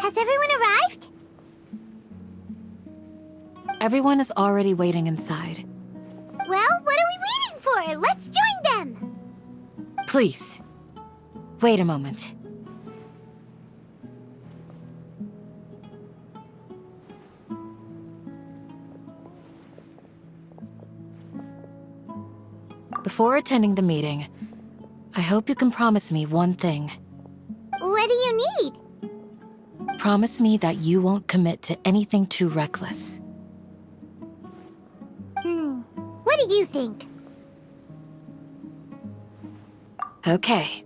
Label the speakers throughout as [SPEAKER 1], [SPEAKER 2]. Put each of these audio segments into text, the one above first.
[SPEAKER 1] Has everyone arrived?
[SPEAKER 2] Everyone is already waiting inside.
[SPEAKER 1] Well, what are we waiting for? Let's join them!
[SPEAKER 2] Please, wait a moment. Before attending the meeting, I hope you can promise me one thing.
[SPEAKER 1] What do you need?
[SPEAKER 2] Promise me that you won't commit to anything too reckless.
[SPEAKER 1] What do you think?
[SPEAKER 2] Okay.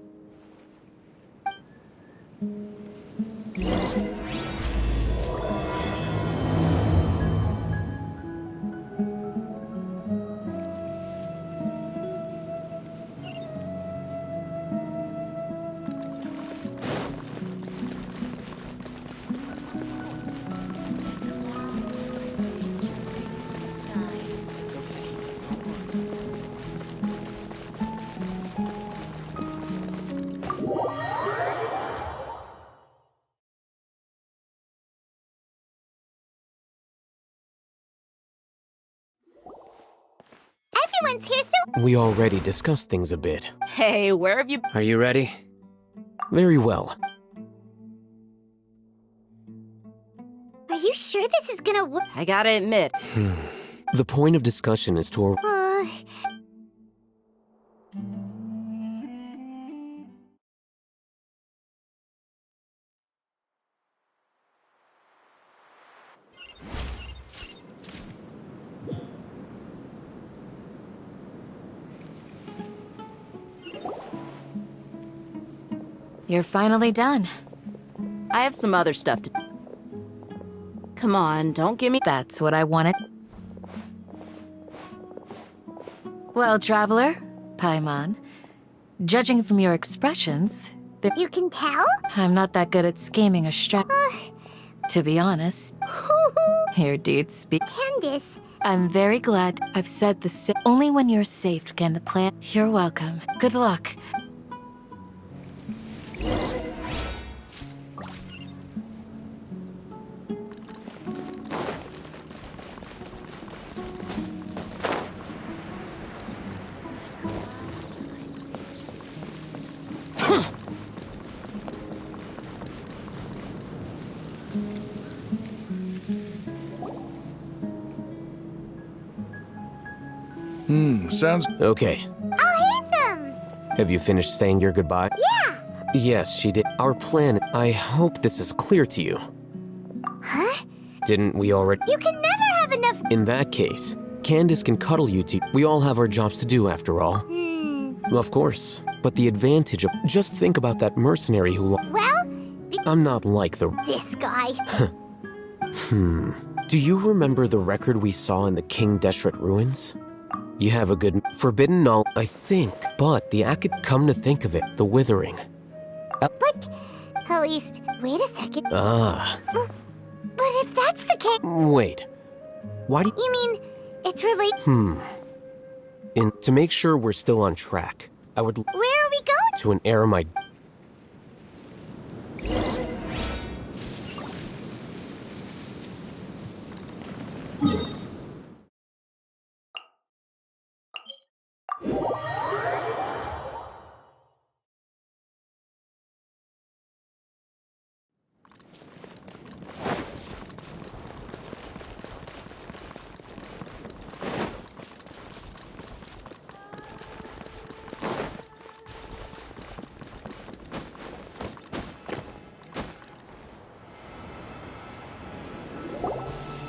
[SPEAKER 1] Everyone's here, so
[SPEAKER 3] We already discussed things a bit.
[SPEAKER 4] Hey, where have you...
[SPEAKER 3] Are you ready? Very well.
[SPEAKER 1] are you sure this is gonna work?
[SPEAKER 4] I gotta admit,
[SPEAKER 3] The point of discussion is to...
[SPEAKER 2] You're finally done.
[SPEAKER 4] I have some other stuff to... Come on, don't give me...
[SPEAKER 2] That's what I wanted. Well, traveler, Paimon, judging from your expressions,
[SPEAKER 1] You can tell?
[SPEAKER 2] I'm not that good at scheming a strat. To be honest, your deeds speak.
[SPEAKER 1] Candace,
[SPEAKER 2] I'm very glad I've said the same. Only when you're safe can the plan. You're welcome. Good luck.
[SPEAKER 5] Sounds...
[SPEAKER 3] Okay.
[SPEAKER 1] I'll hit them!
[SPEAKER 3] Have you finished saying your goodbye?
[SPEAKER 1] Yeah!
[SPEAKER 3] Yes, she did. Our plan... I hope this is clear to you.
[SPEAKER 1] Huh?
[SPEAKER 3] Didn't we already...
[SPEAKER 1] You can never have enough...
[SPEAKER 3] In that case, Candace can cuddle you to... We all have our jobs to do, after all. Of course. But the advantage of... Just think about that mercenary who...
[SPEAKER 1] Well,
[SPEAKER 3] I'm not like the...
[SPEAKER 1] this guy.
[SPEAKER 3] Do you remember the record we saw in the King Deshret ruins? You have a good... Forbidden knowledge, I think. But the come to think of it, the withering.
[SPEAKER 1] But, at least, wait a second.
[SPEAKER 3] Ah.
[SPEAKER 1] But if that's the case...
[SPEAKER 3] Wait. Why do
[SPEAKER 1] You mean, it's related...
[SPEAKER 3] To make sure we're still on track, I would...
[SPEAKER 1] Where are we going?
[SPEAKER 3] To an eremite...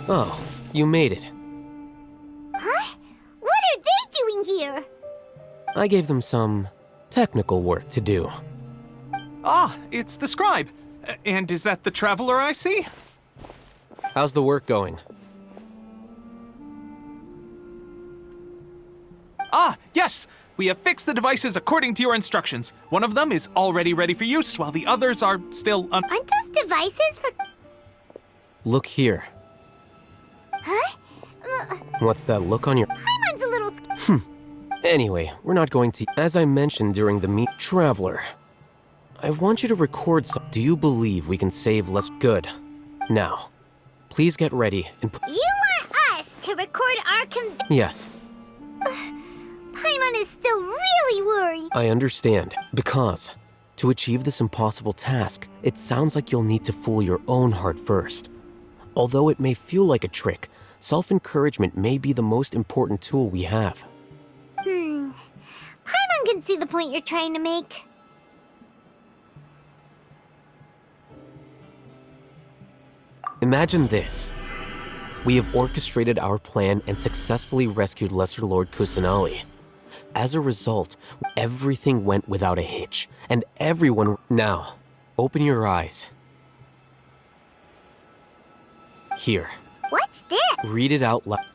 [SPEAKER 3] Oh, you made it.
[SPEAKER 1] Huh? What are they doing here?
[SPEAKER 3] I gave them some technical work to do.
[SPEAKER 6] Ah, it's the scribe. And is that the traveler I see?
[SPEAKER 3] How's the work going?
[SPEAKER 6] Ah, yes! We have fixed the devices according to your instructions. One of them is already ready for use, while the others are still
[SPEAKER 1] Aren't those devices for...
[SPEAKER 3] Look here.
[SPEAKER 1] Huh?
[SPEAKER 3] What's that look on your...
[SPEAKER 1] Paimon's a little...
[SPEAKER 3] Anyway, we're not going to... As I mentioned during the meet... Traveler. I want you to record some. Do you believe we can save less? Good. Now, please get ready and
[SPEAKER 1] You want us to record our
[SPEAKER 3] Yes,
[SPEAKER 1] Paimon is still really worried.
[SPEAKER 3] I understand. Because, to achieve this impossible task, it sounds like you'll need to fool your own heart first. Although it may feel like a trick, self-encouragement may be the most important tool we have.
[SPEAKER 1] Paimon can see the point you're trying to make.
[SPEAKER 3] Imagine this. We have orchestrated our plan and successfully rescued Lesser Lord Kusanali. As a result, everything went without a hitch, and everyone... Now, open your eyes. Here,
[SPEAKER 1] What's this?
[SPEAKER 3] read it out loud.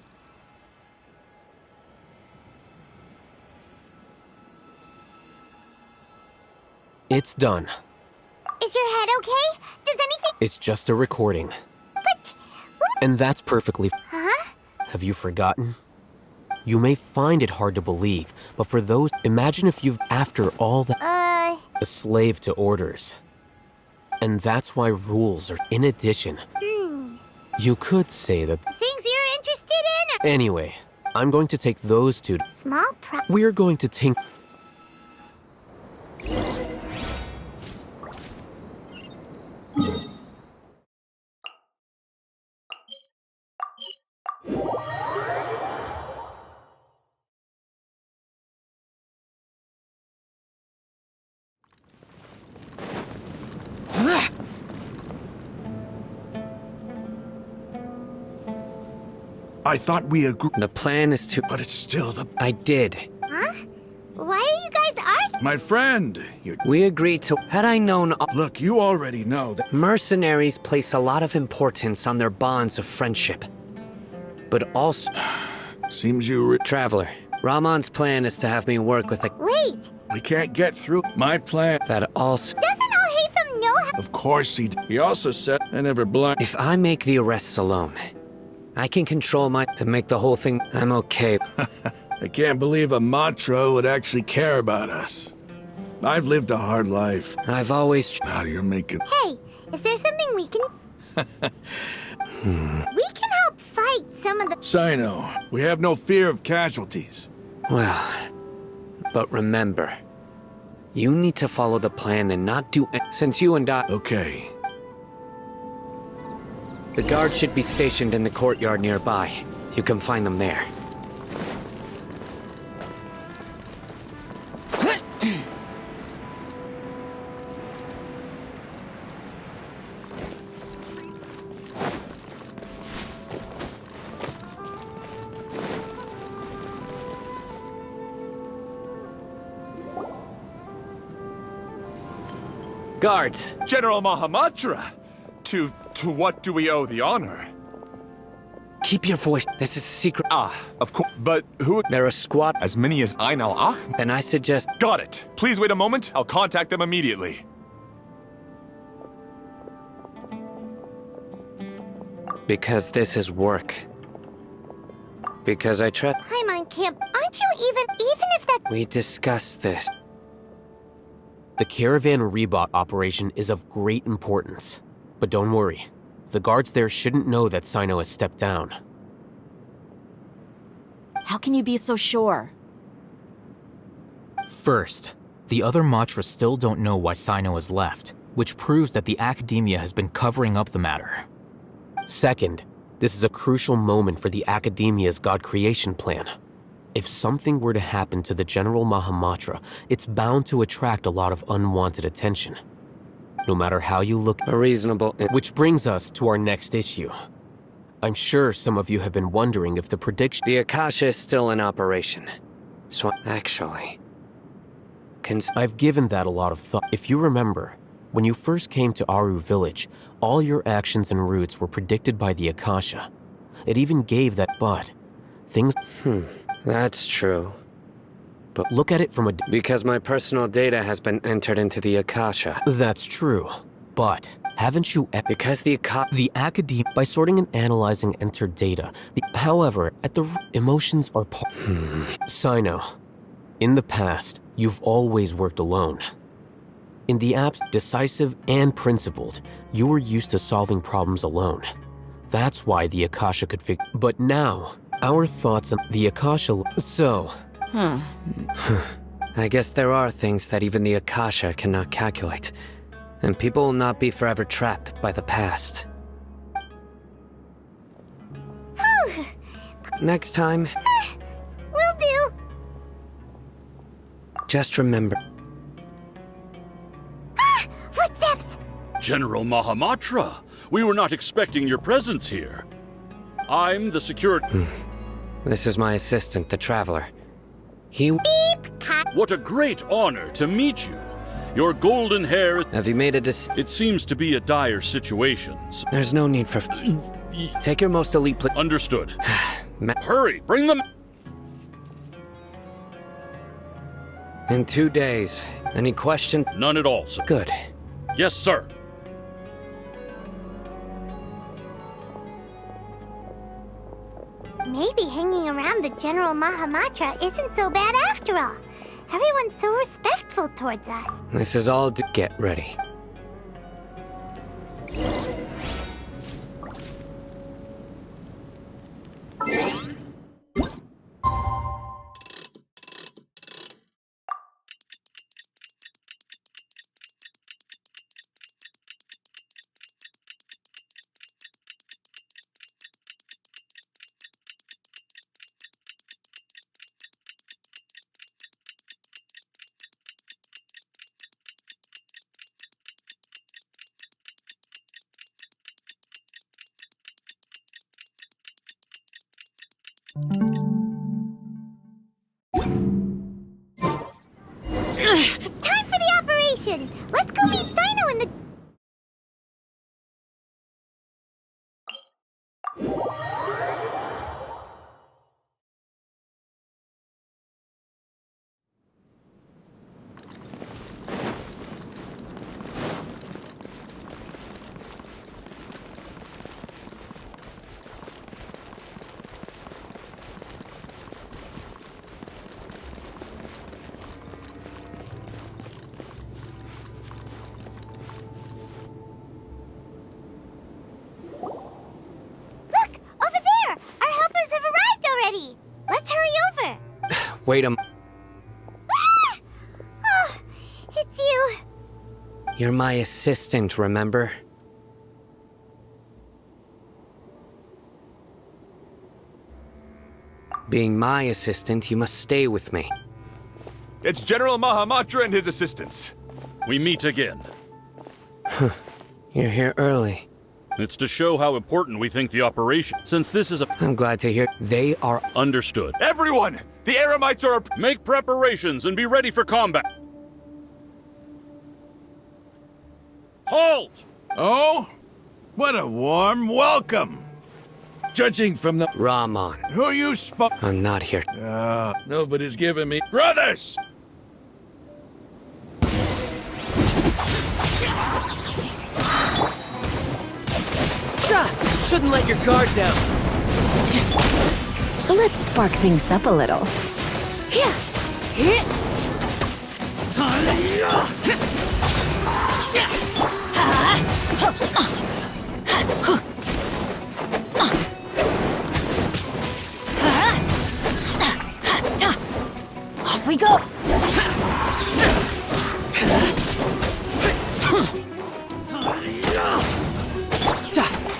[SPEAKER 3] It's done.
[SPEAKER 1] Is your head okay? Does anything...
[SPEAKER 3] It's just a recording.
[SPEAKER 1] But... What?
[SPEAKER 3] And that's perfectly...
[SPEAKER 1] Huh?
[SPEAKER 3] Have you forgotten? You may find it hard to believe, but for those... Imagine if you've, after all that... A slave to orders. And that's why rules are... In addition, you could say that...
[SPEAKER 1] Things you're interested in are...
[SPEAKER 3] Anyway, I'm going to take those two...
[SPEAKER 1] Small pro...
[SPEAKER 3] We're going to think...
[SPEAKER 5] I thought we agreed,
[SPEAKER 7] The plan is to...
[SPEAKER 5] but it's still the...
[SPEAKER 7] I did.
[SPEAKER 1] Huh? Why are you guys arguing?
[SPEAKER 5] My friend, you...
[SPEAKER 7] We agreed to... Had I known...
[SPEAKER 5] Look, you already know that...
[SPEAKER 7] Mercenaries place a lot of importance on their bonds of friendship. But also...
[SPEAKER 5] Seems you...
[SPEAKER 7] Traveler, Ramon's plan is to have me work with a...
[SPEAKER 1] Wait,
[SPEAKER 5] We can't get through my plan.
[SPEAKER 7] That also...
[SPEAKER 1] doesn't Al-Haytham know how...
[SPEAKER 5] Of course he... He also said, I never blind...
[SPEAKER 7] If I make the arrests alone, I can control my... To make the whole thing... I'm okay.
[SPEAKER 5] I can't believe a Matra would actually care about us. I've lived a hard life.
[SPEAKER 7] I've always...
[SPEAKER 5] Now you're making...
[SPEAKER 1] Hey, is there something we can... We can help fight some of the...
[SPEAKER 5] Sino, we have no fear of casualties.
[SPEAKER 7] Well... But remember... You need to follow the plan and not do... Since you and I...
[SPEAKER 5] Okay.
[SPEAKER 7] The guards should be stationed in the courtyard nearby. You can find them there. Guards!
[SPEAKER 8] General Mahamatra! To what do we owe the honor?
[SPEAKER 7] Keep your voice. This is a secret.
[SPEAKER 8] Of course. But who?
[SPEAKER 7] They're a squad.
[SPEAKER 8] As many as Ain al-Ah?
[SPEAKER 7] Then I suggest...
[SPEAKER 8] Got it. Please wait a moment. I'll contact them immediately.
[SPEAKER 7] Because this is work. Because I trust...
[SPEAKER 1] Paimon can't... Aren't you even if that...
[SPEAKER 7] We discussed this.
[SPEAKER 3] The caravan rebot operation is of great importance. But don't worry. The guards there shouldn't know that Sino has stepped down.
[SPEAKER 4] How can you be so sure?
[SPEAKER 9] First, the other Matra still don't know why Sino has left, which proves that the academia has been covering up the matter.
[SPEAKER 3] Second, this is a crucial moment for the academia's god creation plan. If something were to happen to the General Mahamatra, it's bound to attract a lot of unwanted attention. No matter how you look...
[SPEAKER 7] A reasonable...
[SPEAKER 3] Which brings us to our next issue. I'm sure some of you have been wondering if the prediction...
[SPEAKER 7] The Akasha is still in operation. So, actually...
[SPEAKER 3] I've given that a lot of thought. If you remember, when you first came to Aru village, all your actions and routes were predicted by the Akasha. It even gave that... But, things...
[SPEAKER 7] That's true.
[SPEAKER 3] But look at it from a...
[SPEAKER 7] Because my personal data has been entered into the Akasha.
[SPEAKER 3] That's true. But, haven't you...
[SPEAKER 7] Because the
[SPEAKER 3] The academe... By sorting and analyzing entered data, however, at the... Emotions are Sino, in the past, you've always worked alone. In the apps, decisive and principled, you were used to solving problems alone. That's why the Akasha could figure. But now, our thoughts on the Akasha. So.
[SPEAKER 7] I guess there are things that even the Akasha cannot calculate, and people will not be forever trapped by the past. Next time,
[SPEAKER 1] Will do.
[SPEAKER 7] just remember.
[SPEAKER 1] Footsteps!
[SPEAKER 10] General Mahamatra, we were not expecting your presence here. I'm the security.
[SPEAKER 7] This is my assistant, the Traveler. He.
[SPEAKER 10] What a great honor to meet you. Your golden hair.
[SPEAKER 7] Have you made a
[SPEAKER 10] It seems to be a dire situation.
[SPEAKER 7] There's no need for. Take your most elite.
[SPEAKER 10] Understood. Hurry, bring them.
[SPEAKER 7] In 2 days. Any question?
[SPEAKER 10] None at all, sir.
[SPEAKER 7] Good.
[SPEAKER 10] Yes, sir.
[SPEAKER 1] Maybe hanging around the General Mahamatra isn't so bad after all. Everyone's so respectful towards us.
[SPEAKER 7] This is all to get ready.
[SPEAKER 1] It's time for the operation! Let's go meet Sino in the... Let's hurry over!
[SPEAKER 7] Wait a
[SPEAKER 1] Ah! Oh, it's you.
[SPEAKER 7] You're my assistant, remember? Being my assistant, you must stay with me.
[SPEAKER 8] It's General Mahamatra and his assistants.
[SPEAKER 10] We meet again.
[SPEAKER 7] You're here early.
[SPEAKER 10] It's to show how important we think the operation, since this is a...
[SPEAKER 7] I'm glad to hear they are...
[SPEAKER 10] Understood.
[SPEAKER 8] Everyone! The Eremites are...
[SPEAKER 10] Make preparations and be ready for combat. Halt!
[SPEAKER 5] Oh? What a warm welcome! Judging from the...
[SPEAKER 7] Rahman.
[SPEAKER 5] Who you spoke...
[SPEAKER 7] I'm not here.
[SPEAKER 5] Nobody's giving me... Brothers!
[SPEAKER 11] Shouldn't let your guard down.
[SPEAKER 2] Let's spark things up a little.
[SPEAKER 1] Here. Here.
[SPEAKER 2] Off we go.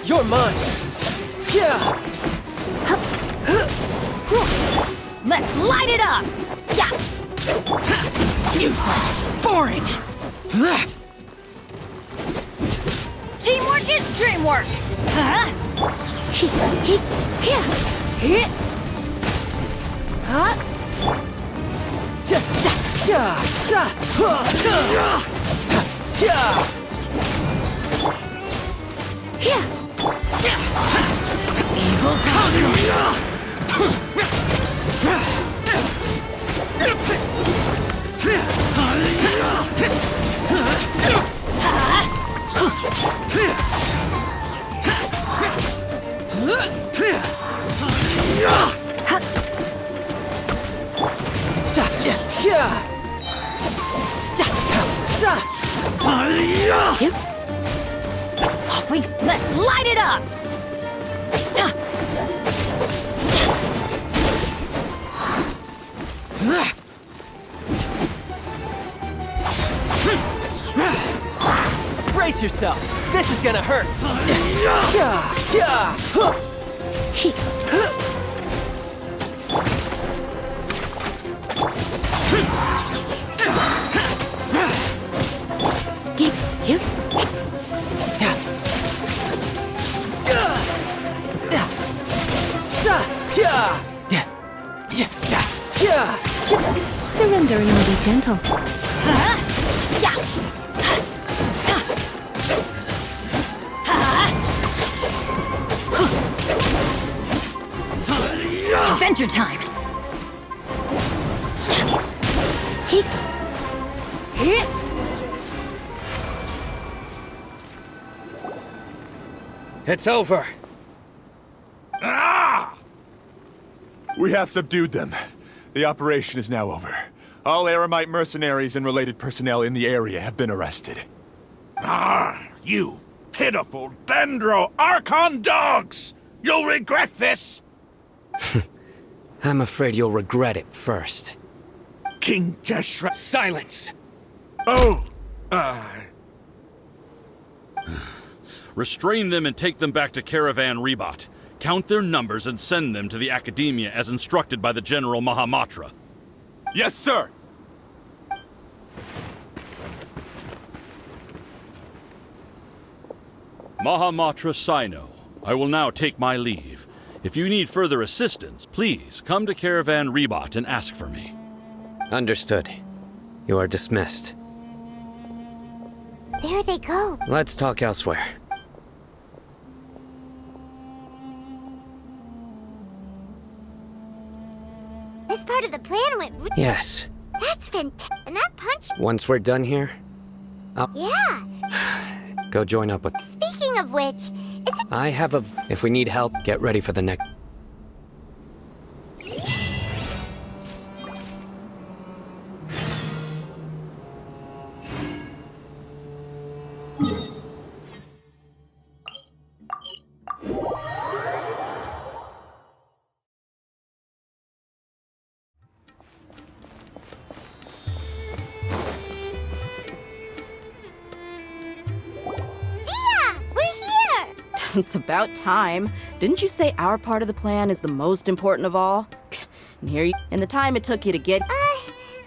[SPEAKER 11] You're mine. Yeah.
[SPEAKER 2] Let's light it up. Yeah. Useless. Boring. Teamwork is dreamwork. Evil conqueror. Off we go. Let's light it up!
[SPEAKER 11] Brace yourself. This is gonna hurt.
[SPEAKER 2] Surrendering will be gentle. Adventure time!
[SPEAKER 7] It's over.
[SPEAKER 8] Ah! We have subdued them. The operation is now over. All Aramite mercenaries and related personnel in the area have been arrested.
[SPEAKER 5] Ah, you pitiful Dendro Archon dogs! You'll regret this!
[SPEAKER 7] I'm afraid you'll regret it first.
[SPEAKER 5] King Jeshra...
[SPEAKER 7] Silence!
[SPEAKER 5] Oh!
[SPEAKER 10] Restrain them and take them back to Caravan Rabatt. Count their numbers and send them to the Academia as instructed by the General Mahamatra.
[SPEAKER 8] Yes, sir!
[SPEAKER 10] Mahamatra Sino, I will now take my leave. If you need further assistance, please come to Caravan Rabatt and ask for me.
[SPEAKER 7] Understood. You are dismissed.
[SPEAKER 1] There they go.
[SPEAKER 7] Let's talk elsewhere.
[SPEAKER 1] This part of the plan went
[SPEAKER 7] Yes.
[SPEAKER 1] That's fantastic. And that punch...
[SPEAKER 7] Once we're done here, I'll
[SPEAKER 1] Yeah.
[SPEAKER 7] go join up with...
[SPEAKER 1] Speaking of which, is it...
[SPEAKER 7] I have a... If we need help, get ready for the next...
[SPEAKER 4] It's about time. Didn't you say our part of the plan is the most important of all? And here you... And the time it took you to get...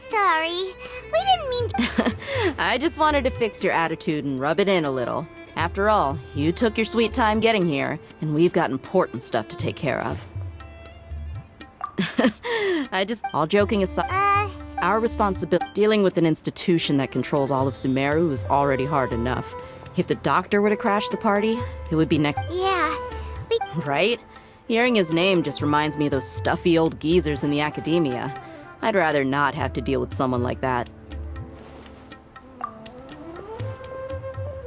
[SPEAKER 1] Sorry. We didn't mean to...
[SPEAKER 4] I just wanted to fix your attitude and rub it in a little. After all, you took your sweet time getting here, and we've got important stuff to take care of. All joking aside... Our responsibility dealing with an institution that controls all of Sumeru is already hard enough. If the doctor were to crash the party, it would be next...
[SPEAKER 1] Yeah, we...
[SPEAKER 4] Right? Hearing his name just reminds me of those stuffy old geezers in the Academia. I'd rather not have to deal with someone like that.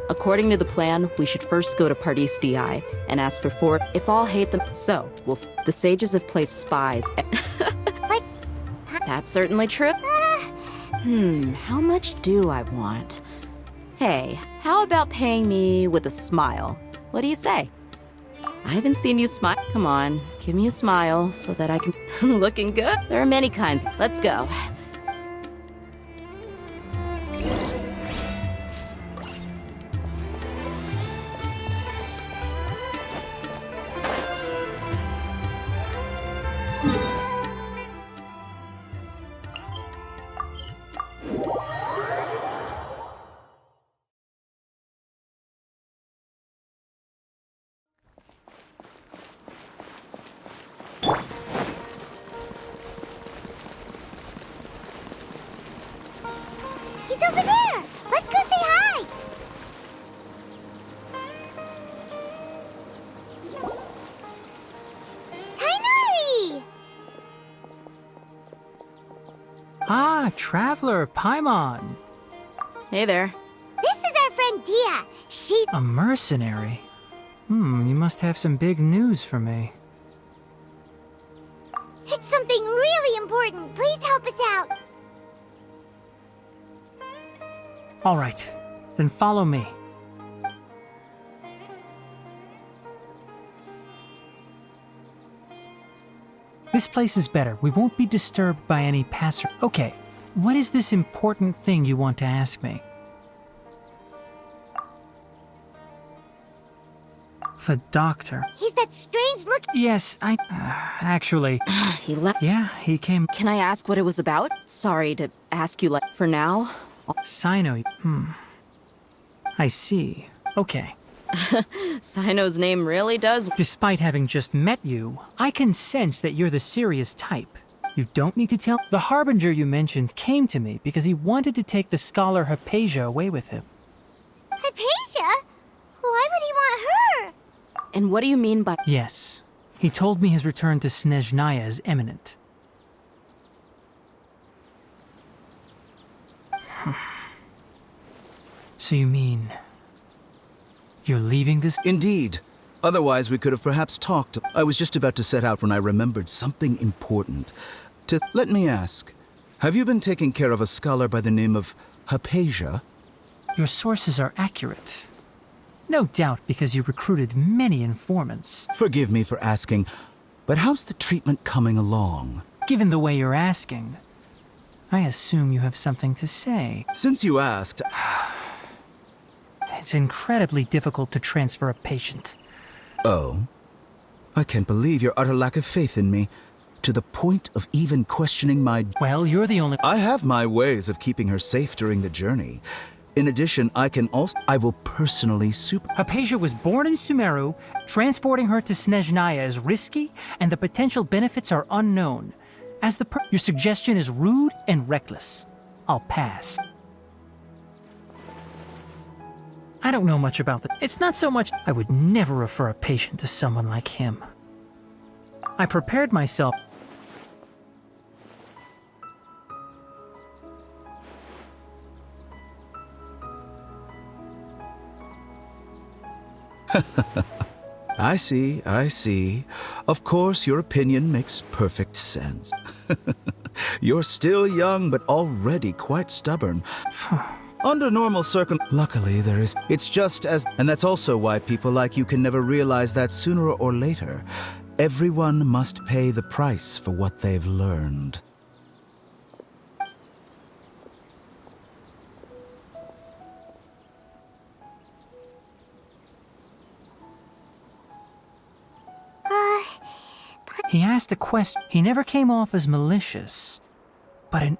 [SPEAKER 4] According to the plan, we should first go to Pardis DI and ask for 4... If all hate them... So, the sages have placed spies...
[SPEAKER 1] Like...
[SPEAKER 4] That's certainly true. How much do I want? Hey, how about paying me with a smile? What do you say? I haven't seen you smile. Come on, give me a smile so that I can... I'm looking good. There are many kinds. Let's go.
[SPEAKER 1] He's over there! Let's go say hi! Kainari!
[SPEAKER 12] Ah, Traveler Paimon.
[SPEAKER 4] Hey there.
[SPEAKER 1] This is our friend Dia. She's
[SPEAKER 12] A mercenary? You must have some big news for me.
[SPEAKER 1] It's something really important. Please help us out.
[SPEAKER 12] All right. Then follow me. This place is better. We won't be disturbed by any passer. Okay, what is this important thing you want to ask me? The doctor.
[SPEAKER 1] He's that strange look.
[SPEAKER 12] Yes, actually.
[SPEAKER 4] He left.
[SPEAKER 12] Yeah, he came.
[SPEAKER 4] Can I ask what it was about? Sorry to ask you, like, for now.
[SPEAKER 12] Sino. I see. Okay.
[SPEAKER 4] Sino's name really does.
[SPEAKER 12] Despite having just met you, I can sense that you're the serious type. You don't need to tell. The harbinger you mentioned came to me because he wanted to take the scholar Hypatia away with him.
[SPEAKER 1] Hypatia? Why would he want her?
[SPEAKER 4] And what do you mean by...
[SPEAKER 12] Yes. He told me his return to Snezhnaya is imminent. So you mean... you're leaving this?
[SPEAKER 13] Indeed. Otherwise, we could have perhaps talked. I was just about to set out when I remembered something important. Let me ask, have you been taking care of a scholar by the name of Hypatia?
[SPEAKER 12] Your sources are accurate. No doubt because you recruited many informants.
[SPEAKER 13] Forgive me for asking, but how's the treatment coming along?
[SPEAKER 12] Given the way you're asking, I assume you have something to say.
[SPEAKER 13] Since you asked...
[SPEAKER 12] It's incredibly difficult to transfer a patient.
[SPEAKER 13] Oh? I can't believe your utter lack of faith in me, to the point of even questioning my...
[SPEAKER 12] Well, you're the only...
[SPEAKER 13] I have my ways of keeping her safe during the journey. In addition, I will personally
[SPEAKER 12] Hypatia was born in Sumeru. Transporting her to Snezhnaya is risky, and the potential benefits are unknown. As your suggestion is rude and reckless. I'll pass. I don't know much about that. It's not so much... I would never refer a patient to someone like him. I prepared myself...
[SPEAKER 13] I see. Of course, your opinion makes perfect sense. You're still young, but already quite stubborn. Under normal luckily there is... It's just as... And that's also why people like you can never realize that sooner or later, everyone must pay the price for what they've learned.
[SPEAKER 12] He asked a question. He never came off as malicious, but an...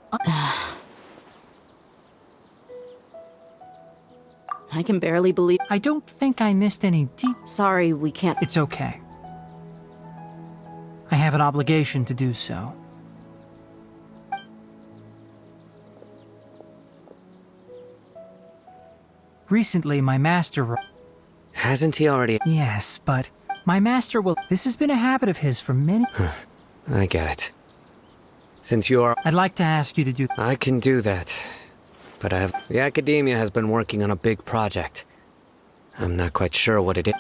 [SPEAKER 4] I can barely believe...
[SPEAKER 12] I don't think I missed any
[SPEAKER 4] Sorry, we can't...
[SPEAKER 12] It's okay. I have an obligation to do so. Recently, my master...
[SPEAKER 7] Hasn't he already...
[SPEAKER 12] Yes, but my master will... This has been a habit of his for many...
[SPEAKER 7] I get it. Since you are...
[SPEAKER 12] I'd like to ask you to do...
[SPEAKER 7] I can do that. But the academia has been working on a big project. I'm not quite sure what it is.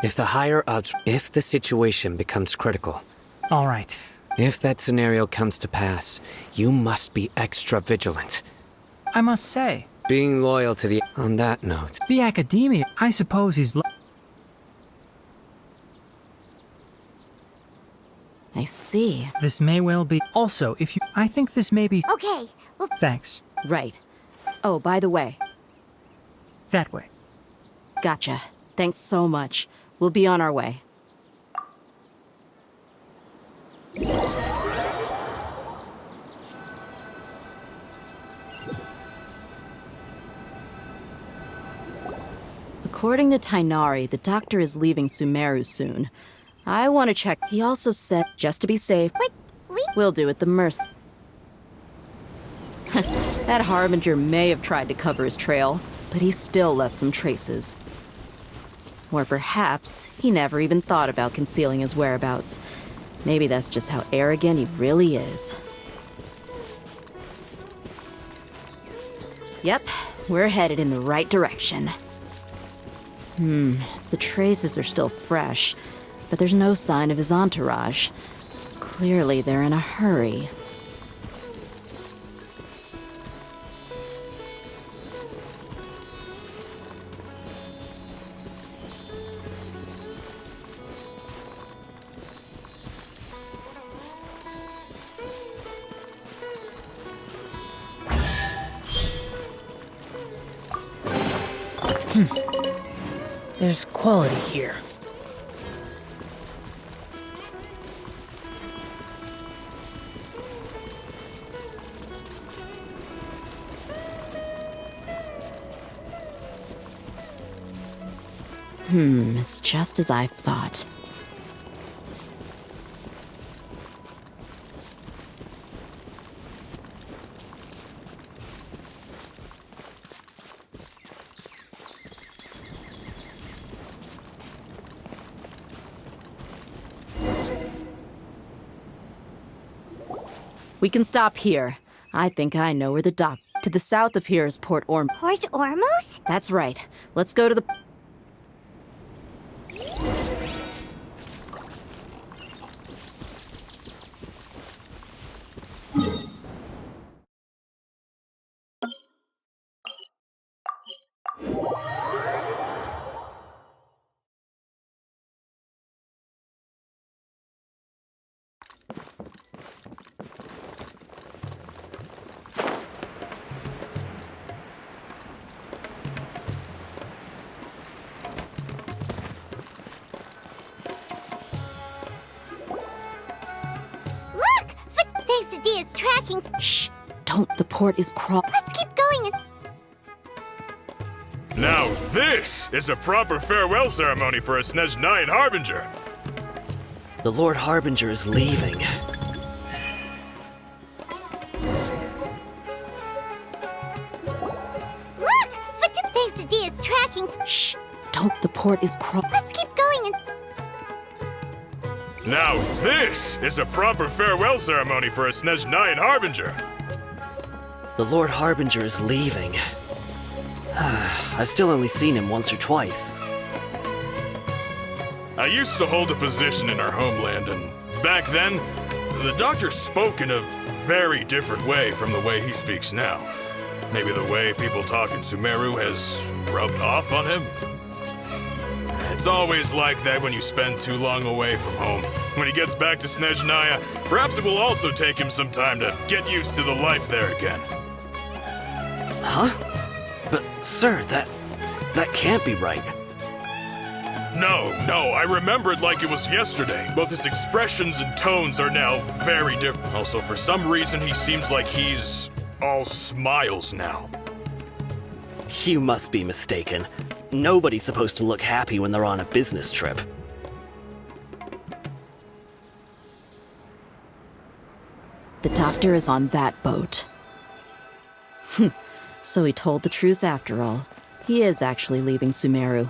[SPEAKER 7] If the higher-ups... If the situation becomes critical...
[SPEAKER 12] All right.
[SPEAKER 7] If that scenario comes to pass, you must be extra vigilant.
[SPEAKER 12] I must say...
[SPEAKER 7] Being loyal to the... On that note...
[SPEAKER 12] The academia... I suppose he's...
[SPEAKER 4] I see.
[SPEAKER 12] This may well be... Also, if you... I think this may be...
[SPEAKER 1] Okay, well...
[SPEAKER 12] Thanks.
[SPEAKER 4] Right. Oh, by the way.
[SPEAKER 12] That way.
[SPEAKER 4] Gotcha. Thanks so much. We'll be on our way. According to Tainari, the doctor is leaving Sumeru soon. I want to check. He also said, just to be safe, we'll do it the mercy. That harbinger may have tried to cover his trail, but he still left some traces. Or perhaps he never even thought about concealing his whereabouts. Maybe that's just how arrogant he really is. Yep, we're headed in the right direction. The traces are still fresh, but there's no sign of his entourage. Clearly they're in a hurry.
[SPEAKER 14] There's quality here.
[SPEAKER 4] It's just as I thought. We can stop here. I think I know where the dock. To the south of here is Port Orm.
[SPEAKER 1] Port Ormos?
[SPEAKER 4] That's right. Let's go to the...
[SPEAKER 1] Is tracking.
[SPEAKER 4] Shh! Don't. The port is crawl.
[SPEAKER 1] Let's keep going.
[SPEAKER 15] Now this is a proper farewell ceremony for a Snezhnayan Harbinger.
[SPEAKER 7] The Lord Harbinger is leaving.
[SPEAKER 1] Look! Thanks is tracking.
[SPEAKER 4] Shh! Don't. The port is crawl.
[SPEAKER 1] Let's keep going.
[SPEAKER 15] Now this is a proper farewell ceremony for a Snezhnayan Harbinger.
[SPEAKER 7] The Lord Harbinger is leaving. I've still only seen him once or twice.
[SPEAKER 15] I used to hold a position in our homeland, and back then, the doctor spoke in a very different way from the way he speaks now. Maybe the way people talk in Sumeru has rubbed off on him? It's always like that when you spend too long away from home. When he gets back to Snezhnaya, perhaps it will also take him some time to get used to the life there again.
[SPEAKER 7] Huh? But, sir, that can't be right.
[SPEAKER 15] No, I remember it like it was yesterday. Both his expressions and tones are now very different. Also, for some reason, he seems like he's all smiles now.
[SPEAKER 7] You must be mistaken. Nobody's supposed to look happy when they're on a business trip.
[SPEAKER 4] The doctor is on that boat. So he told the truth after all. He is actually leaving Sumeru.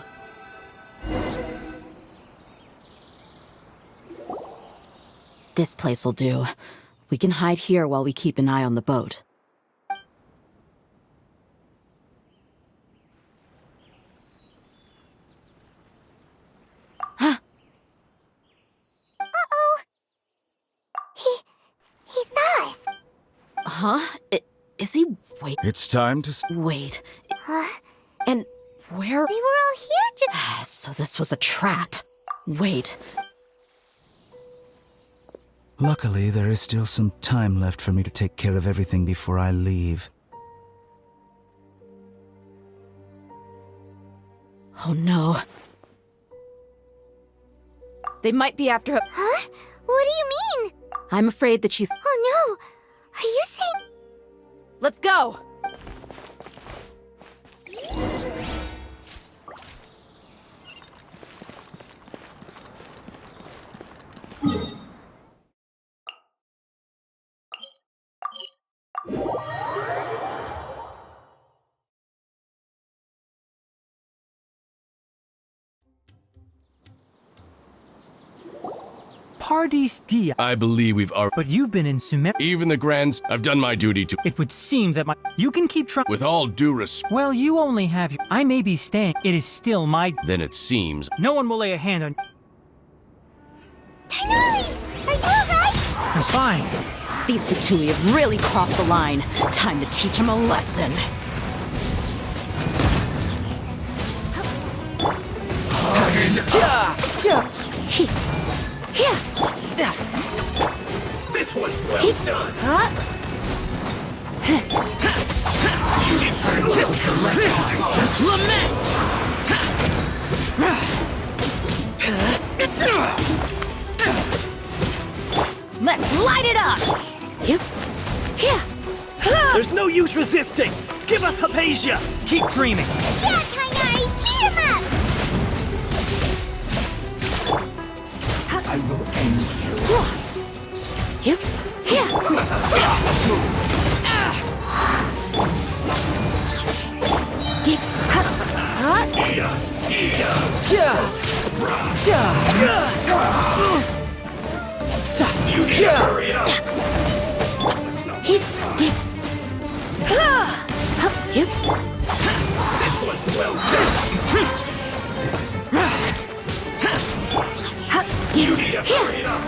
[SPEAKER 4] This place'll do. We can hide here while we keep an eye on the boat.
[SPEAKER 1] He saw us.
[SPEAKER 4] Huh? Is he... Wait.
[SPEAKER 13] It's time to...
[SPEAKER 4] Wait. And where...
[SPEAKER 1] They were all here just...
[SPEAKER 4] So this was a trap. Wait.
[SPEAKER 13] Luckily, there is still some time left for me to take care of everything before I leave.
[SPEAKER 4] Oh no. They might be after her.
[SPEAKER 1] Huh? What do you mean?
[SPEAKER 4] I'm afraid that she's...
[SPEAKER 1] Oh no! Are you saying...
[SPEAKER 4] Let's go!
[SPEAKER 12] Pardis dia.
[SPEAKER 16] I believe we've already...
[SPEAKER 12] But you've been in Sumer...
[SPEAKER 16] Even the Grands, I've done my duty to...
[SPEAKER 12] It would seem that my... You can keep trying...
[SPEAKER 16] With all due respect...
[SPEAKER 12] Well, you only have... I may be staying. It is still my...
[SPEAKER 16] Then it seems...
[SPEAKER 12] No one will lay a hand on...
[SPEAKER 1] Tainari! Are you alright?
[SPEAKER 12] I'm fine.
[SPEAKER 4] These Fatui have really crossed the line. Time to teach them a lesson.
[SPEAKER 17] This one's well done.
[SPEAKER 4] Lament!
[SPEAKER 18] use resisting! Give us Hypatia!
[SPEAKER 12] Keep dreaming!
[SPEAKER 1] Yeah, Kainari, beat him up!
[SPEAKER 13] I will end you.
[SPEAKER 4] You? Here!
[SPEAKER 17] You need to hurry up. This one's well done. This isn't. You need to hurry up.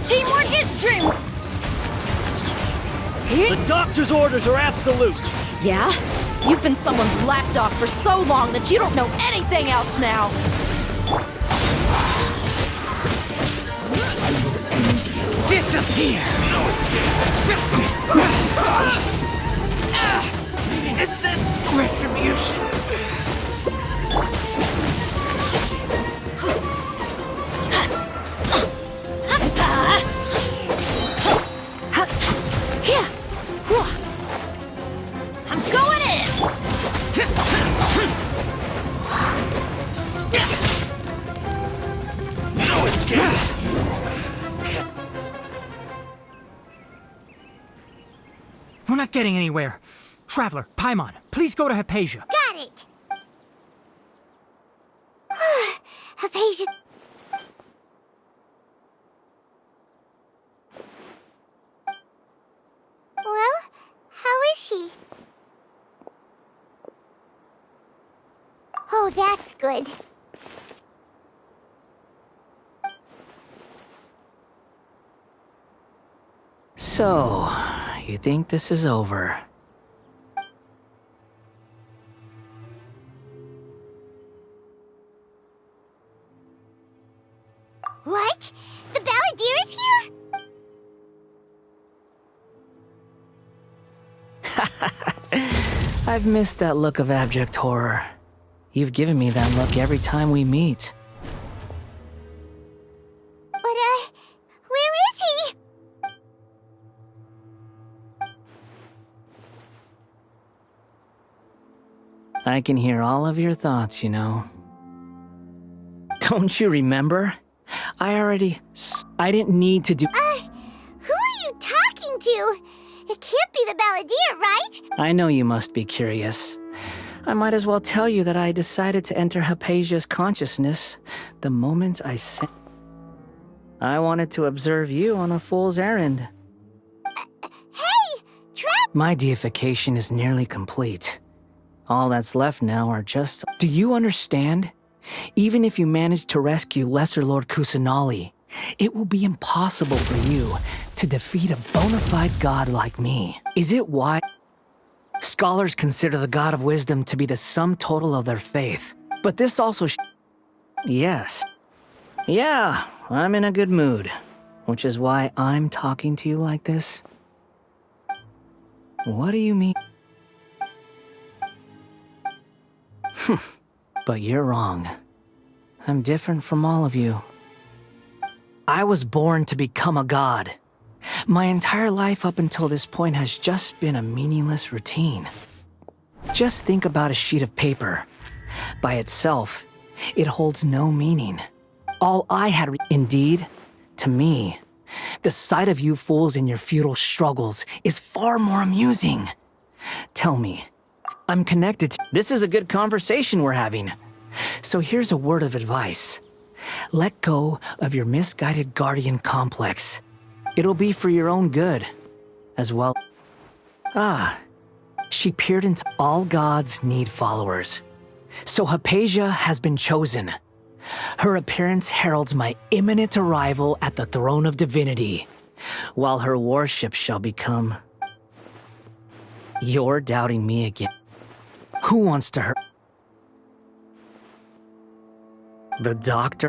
[SPEAKER 1] Teamwork is dream.
[SPEAKER 18] The doctor's orders are absolute!
[SPEAKER 4] Yeah? You've been someone's lapdog for so long that you don't know anything else now!
[SPEAKER 18] Disappear!
[SPEAKER 17] No escape.
[SPEAKER 18] Is this retribution?
[SPEAKER 1] I'm going in!
[SPEAKER 17] No escape.
[SPEAKER 12] We're not getting anywhere. Traveler, Paimon, please go to Hypatia.
[SPEAKER 1] Got it! Hypatia... Well, how is she? Oh, that's good.
[SPEAKER 7] So, you think this is over?
[SPEAKER 1] What? The Balladeer is here?
[SPEAKER 7] I've missed that look of abject horror. You've given me that look every time we meet.
[SPEAKER 1] But, where is he?
[SPEAKER 7] I can hear all of your thoughts, you know. Don't you remember? I didn't need to do-
[SPEAKER 1] Who are you talking to? It can't be the Balladeer, right?
[SPEAKER 7] I know you must be curious. I might as well tell you that I decided to enter Hypatia's consciousness the moment I said. I wanted to observe you on a fool's errand.
[SPEAKER 1] Hey!
[SPEAKER 7] My deification is nearly complete. All that's left now are just... Do you understand? Even if you manage to rescue Lesser Lord Kusanali, it will be impossible for you to defeat a bona fide god like me. Is it why... Scholars consider the God of Wisdom to be the sum total of their faith. But this also Yes. Yeah, I'm in a good mood. Which is why I'm talking to you like this. What do you mean? But you're wrong. I'm different from all of you. I was born to become a god. My entire life up until this point has just been a meaningless routine. Just think about a sheet of paper. By itself, it holds no meaning. All I had indeed, to me, the sight of you fools in your futile struggles is far more amusing. Tell me, I'm connected to... This is a good conversation we're having. So here's a word of advice. Let go of your misguided guardian complex. It'll be for your own good, as well. She peered into all gods need followers. So Hypatia has been chosen. Her appearance heralds my imminent arrival at the throne of divinity, while her worship shall become... You're doubting me again. Who wants to hurt? The doctor?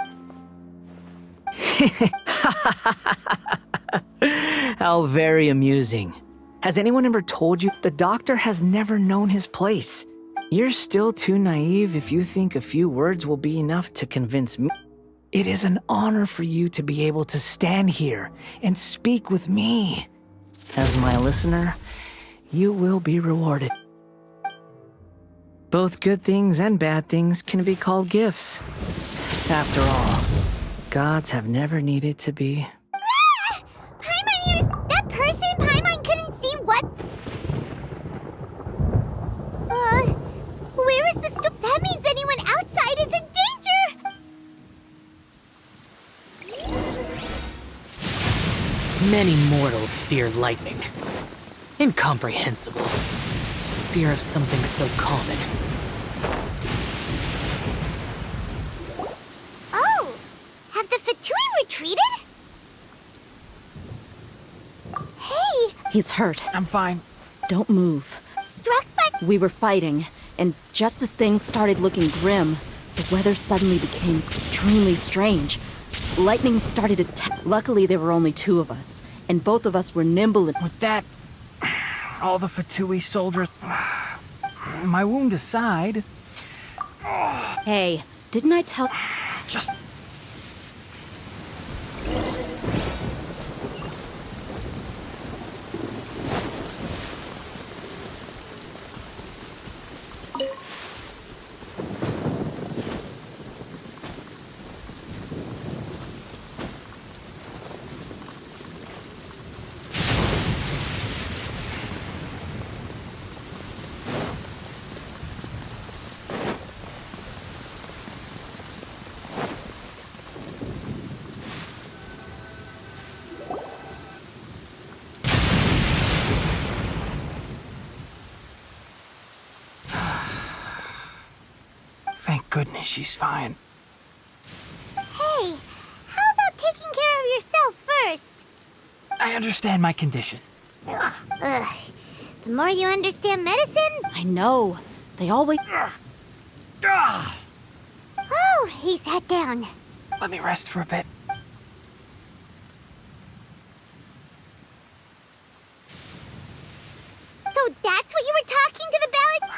[SPEAKER 7] How very amusing. Has anyone ever told you the doctor has never known his place? You're still too naive if you think a few words will be enough to convince me. It is an honor for you to be able to stand here and speak with me. As my listener, you will be rewarded. Both good things and bad things can be called gifts. After all, gods have never needed to be.
[SPEAKER 1] Ah! Paimon here's that person Paimon couldn't see what? Where is the That means anyone outside is in danger!
[SPEAKER 14] Many mortals fear lightning. Incomprehensible. Fear of something so common.
[SPEAKER 1] Oh! Have the Fatui retreated? Hey!
[SPEAKER 4] He's hurt.
[SPEAKER 12] I'm fine.
[SPEAKER 4] Don't move.
[SPEAKER 1] Struck by...
[SPEAKER 4] We were fighting, and just as things started looking grim, the weather suddenly became extremely strange. Lightning started to Luckily, there were only two of us, and both of us were nimble and...
[SPEAKER 12] With that, all the Fatui soldiers... My wound aside...
[SPEAKER 4] Hey, didn't I tell...
[SPEAKER 12] Just... Thank goodness she's fine.
[SPEAKER 1] Hey, how about taking care of yourself first?
[SPEAKER 12] I understand my condition.
[SPEAKER 1] Ugh. The more you understand medicine...
[SPEAKER 4] I know. They always...
[SPEAKER 1] Oh, he sat down.
[SPEAKER 12] Let me rest for a bit.
[SPEAKER 1] So that's what you were talking to the ballad?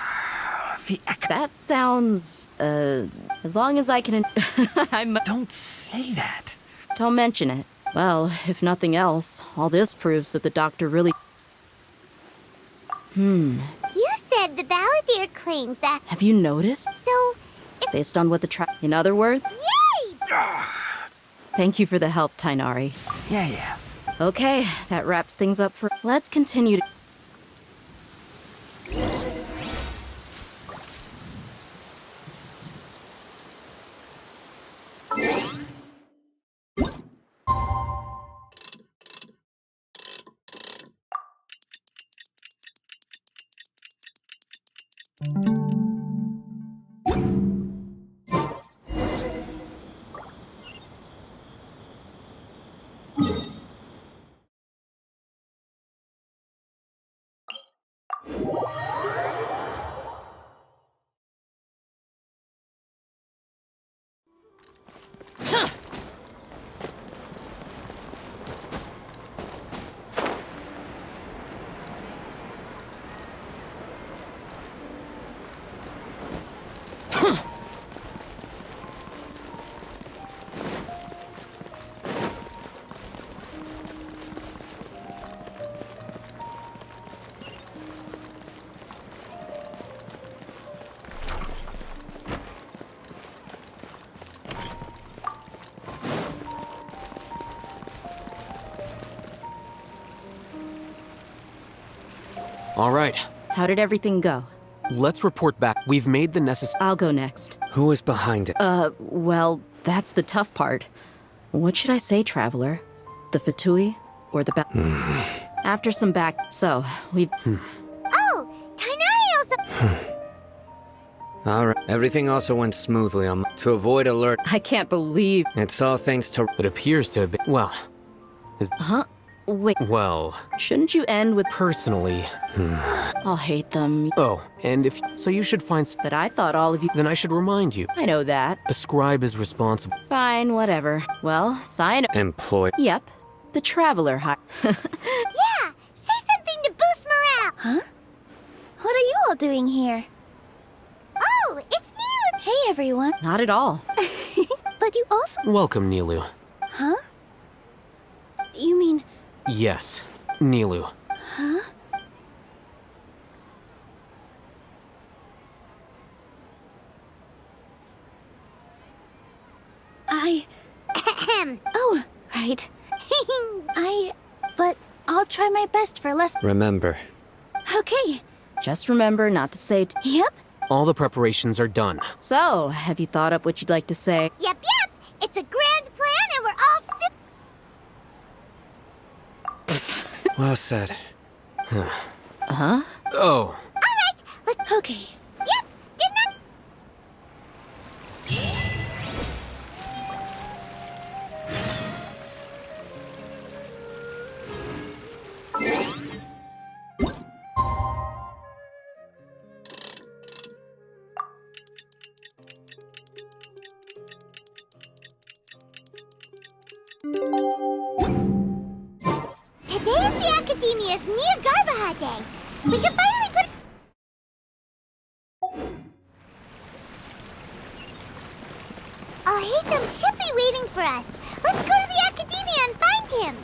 [SPEAKER 4] That sounds... as long as I can...
[SPEAKER 12] Don't say that.
[SPEAKER 4] Don't mention it. Well, if nothing else, all this proves that the doctor really...
[SPEAKER 1] You said the balladeer claimed that...
[SPEAKER 4] Have you noticed?
[SPEAKER 1] So...
[SPEAKER 4] Based on what the In other words?
[SPEAKER 1] Yay!
[SPEAKER 4] Thank you for the help, Tainari.
[SPEAKER 12] Yeah.
[SPEAKER 4] Okay, that wraps things up for... Let's continue to...
[SPEAKER 3] All right.
[SPEAKER 4] How did everything go?
[SPEAKER 3] Let's report back. We've made the necessary...
[SPEAKER 4] I'll go next.
[SPEAKER 14] Who is behind it?
[SPEAKER 4] Well, that's the tough part. What should I say, Traveler? The Fatui or the After some So, we've...
[SPEAKER 1] Oh, Tainari also...
[SPEAKER 14] Alright, everything also went smoothly. To avoid alert...
[SPEAKER 4] I can't believe...
[SPEAKER 14] It's all thanks to...
[SPEAKER 3] It appears to have been... Well...
[SPEAKER 4] Huh? Wait.
[SPEAKER 3] Well...
[SPEAKER 4] Shouldn't you end with...
[SPEAKER 3] Personally...
[SPEAKER 4] I'll hate them.
[SPEAKER 3] Oh, and if... So you should find...
[SPEAKER 4] But I thought all of you...
[SPEAKER 3] Then I should remind you.
[SPEAKER 4] I know that.
[SPEAKER 3] A scribe is responsible.
[SPEAKER 4] Fine, whatever. Well, sign...
[SPEAKER 14] Employ...
[SPEAKER 4] Yep. The Traveler
[SPEAKER 1] Yeah! Say something to boost morale!
[SPEAKER 19] Huh? What are you all doing here?
[SPEAKER 1] Oh, it's Neil!
[SPEAKER 19] Hey, everyone.
[SPEAKER 4] Not at all.
[SPEAKER 19] But But you also...
[SPEAKER 3] Welcome, Nilu.
[SPEAKER 19] Huh? You mean...
[SPEAKER 3] Yes, Nilu.
[SPEAKER 19] Huh? Oh, right. But I'll try my best for less...
[SPEAKER 14] Remember.
[SPEAKER 19] Okay.
[SPEAKER 4] Just remember not to say...
[SPEAKER 19] Yep.
[SPEAKER 3] All the preparations are done.
[SPEAKER 4] So, have you thought up what you'd like to say?
[SPEAKER 1] Yep. It's a grand plan and we're all
[SPEAKER 14] Well said.
[SPEAKER 4] Huh?
[SPEAKER 3] Oh.
[SPEAKER 1] Alright, okay. Yep, good enough. Today is the Academia's Nia Garbaha Day. We can finally put... Oh, Hatham should be waiting for us. Let's go to the Academia and find him.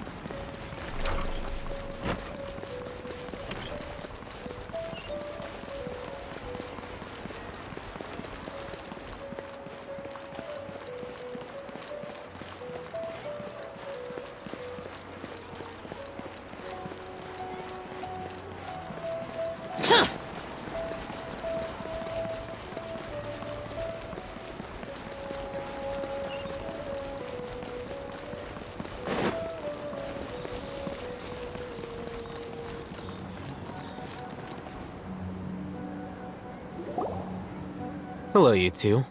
[SPEAKER 3] Hello, you two.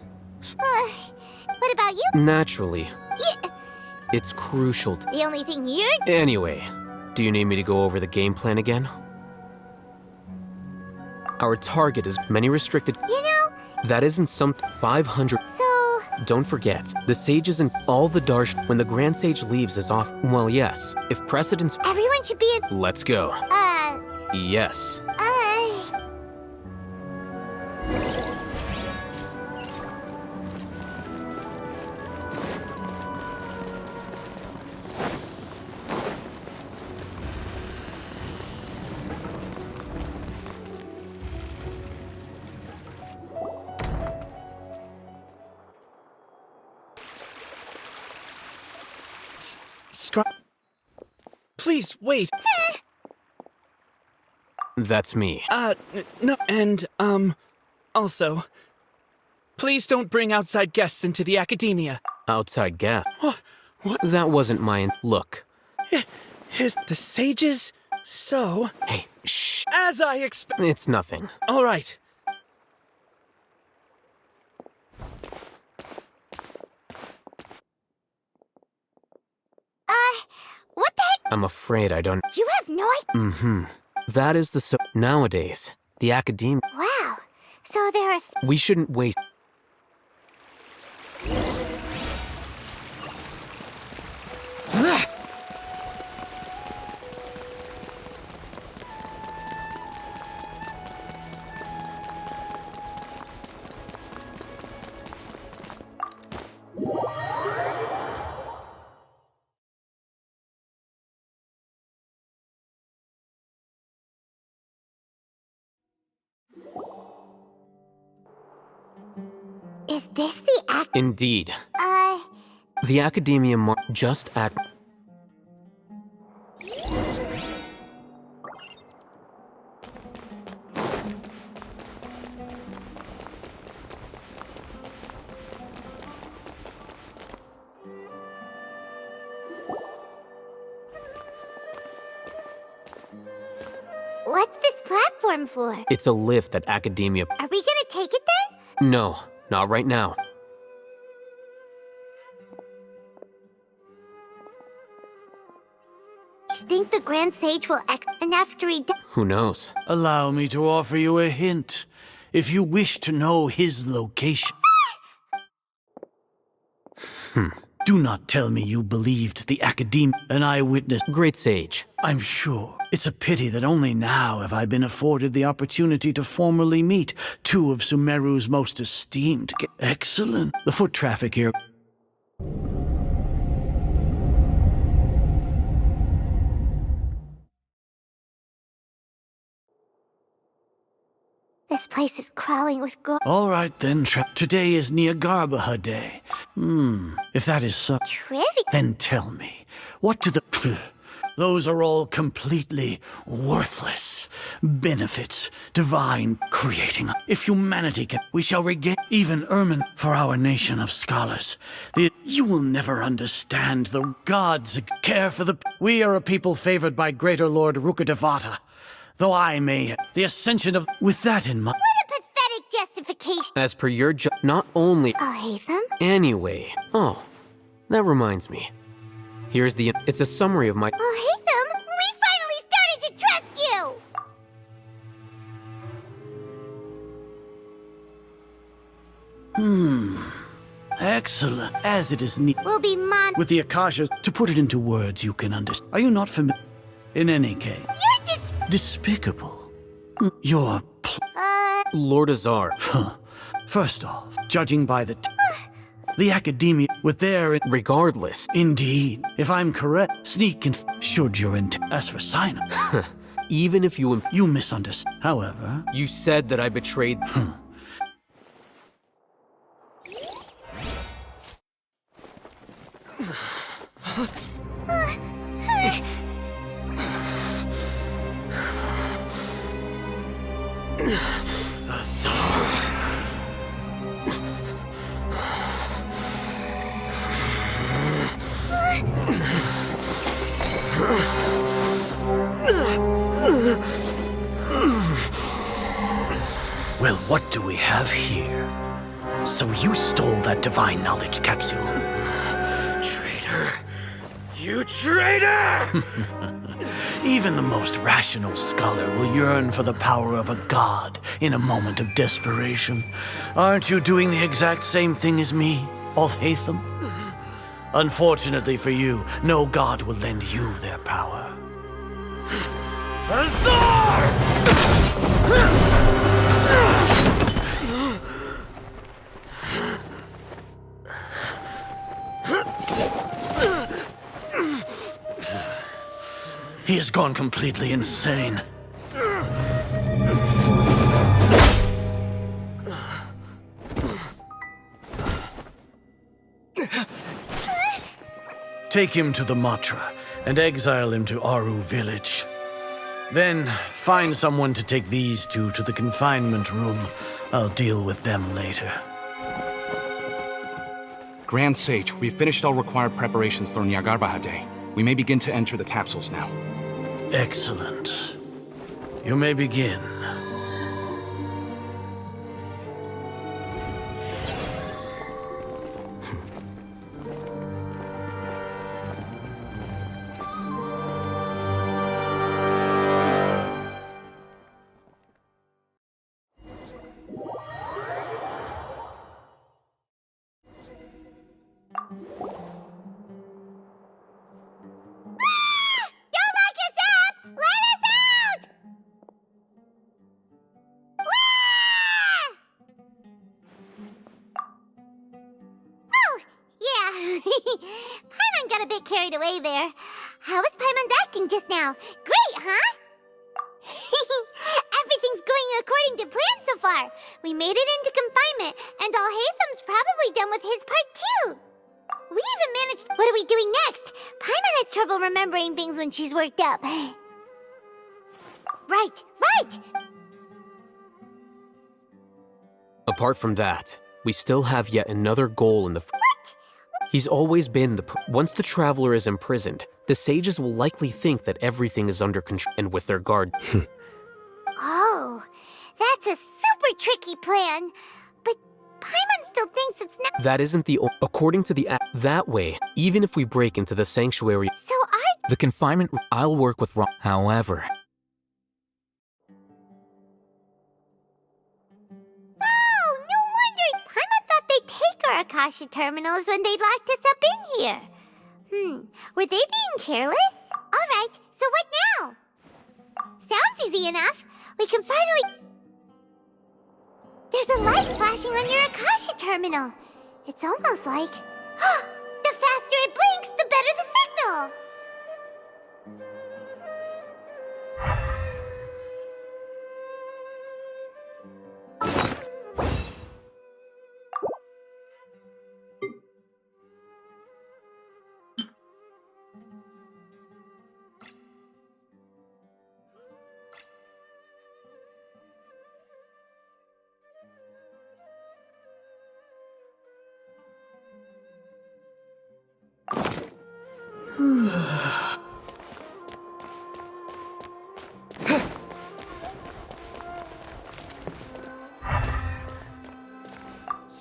[SPEAKER 1] What about you?
[SPEAKER 3] Naturally. It's crucial to...
[SPEAKER 1] The only thing you're...
[SPEAKER 3] Anyway, do you need me to go over the game plan again? Our target is many restricted...
[SPEAKER 1] You know...
[SPEAKER 3] That isn't some... 500...
[SPEAKER 1] So...
[SPEAKER 3] Don't forget, the sages and all the Darsh... When the Grand Sage leaves is off... Well, yes. If precedence...
[SPEAKER 1] Everyone should be in...
[SPEAKER 3] Let's go. Yes.
[SPEAKER 18] Please, wait.
[SPEAKER 3] That's me.
[SPEAKER 18] No, and, also, please don't bring outside guests into the Academia.
[SPEAKER 3] Outside guest?
[SPEAKER 18] What?
[SPEAKER 3] That wasn't my... Look.
[SPEAKER 18] The sages? So...
[SPEAKER 3] Hey, shh.
[SPEAKER 18] As I expect...
[SPEAKER 3] It's nothing.
[SPEAKER 18] All right.
[SPEAKER 1] What the heck?
[SPEAKER 3] I'm afraid I don't...
[SPEAKER 1] You have no idea...
[SPEAKER 3] Mm-hmm. That is the... Nowadays, the Academia...
[SPEAKER 1] Wow. So there are...
[SPEAKER 3] We shouldn't waste...
[SPEAKER 1] Is this the
[SPEAKER 3] Indeed. The Academia just act...
[SPEAKER 1] What's this platform for?
[SPEAKER 3] It's a lift at Academia...
[SPEAKER 1] Are we gonna take it then?
[SPEAKER 3] No, not right now.
[SPEAKER 1] You think the Grand Sage will and after he
[SPEAKER 3] Who knows?
[SPEAKER 20] Allow me to offer you a hint. If you wish to know his location... Do not tell me you believed the Academia an eyewitness.
[SPEAKER 3] Great Sage.
[SPEAKER 20] I'm sure. It's a pity that only now have I been afforded the opportunity to formally meet two of Sumeru's most esteemed... Excellent. The foot traffic here...
[SPEAKER 1] This place is crawling with gore.
[SPEAKER 20] All right then, today is Niagarbaha Day. If that is so,
[SPEAKER 1] Trivia?
[SPEAKER 20] then tell me, what do the... Those are all completely worthless benefits divine creating. If humanity can, we shall regain even ermine for our nation of scholars. You will never understand the gods care for the... We are a people favored by Greater Lord Rukadevata. Though I may... The ascension of... With that in mind...
[SPEAKER 1] What a pathetic justification!
[SPEAKER 3] As per your not only...
[SPEAKER 1] I'll hate them.
[SPEAKER 3] Anyway. Oh, that reminds me. Here's the... It's a summary of my...
[SPEAKER 1] I'll hate them! We finally started to trust you!
[SPEAKER 20] Excellent. As it is neat.
[SPEAKER 1] We'll be
[SPEAKER 20] with the Akashas, to put it into words you can understand. Are you not familiar? In any case...
[SPEAKER 1] You're
[SPEAKER 20] despicable. You're...
[SPEAKER 3] Lord Azar.
[SPEAKER 20] First off, judging by the academia with their...
[SPEAKER 3] Regardless.
[SPEAKER 20] Indeed. If I'm correct, sneak and should your intent. As for Sino...
[SPEAKER 3] Even if you...
[SPEAKER 20] You misunderstand. However...
[SPEAKER 3] You said that I betrayed...
[SPEAKER 20] Well, what do we have here? So you stole that divine knowledge capsule.
[SPEAKER 3] Traitor! You traitor!
[SPEAKER 20] Even the most rational scholar will yearn for the power of a god in a moment of desperation. Aren't you doing the exact same thing as me, Alhaitham? Unfortunately for you, no god will lend you their power.
[SPEAKER 3] Azar!
[SPEAKER 20] He has gone completely insane. Take him to the Matra and exile him to Aru village. Then find someone to take these two to the confinement room. I'll deal with them later.
[SPEAKER 21] Grand Sage, we've finished all required preparations for Niagarbaha Day. We may begin to enter the capsules now.
[SPEAKER 20] Excellent. You may begin.
[SPEAKER 1] Paimon got a bit carried away there. How was Paimon acting just now? Great, huh? Everything's going according to plan so far. We made it into confinement, and Alhaitham's probably done with his part too. We even managed... What are we doing next? Paimon has trouble remembering things when she's worked up. Right.
[SPEAKER 3] Apart from that, we still have yet another goal in the...
[SPEAKER 1] What?
[SPEAKER 3] He's always been the... Once the Traveler is imprisoned, the sages will likely think that everything is under control and with their guard.
[SPEAKER 1] Oh, that's a super tricky plan. But Paimon still thinks it's not...
[SPEAKER 3] That isn't the... According to the... That way, even if we break into the sanctuary...
[SPEAKER 1] So
[SPEAKER 3] The confinement... I'll work with Ron. However...
[SPEAKER 1] Akasha terminals when they locked us up in here. Were they being careless? Alright, so what now? Sounds easy enough. We can finally... There's a light flashing on your Akasha terminal. It's almost like... smile!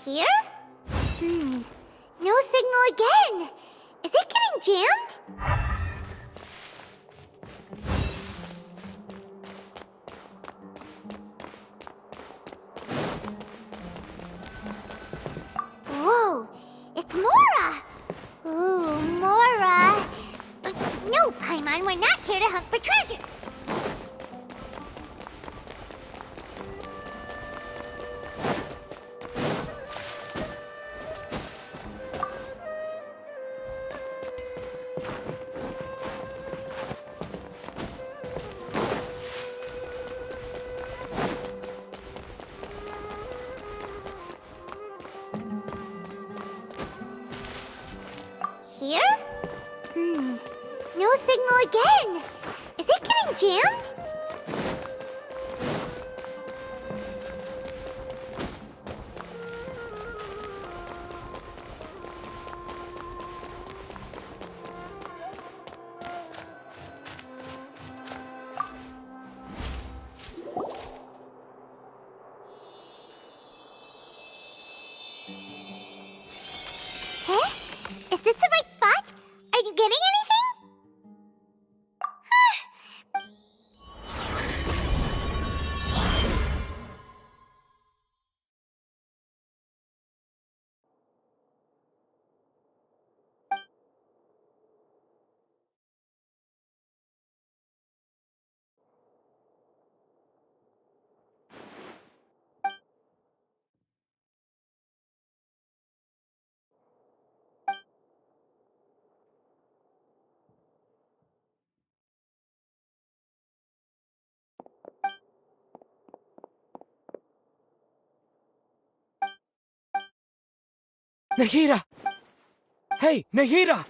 [SPEAKER 1] Here? No signal again! Is it getting jammed? Whoa! It's Mora! Ooh, Mora! No, Paimon, we're not here to hunt for treasure! Here? No signal again! Is it getting jammed? Huh? Is this the right spot? Are you getting anything?
[SPEAKER 11] Nahida! Hey, Nahida!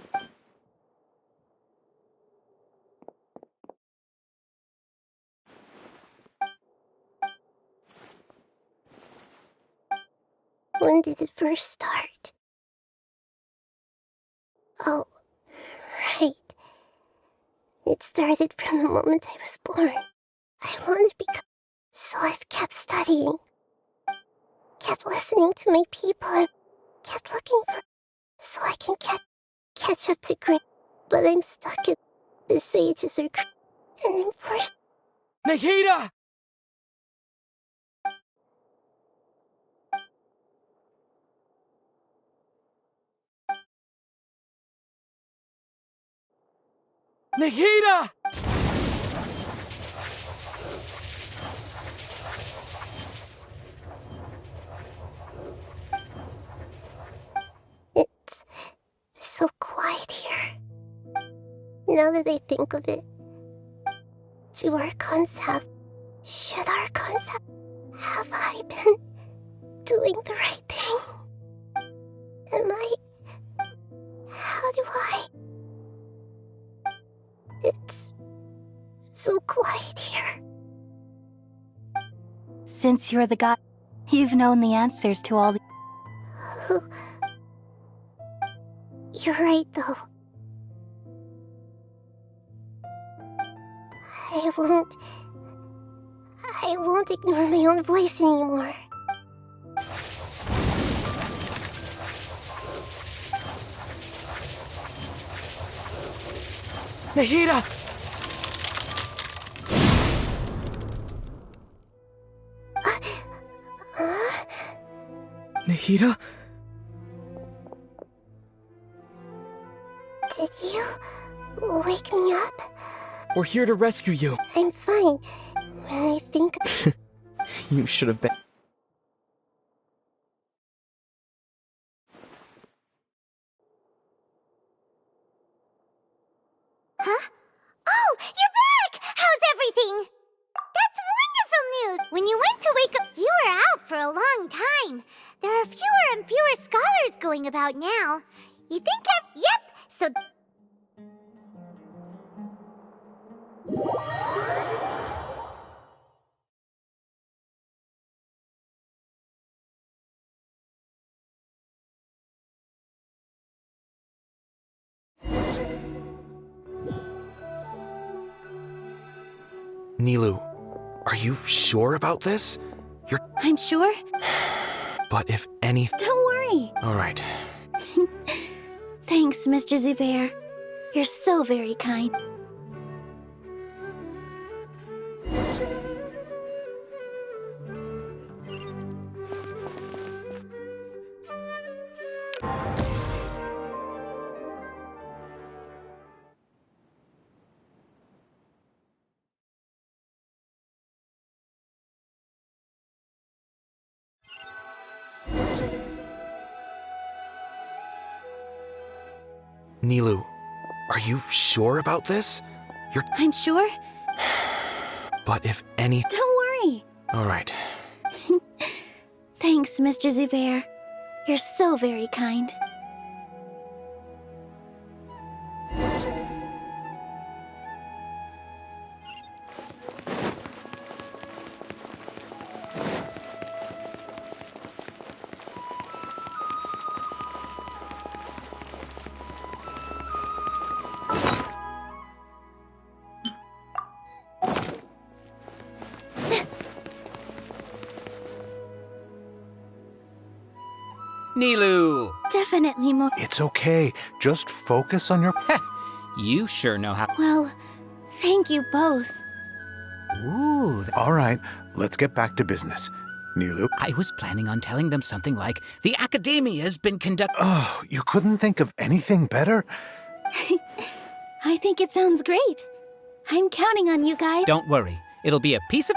[SPEAKER 19] When did it first start? Oh, right. It started from the moment I was born. I wanted to become... So I've kept studying. Kept listening to my people and kept looking for... So I can catch up to grade. But I'm stuck in... The sages are... And I'm forced...
[SPEAKER 11] Nahida! Nahida!
[SPEAKER 19] It's so quiet here. Now that I think of it, should Archons have I been doing the right thing? How do I? It's so quiet here.
[SPEAKER 6] Since you're the god, you've known the answers to all the...
[SPEAKER 19] You're right, though. I won't ignore my own voice anymore.
[SPEAKER 11] Nahida! Nahida?
[SPEAKER 19] Did you wake me up?
[SPEAKER 11] We're here to rescue you.
[SPEAKER 19] I'm fine. When I think...
[SPEAKER 11] You should have been...
[SPEAKER 1] Huh? Oh, you're back! How's everything? That's wonderful news! When you went to wake up, you were out for a long time. There are fewer and fewer scholars going about now. You think Yep, so...
[SPEAKER 9] Nilu, are you sure about this?
[SPEAKER 6] I'm sure.
[SPEAKER 9] But if anything...
[SPEAKER 6] Don't worry.
[SPEAKER 9] All right.
[SPEAKER 6] Thanks, Mr. Zubair. You're so very kind.
[SPEAKER 9] Nilu, are you sure about this?
[SPEAKER 6] I'm sure.
[SPEAKER 9] But if any...
[SPEAKER 6] Don't worry.
[SPEAKER 9] All right.
[SPEAKER 6] Thanks, Mr. Zubair. You're so very kind.
[SPEAKER 22] Nilu!
[SPEAKER 6] Definitely more.
[SPEAKER 23] It's okay. Just focus on your...
[SPEAKER 22] You sure know how...
[SPEAKER 6] Well, thank you both.
[SPEAKER 22] Ooh.
[SPEAKER 23] All right, let's get back to business. Nilu?
[SPEAKER 22] I was planning on telling them something like, the Academia has been conducting...
[SPEAKER 23] Oh, you couldn't think of anything better?
[SPEAKER 6] I think it sounds great. I'm counting on you guys.
[SPEAKER 22] Don't worry. It'll be a piece of...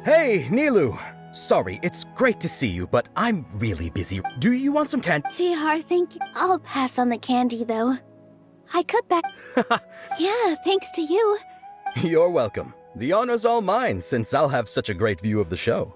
[SPEAKER 11] Hey, Nilu! Sorry, it's great to see you, but I'm really busy. Do you want some candy?
[SPEAKER 6] Vihar, thank you. I'll pass on the candy, though. I cut back. Yeah, thanks to you.
[SPEAKER 11] You're welcome. The honor's all mine, since I'll have such a great view of the show.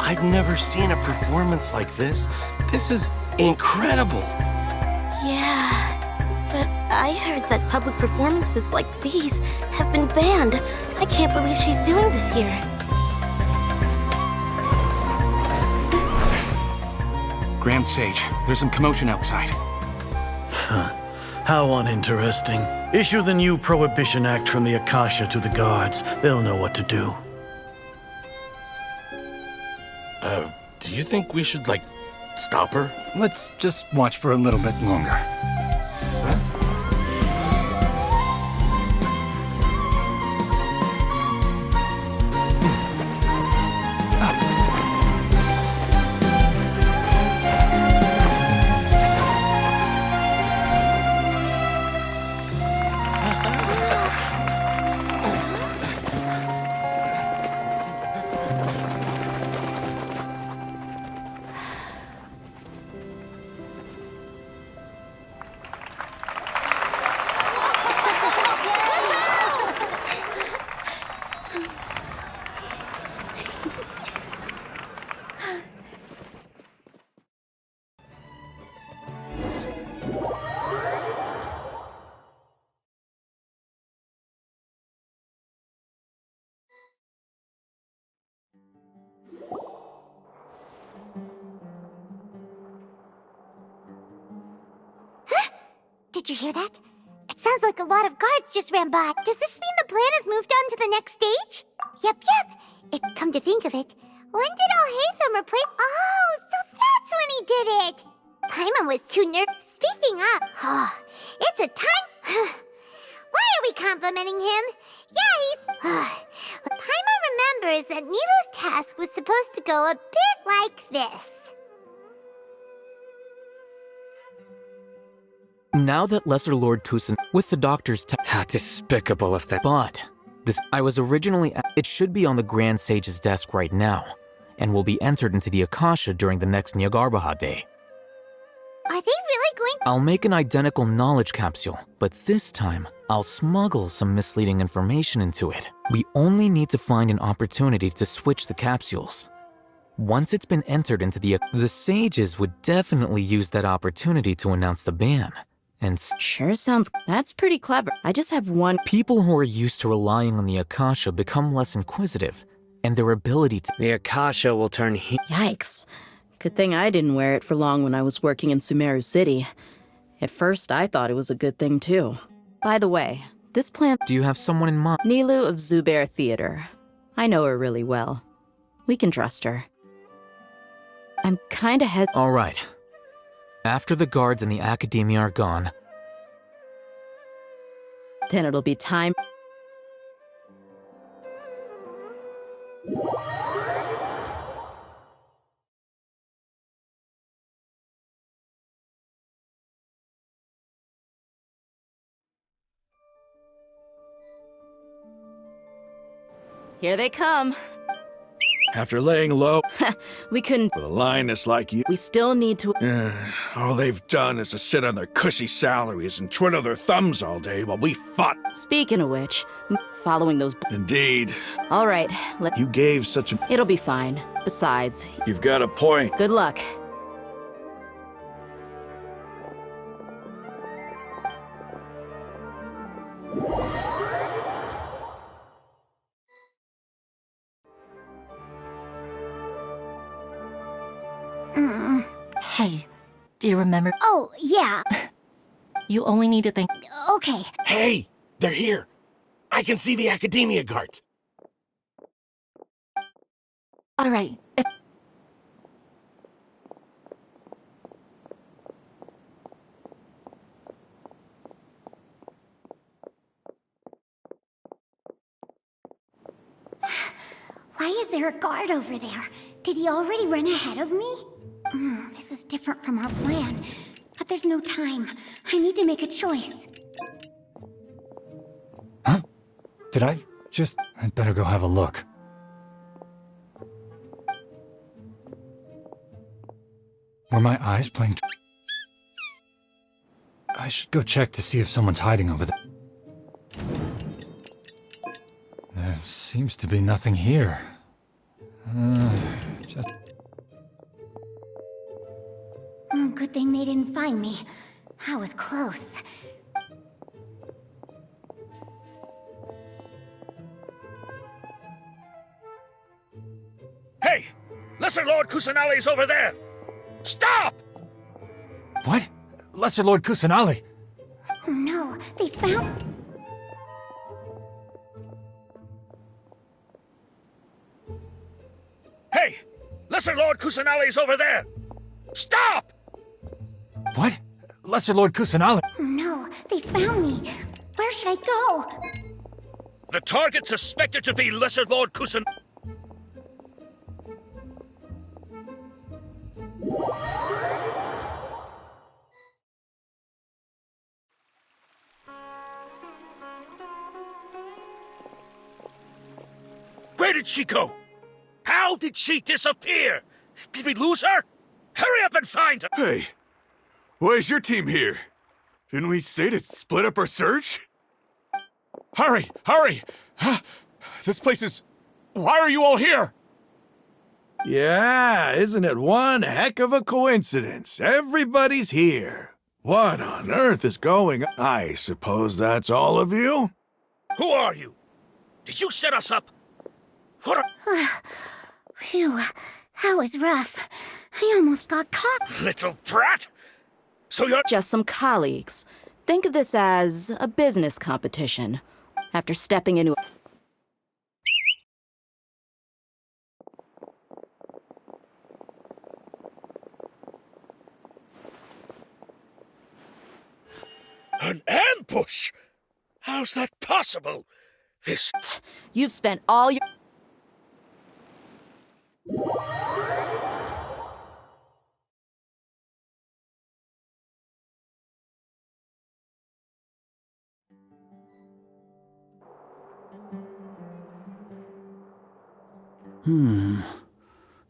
[SPEAKER 3] I've never seen a performance like this. This is incredible.
[SPEAKER 19] Yeah, but I heard that public performances like these have been banned. I can't believe she's doing this here.
[SPEAKER 21] Grand Sage, there's some commotion outside.
[SPEAKER 20] How uninteresting. Issue the new Prohibition Act from the Akasha to the guards. They'll know what to do.
[SPEAKER 3] Do you think we should, stop her?
[SPEAKER 24] Let's just watch for a little bit longer.
[SPEAKER 1] Did you hear that? It sounds like a lot of guards just ran by. Does this mean the plan has moved on to the next stage? Yep. Come to think of it, when did Alhaitham replace— Oh, so that's when he did it! Paimon was too Speaking up, it's a time— Why are we complimenting him? Yeah, he's— Paimon remembers that Nilu's task was supposed to go a bit like this.
[SPEAKER 3] Now that Lesser Lord Kusan, with the doctor's
[SPEAKER 14] How despicable of that.
[SPEAKER 3] But I was originally— It should be on the Grand Sage's desk right now, and will be entered into the Akasha during the next Nyagarbha Day.
[SPEAKER 1] Are they really going—
[SPEAKER 3] I'll make an identical knowledge capsule, but this time, I'll smuggle some misleading information into it. We only need to find an opportunity to switch the capsules. Once it's been entered into the sages would definitely use that opportunity to announce the ban. And
[SPEAKER 4] Sure sounds— That's pretty clever. I just have one—
[SPEAKER 3] People who are used to relying on the Akasha become less inquisitive, and their ability to—
[SPEAKER 14] The Akasha will turn
[SPEAKER 4] Yikes. Good thing I didn't wear it for long when I was working in Sumeru City. At first, I thought it was a good thing, too. By the way, this plan—
[SPEAKER 3] Do you have someone in mind?
[SPEAKER 4] Nilu of Zubair Theater. I know her really well. We can trust her. I'm kinda
[SPEAKER 3] All right. After the guards and the academia are gone,
[SPEAKER 4] then it'll be time. Here they come.
[SPEAKER 2] After laying low,
[SPEAKER 4] We couldn't—
[SPEAKER 2] with a lioness like you,
[SPEAKER 4] We still need to—
[SPEAKER 2] all they've done is to sit on their cushy salaries and twiddle their thumbs all day while we fought.
[SPEAKER 4] Speaking of which, following those—
[SPEAKER 2] Indeed.
[SPEAKER 4] All right,
[SPEAKER 2] You gave such a—
[SPEAKER 4] It'll be fine. Besides—
[SPEAKER 2] You've got a point.
[SPEAKER 4] Good luck.
[SPEAKER 5] Hey, do you remember?
[SPEAKER 19] Oh, yeah.
[SPEAKER 5] You only need to think.
[SPEAKER 19] Okay.
[SPEAKER 17] Hey, they're here. I can see the Academia guards.
[SPEAKER 5] All right.
[SPEAKER 19] Why is there a guard over there? Did he already run ahead of me? This is different from our plan. But there's no time. I need to make a choice.
[SPEAKER 24] Huh? Did I just... I'd better go have a look. Were my eyes playing... I should go check to see if someone's hiding over there. There seems to be nothing here. Just...
[SPEAKER 19] Good thing they didn't find me. I was close.
[SPEAKER 17] Hey! Lesser Lord Kusanali's over there! Stop!
[SPEAKER 24] What? Lesser Lord Kusanali?
[SPEAKER 19] Oh no, they found...
[SPEAKER 17] Hey! Lesser Lord Kusanali's over there! Stop!
[SPEAKER 24] What? Lesser Lord Kusanali?
[SPEAKER 19] Oh no, they found me. Where should I go?
[SPEAKER 17] The target suspected to be Lesser Lord Kusan... Where did she go? How did she disappear? Did we lose her? Hurry up and find her!
[SPEAKER 8] Hey, why is your team here? Didn't we say to split up our search?
[SPEAKER 23] Hurry! Hurry! This place is... Why are you all here?
[SPEAKER 2] Yeah, isn't it one heck of a coincidence? Everybody's here. What on earth is going on? I suppose that's all of you?
[SPEAKER 17] Who are you? Did you set us up? What a...
[SPEAKER 19] Phew, that was rough. I almost got caught.
[SPEAKER 17] Little brat! So you're...
[SPEAKER 4] Just some colleagues. Think of this as a business competition. After stepping into
[SPEAKER 17] An ambush? How's that possible? This...
[SPEAKER 4] You've spent all your...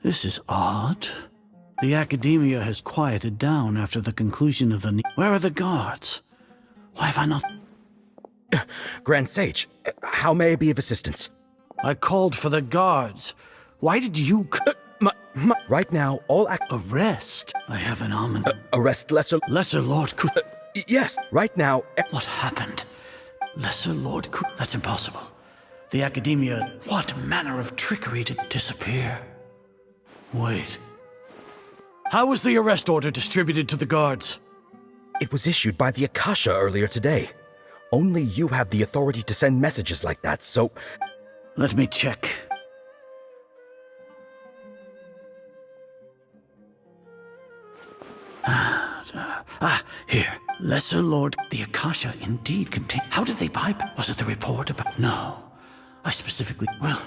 [SPEAKER 20] This is odd. The academia has quieted down after the conclusion of the... Where are the guards? Why have I not...
[SPEAKER 11] Grand Sage, how may I be of assistance?
[SPEAKER 20] I called for the guards. Why did you...
[SPEAKER 11] Right now, all
[SPEAKER 20] Arrest? I have an omen.
[SPEAKER 11] Arrest Lesser...
[SPEAKER 20] Lesser Lord Ku...
[SPEAKER 11] Yes, right now...
[SPEAKER 20] What happened? Lesser Lord Ku... That's impossible. The academia... What manner of trickery to disappear? Wait. How was the arrest order distributed to the guards?
[SPEAKER 11] It was issued by the Akasha earlier today. Only you have the authority to send messages like that, so...
[SPEAKER 20] Let me check. Here. Lesser Lord, the Akasha indeed contained... How did they bypass? Was it the report about... No. I specifically... Well,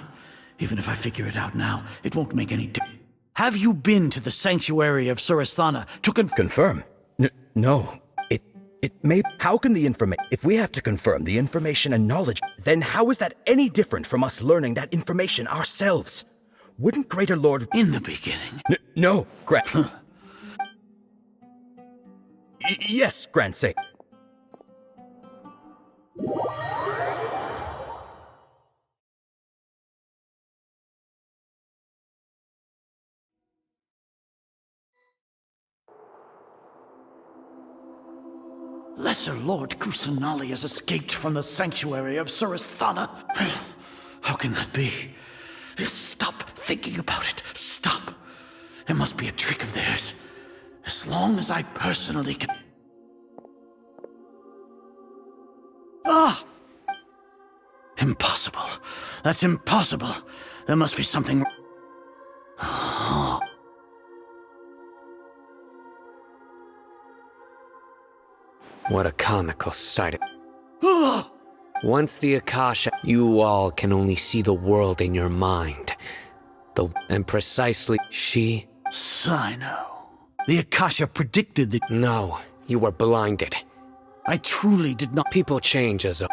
[SPEAKER 20] even if I figure it out now, it won't make any difference. Have you been to the sanctuary of Surasthana to
[SPEAKER 11] confirm? No. It may... How can the information... If we have to confirm the information and knowledge, then how is that any different from us learning that information ourselves? Wouldn't Greater Lord...
[SPEAKER 20] In the beginning?
[SPEAKER 11] No, Grand... Yes, Grand Sage.
[SPEAKER 20] Lesser Lord Kusanali has escaped from the sanctuary of Surasthana. How can that be? Stop thinking about it. Stop. It must be a trick of theirs. As long as I personally can... Ah! Impossible. That's impossible. There must be something...
[SPEAKER 14] What a comical sight. Once the Akasha, you all can only see the world in your mind. And precisely, she...
[SPEAKER 20] Sino. The Akasha predicted that...
[SPEAKER 14] No, you were blinded.
[SPEAKER 20] I truly did not...
[SPEAKER 14] People change as a...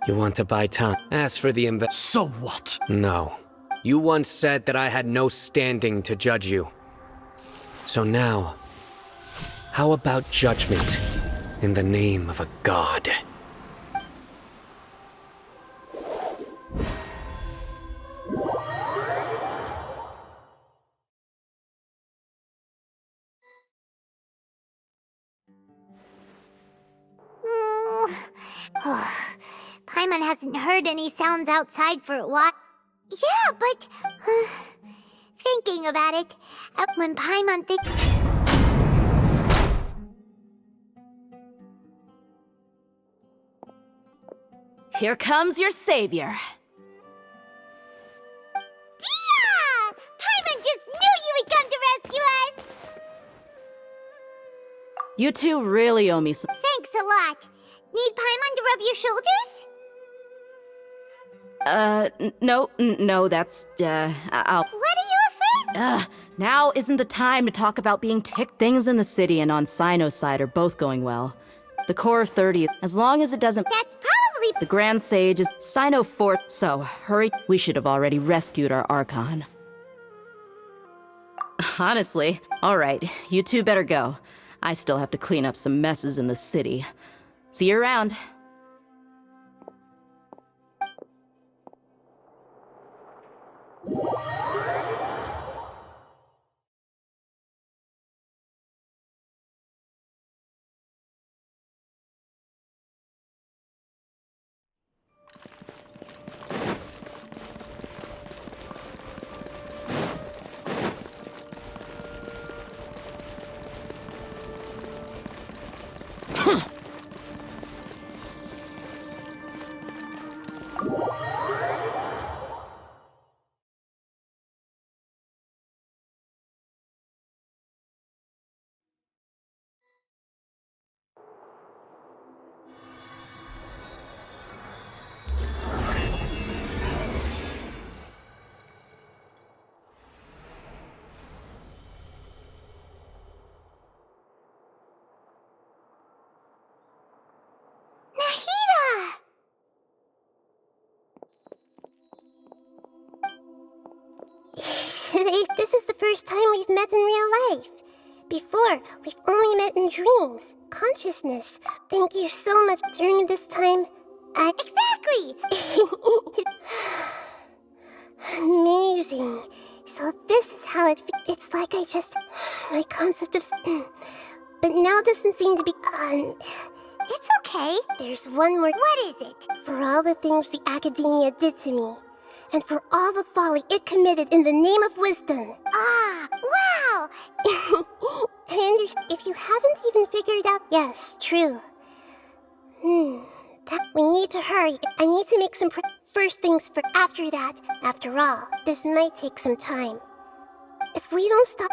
[SPEAKER 14] You want to buy time. As for the
[SPEAKER 20] So what?
[SPEAKER 14] No. You once said that I had no standing to judge you. So now, how about judgment in the name of a god?
[SPEAKER 1] Paimon hasn't heard any sounds outside for a while. Yeah, but... thinking about it, when Paimon
[SPEAKER 4] Here comes your savior.
[SPEAKER 1] Dia! Paimon just knew you would come to rescue us!
[SPEAKER 4] You two really owe me some...
[SPEAKER 1] Thanks a lot. Need Paimon to rub your shoulders?
[SPEAKER 4] No, that's, I'll...
[SPEAKER 1] What are you afraid?
[SPEAKER 4] Now isn't the time to talk about being ticked. Things in the city and on Sino's side are both going well. The core of 30, as long as it doesn't...
[SPEAKER 1] That's probably...
[SPEAKER 4] The Grand Sage is Sino Fort, so hurry. We should have already rescued our Archon. Honestly, alright, you two better go. I still have to clean up some messes in the city. See you around.
[SPEAKER 19] This is the first time we've met in real life. Before, we've only met in dreams, consciousness. Thank you so much. During this time,
[SPEAKER 1] Exactly!
[SPEAKER 19] Amazing. So this is how it feels. It's like my concept of... But now doesn't seem to be...
[SPEAKER 1] It's okay.
[SPEAKER 19] There's one more...
[SPEAKER 1] What is it?
[SPEAKER 19] For all the things the academia did to me, and for all the folly it committed in the name of wisdom.
[SPEAKER 1] Ah, wow!
[SPEAKER 19] If you haven't even figured out... Yes, true. We need to hurry. I need to make some first things for after that. After all, this might take some time. If we don't stop...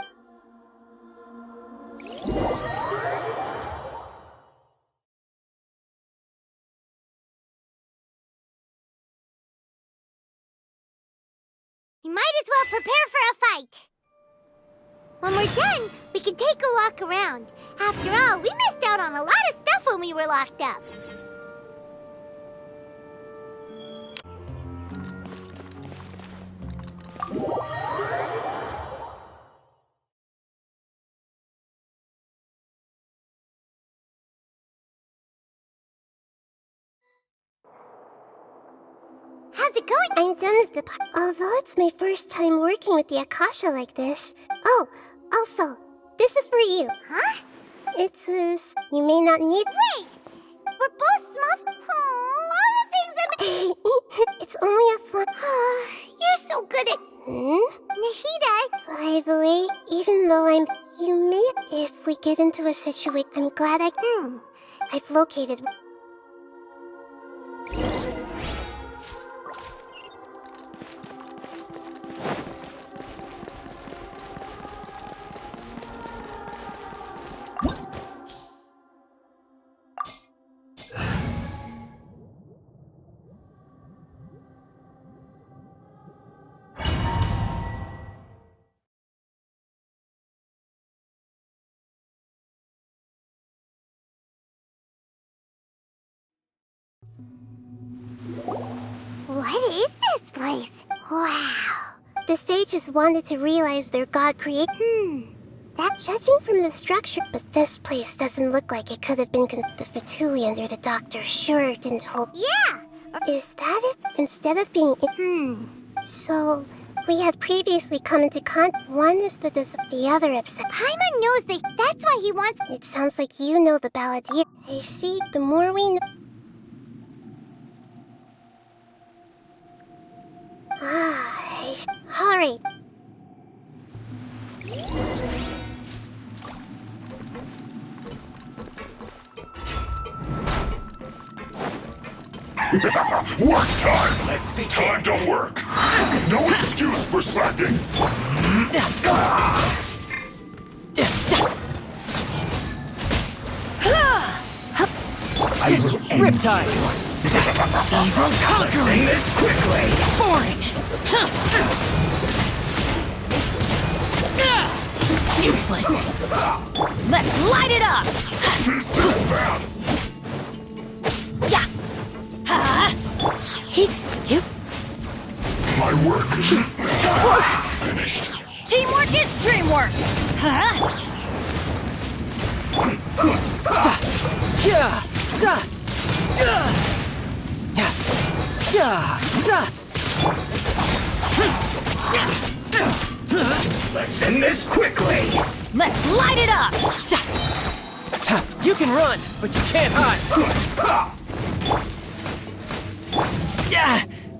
[SPEAKER 1] We might as well prepare for a fight. When we're done, we can take a walk around. After all, we missed out on a lot of stuff when we were locked up. How's it going?
[SPEAKER 19] I'm done with the part. Although it's my first time working with the Akasha like this. Oh, also, this is for you.
[SPEAKER 1] Huh?
[SPEAKER 19] It's you may not need...
[SPEAKER 1] Wait! We're both small... Oh, all the things that...
[SPEAKER 19] It's only a fun...
[SPEAKER 1] You're so good at... Nahida!
[SPEAKER 19] By the way, even though you may... If we get into a situation... I'm glad I've located...
[SPEAKER 1] What is this place? Wow.
[SPEAKER 19] The sages wanted to realize their god created... That judging from the structure... But this place doesn't look like it could have been... The Fatui under the doctor sure didn't hope...
[SPEAKER 1] Yeah!
[SPEAKER 19] Is that it? Instead of being... So, we had previously come into one is the other upset.
[SPEAKER 1] Paimon knows that's why he wants...
[SPEAKER 19] It sounds like you know the balladeer. I see, the more we know... Alright.
[SPEAKER 10] Work time! Let's begin. Time to work! No excuse for slacking!
[SPEAKER 22] I will end Riptide! Evil conquering! Sing this quickly! Boring! Useless! Let's light it up!
[SPEAKER 10] This is bad!
[SPEAKER 22] Yeah! You?
[SPEAKER 10] My work finished.
[SPEAKER 22] Teamwork is dreamwork!
[SPEAKER 17] Let's end this quickly!
[SPEAKER 22] Let's light it up!
[SPEAKER 18] You can run, but you can't hide!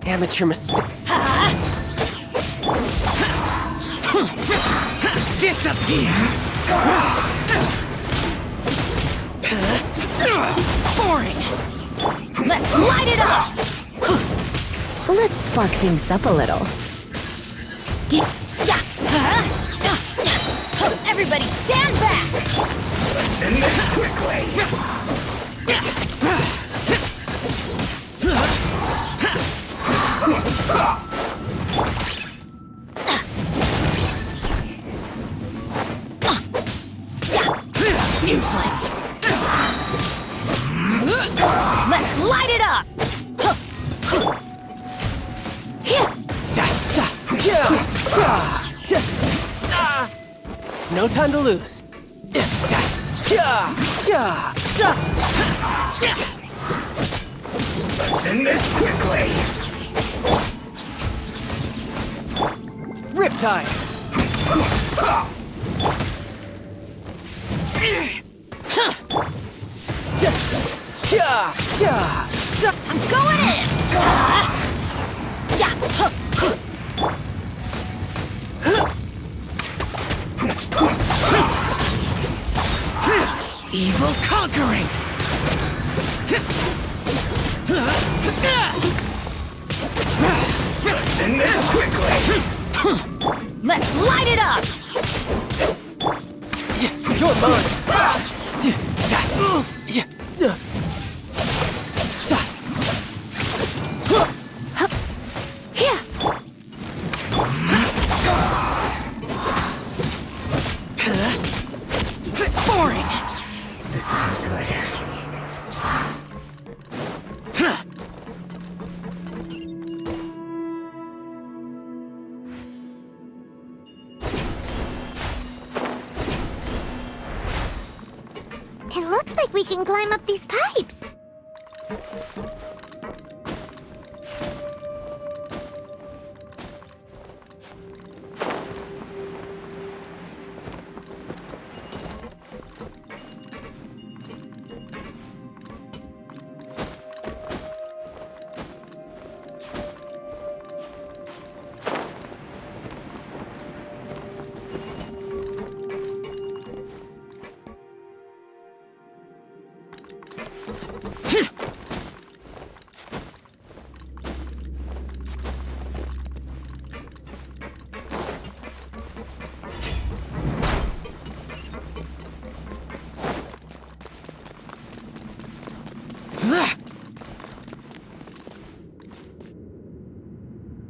[SPEAKER 3] Amateur mistake.
[SPEAKER 22] Disappear! Boring! Let's light it up!
[SPEAKER 4] Let's spark things up a little.
[SPEAKER 22] Everybody stand back!
[SPEAKER 17] Let's end this quickly!
[SPEAKER 22] Useless! Let's light it up!
[SPEAKER 7] No time to lose.
[SPEAKER 11] Let's end this quickly!
[SPEAKER 7] Riptide!
[SPEAKER 1] I'm going in!
[SPEAKER 7] Evil conquering!
[SPEAKER 11] Let's end this quickly!
[SPEAKER 1] Let's light it up!
[SPEAKER 7] You're mine!
[SPEAKER 1] Boring!
[SPEAKER 11] This isn't good.
[SPEAKER 1] It looks like we can climb up these pipes.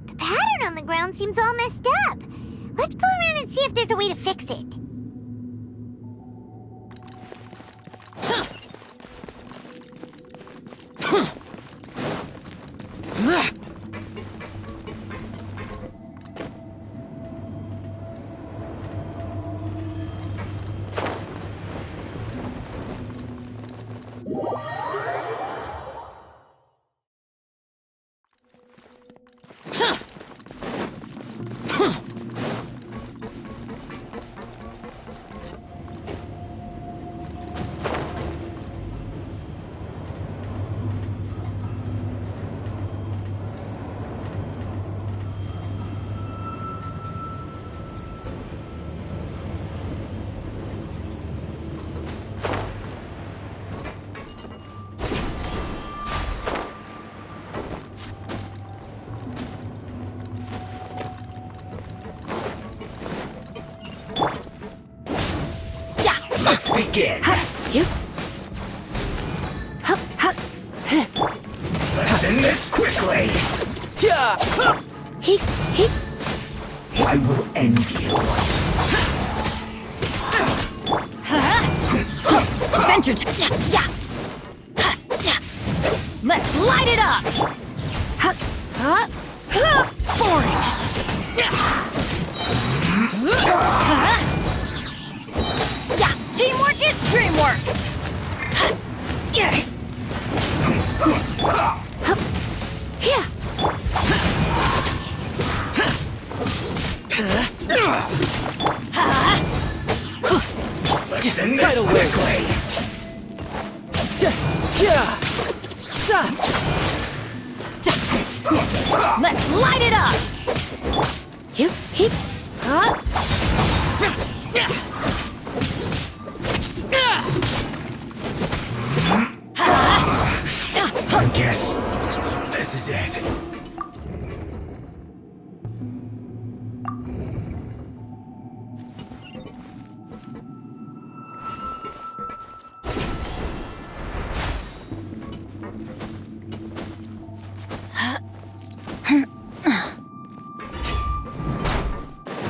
[SPEAKER 1] The pattern on the ground seems all messed up. Let's go around and see if there's a way to fix it.
[SPEAKER 11] Let's begin! Let's end this quickly! I will end you.
[SPEAKER 1] Venture Let's light it up! Boring! Teamwork is dreamwork!
[SPEAKER 11] Let's end this quickly!
[SPEAKER 1] Let's light it up!
[SPEAKER 11] I guess this is it.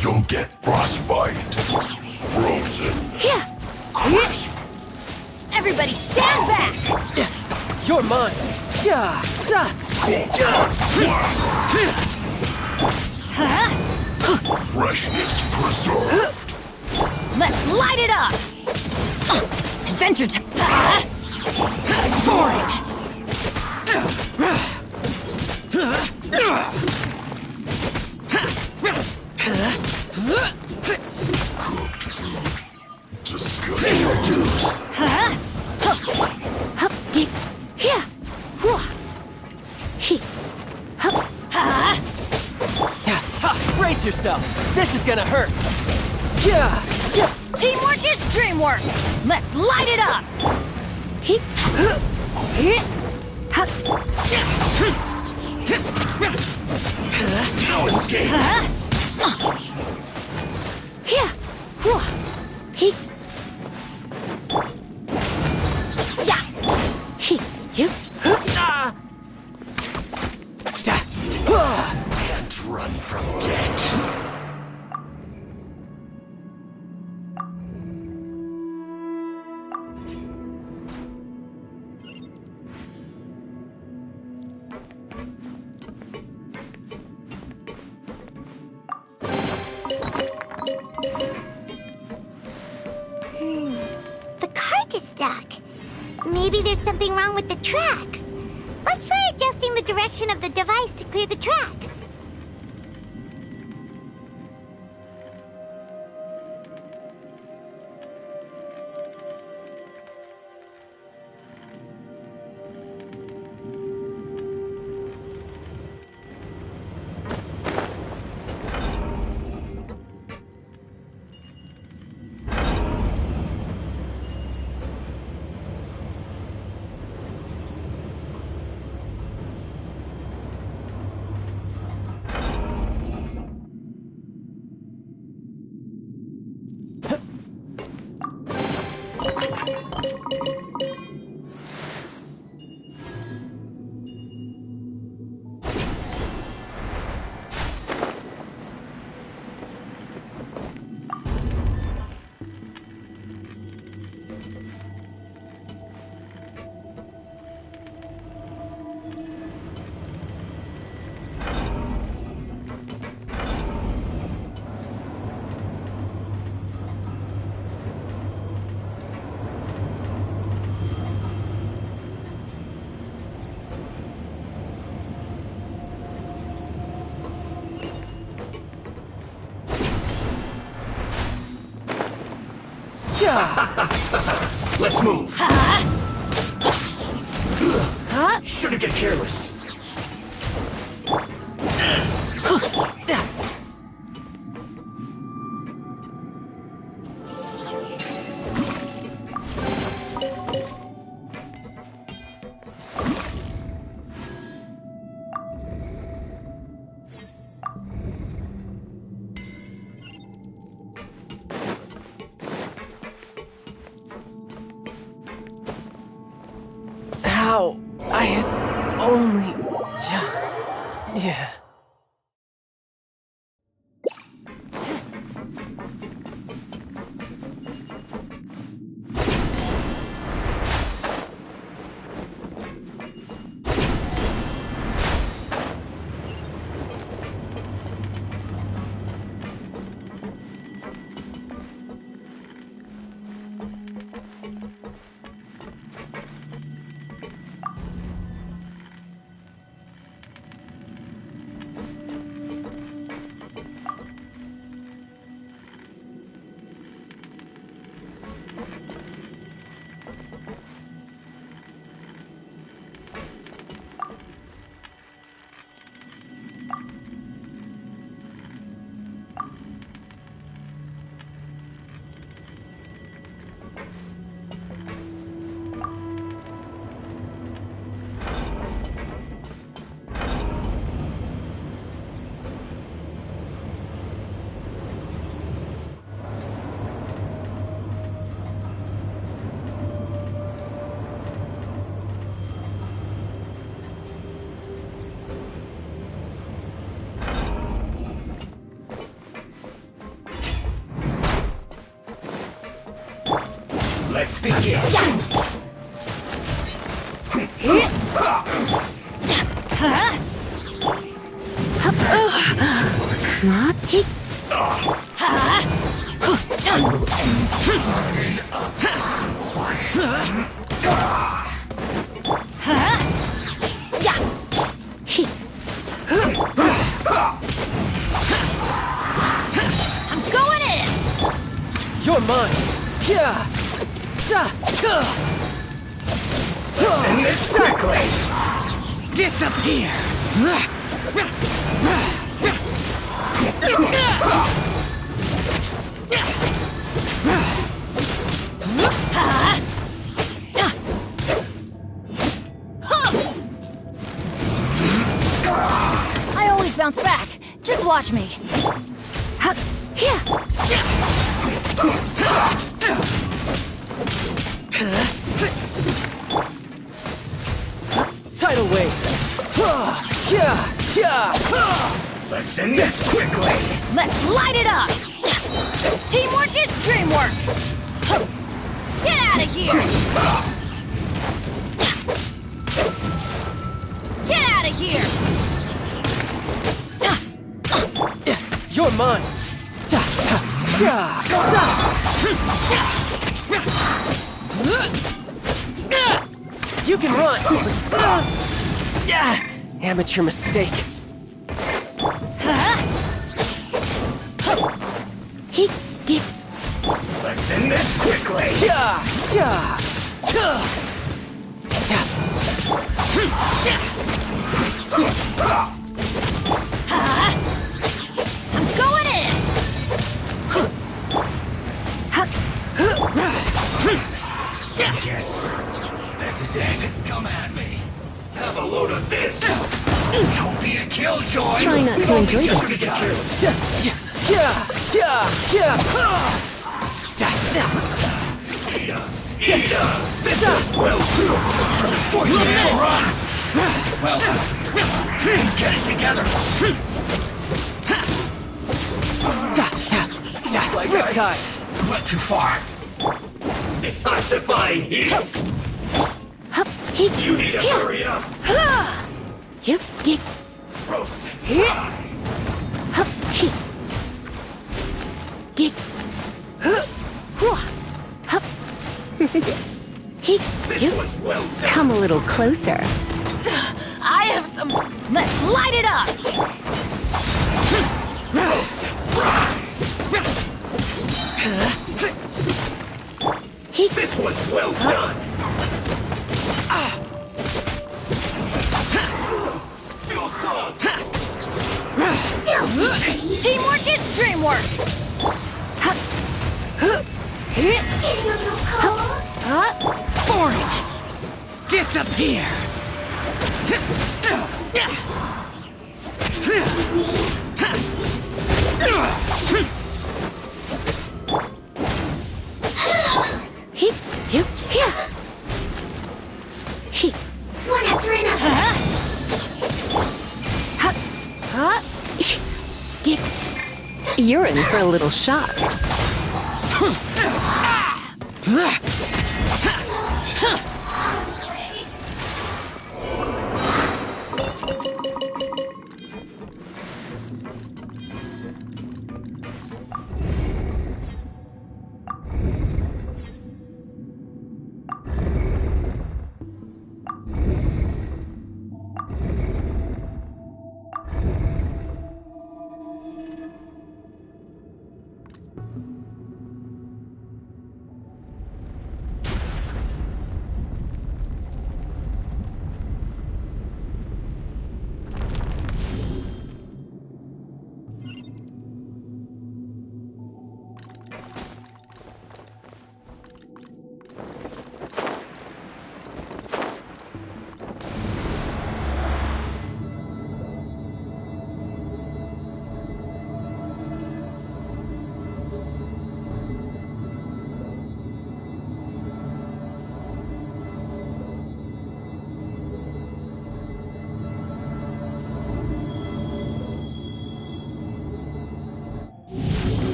[SPEAKER 10] You'll get frostbite. Frozen. Crisp.
[SPEAKER 1] Everybody stand back!
[SPEAKER 7] You're mine!
[SPEAKER 10] Freshness preserved.
[SPEAKER 12] Let's light it up! Adventure time! Boring!
[SPEAKER 10] Pay your dues.
[SPEAKER 7] Brace yourself. This is gonna hurt.
[SPEAKER 12] Teamwork is dreamwork! Let's light it up!
[SPEAKER 10] No escape. Can't run from death.
[SPEAKER 1] The cart is stuck. Maybe there's something wrong with the tracks. Let's try adjusting the direction of the device to clear the tracks.
[SPEAKER 10] Let's move. Shouldn't get careless.
[SPEAKER 7] How? I had only just... Yeah.
[SPEAKER 10] Let's begin.
[SPEAKER 12] I'm going in!
[SPEAKER 7] You're mine! Yeah!
[SPEAKER 17] Let's end this quickly!
[SPEAKER 12] Disappear! I always bounce back. Just watch me.
[SPEAKER 7] Tidal wave!
[SPEAKER 17] Let's end this quickly!
[SPEAKER 12] Let's light it up! Teamwork is dreamwork! Get out of here! Get out of here!
[SPEAKER 7] You're mine! You can run! Amateur mistake.
[SPEAKER 17] Let's end this quickly!
[SPEAKER 12] I'm going in!
[SPEAKER 17] I guess this is it. Come at me. Have a load of this. Don't be a killjoy.
[SPEAKER 6] Try not to enjoy
[SPEAKER 17] just
[SPEAKER 6] that.
[SPEAKER 17] begun. This is well too. Unfortunately, run. Well, get it together.
[SPEAKER 7] Just like Riptide.
[SPEAKER 17] Went too far. Detoxifying heat. You need to hurry up. Roast and fry. This was well done.
[SPEAKER 6] Come a little closer.
[SPEAKER 12] I have some... Let's light it up!
[SPEAKER 17] Roast and fry. This was well done. Feel strong.
[SPEAKER 12] Teamwork is dreamwork! Boring! Disappear!
[SPEAKER 19] One after another.
[SPEAKER 6] You're in for a little shock.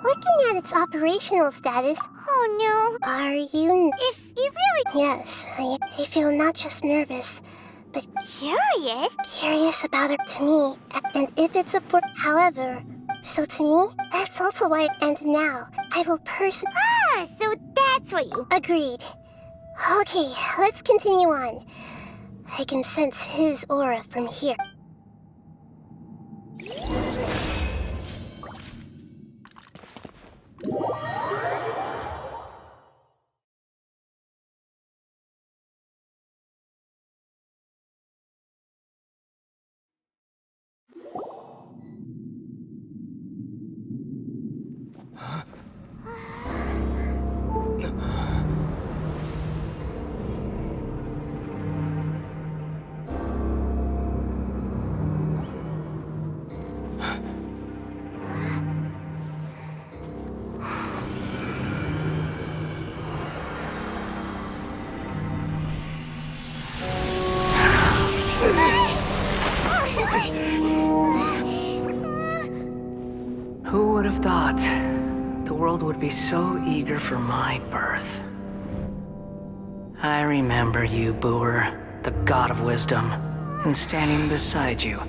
[SPEAKER 19] Looking at its operational status. Oh no. Are you...
[SPEAKER 1] If you really...
[SPEAKER 19] Yes, I feel not just nervous, but
[SPEAKER 1] curious?
[SPEAKER 19] Curious about her to me. And if it's a however, so to me, that's also why. And now, I will
[SPEAKER 1] Ah, so that's what you...
[SPEAKER 19] Agreed. Okay, let's continue on. I can sense his aura from here.
[SPEAKER 7] Who would have thought the world would be so eager for my birth? I remember you, Booer, the god of wisdom, and standing beside you,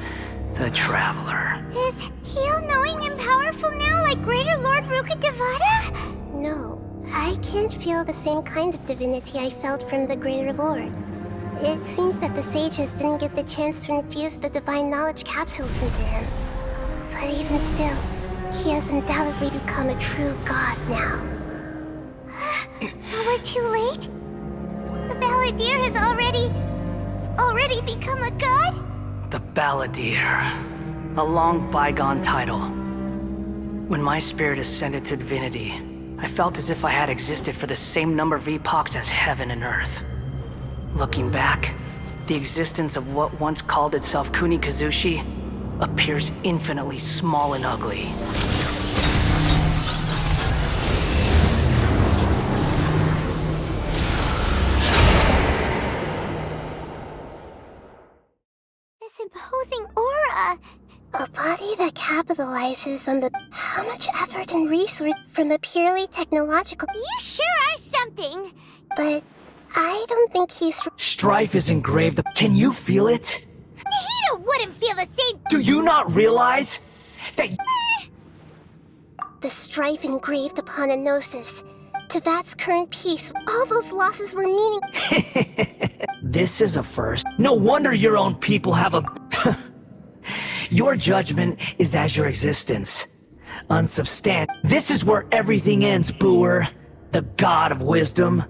[SPEAKER 7] the traveler.
[SPEAKER 1] Is he all-knowing and powerful now like Greater Lord Rukkhadevata?
[SPEAKER 19] No, I can't feel the same kind of divinity I felt from the Greater Lord. It seems that the sages didn't get the chance to infuse the divine knowledge capsules into him. But even still, he has undoubtedly become a true god now.
[SPEAKER 1] So we're too late? The Balladeer has already become a god?
[SPEAKER 7] The Balladeer. A long bygone title. When my spirit ascended to divinity, I felt as if I had existed for the same number of epochs as heaven and earth. Looking back, the existence of what once called itself Kunikazushi appears infinitely small and ugly.
[SPEAKER 1] This imposing aura.
[SPEAKER 19] A body that capitalizes on how much effort and resource from the purely technological.
[SPEAKER 1] You sure are something.
[SPEAKER 19] But I don't think he's...
[SPEAKER 7] Strife is engraved. Can you feel it?
[SPEAKER 1] Nahida wouldn't feel the same.
[SPEAKER 7] Do you not realize that...
[SPEAKER 19] The strife engraved upon a gnosis. To Vat's current peace, all those losses were meaning...
[SPEAKER 7] This is a first. No wonder your own people have a... Your judgment is as your existence. Unsubstantiated. This is where everything ends, Booer. The god of wisdom.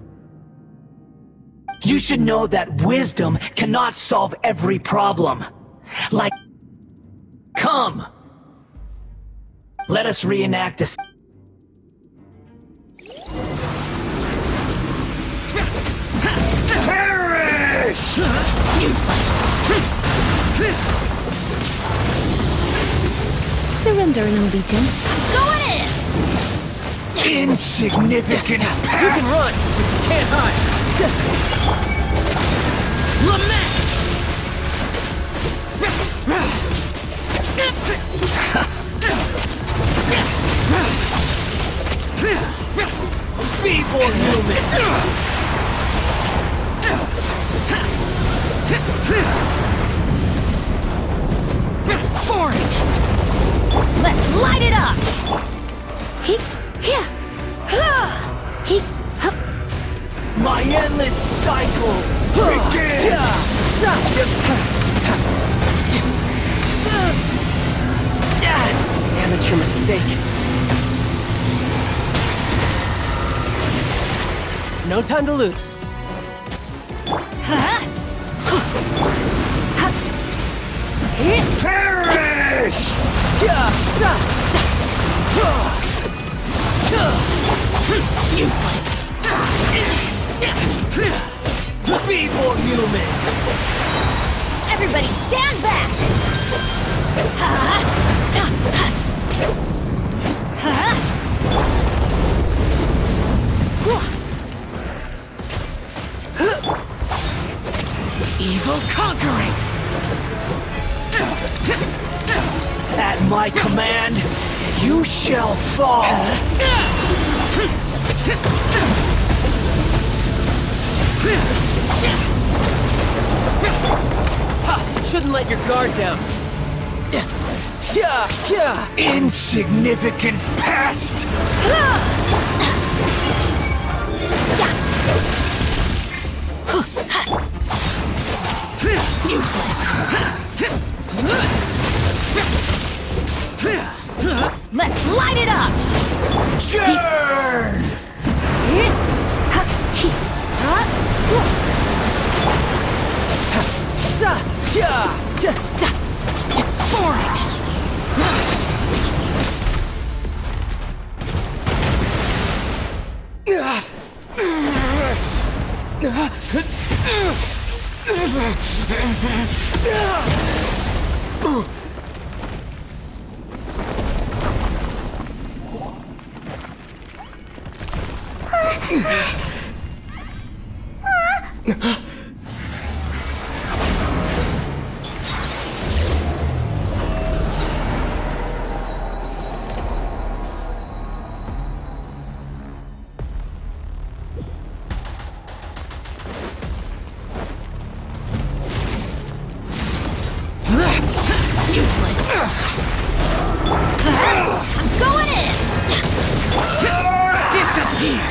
[SPEAKER 7] You should know that wisdom cannot solve every problem. Like... Come! Let us reenact this. Perish!
[SPEAKER 12] Useless! Surrender and allegiance. Going in!
[SPEAKER 7] Insignificant past!
[SPEAKER 12] You can run, but you can't hide!
[SPEAKER 7] Lament! Feeble human!
[SPEAKER 12] Boring! Let's light it up!
[SPEAKER 7] My endless cycle begins! Amateur mistake.
[SPEAKER 12] No time to lose.
[SPEAKER 7] Perish!
[SPEAKER 12] Useless!
[SPEAKER 7] Feeble human!
[SPEAKER 12] Everybody stand back!
[SPEAKER 7] Evil conquering! At my command, you shall fall!
[SPEAKER 3] shouldn't let your guard down.
[SPEAKER 17] Insignificant pest!
[SPEAKER 12] Useless. Let's light it up!
[SPEAKER 17] Churn!
[SPEAKER 12] Useless. I'm going in! Disappear!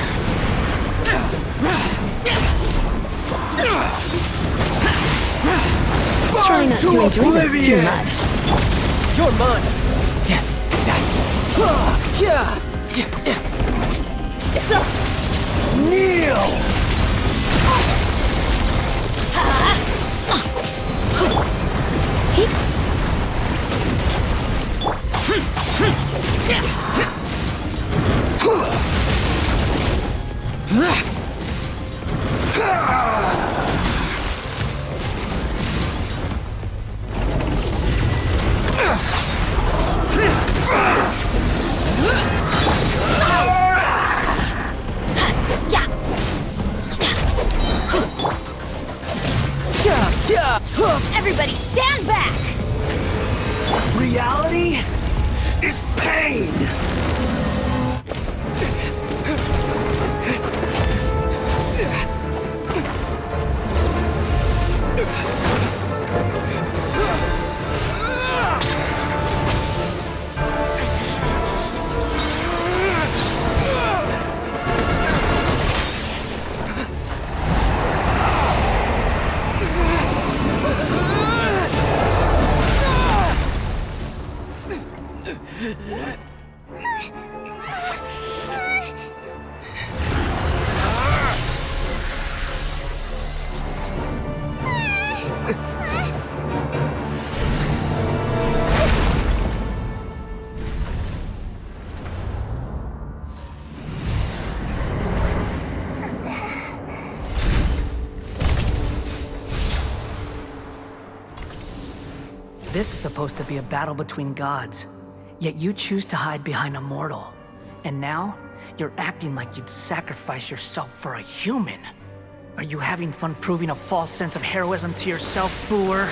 [SPEAKER 6] Try not to enjoy this too much.
[SPEAKER 3] You're mine.
[SPEAKER 17] Kneel!
[SPEAKER 12] Everybody stand back!
[SPEAKER 17] Reality is pain!
[SPEAKER 7] This is supposed to be a battle between gods, yet you choose to hide behind a mortal. And now, you're acting like you'd sacrifice yourself for a human. Are you having fun proving a false sense of heroism to yourself, Booer?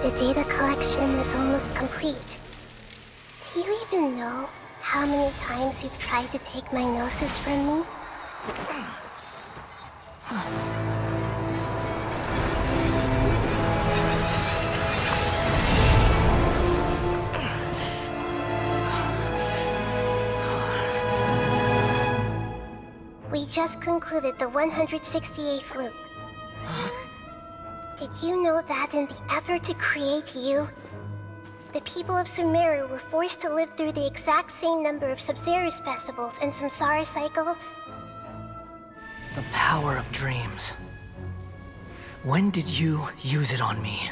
[SPEAKER 19] The data collection is almost complete. Do you even know how many times you've tried to take my gnosis from me? We just concluded the 168th loop. Did you know that in the effort to create you, the people of Sumeru were forced to live through the exact same number of Sub-Zerus festivals and Samsara cycles?
[SPEAKER 7] The power of dreams. When did you use it on me?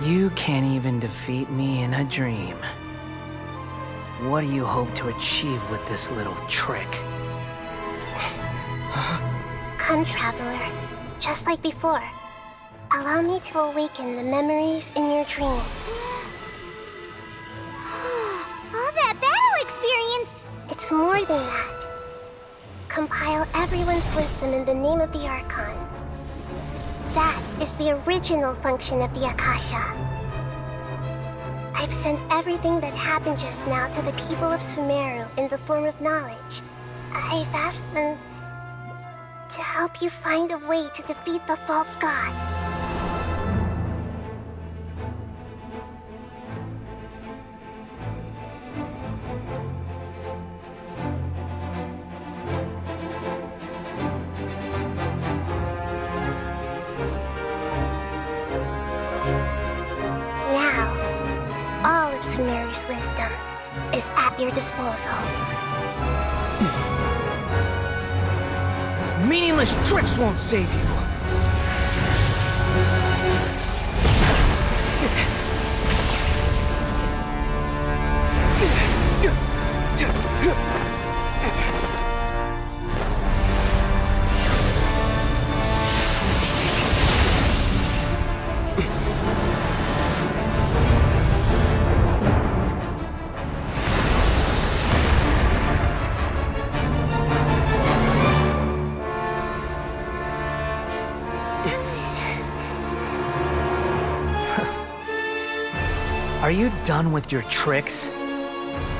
[SPEAKER 7] You can't even defeat me in a dream. What do you hope to achieve with this little trick?
[SPEAKER 19] Come, Traveler. Just like before. Allow me to awaken the memories in your dreams.
[SPEAKER 1] All that battle
[SPEAKER 19] It's more than that. Compile everyone's wisdom in the name of the Archon. That is the original function of the Akasha. I've sent everything that happened just now to the people of Sumeru in the form of knowledge. I've asked them to help you find a way to defeat the false god. Sumeru's wisdom is at your disposal.
[SPEAKER 7] Meaningless tricks won't save you. Are you done with your tricks?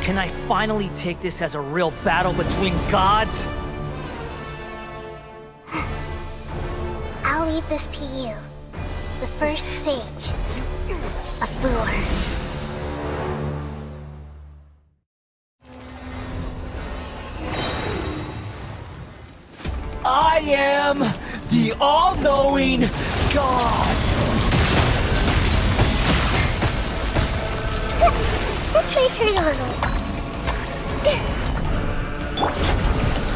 [SPEAKER 7] Can I finally take this as a real battle between gods?
[SPEAKER 19] I'll leave this to you, the first sage of Boor.
[SPEAKER 7] I am the all-knowing God!
[SPEAKER 19] This may hurt a little.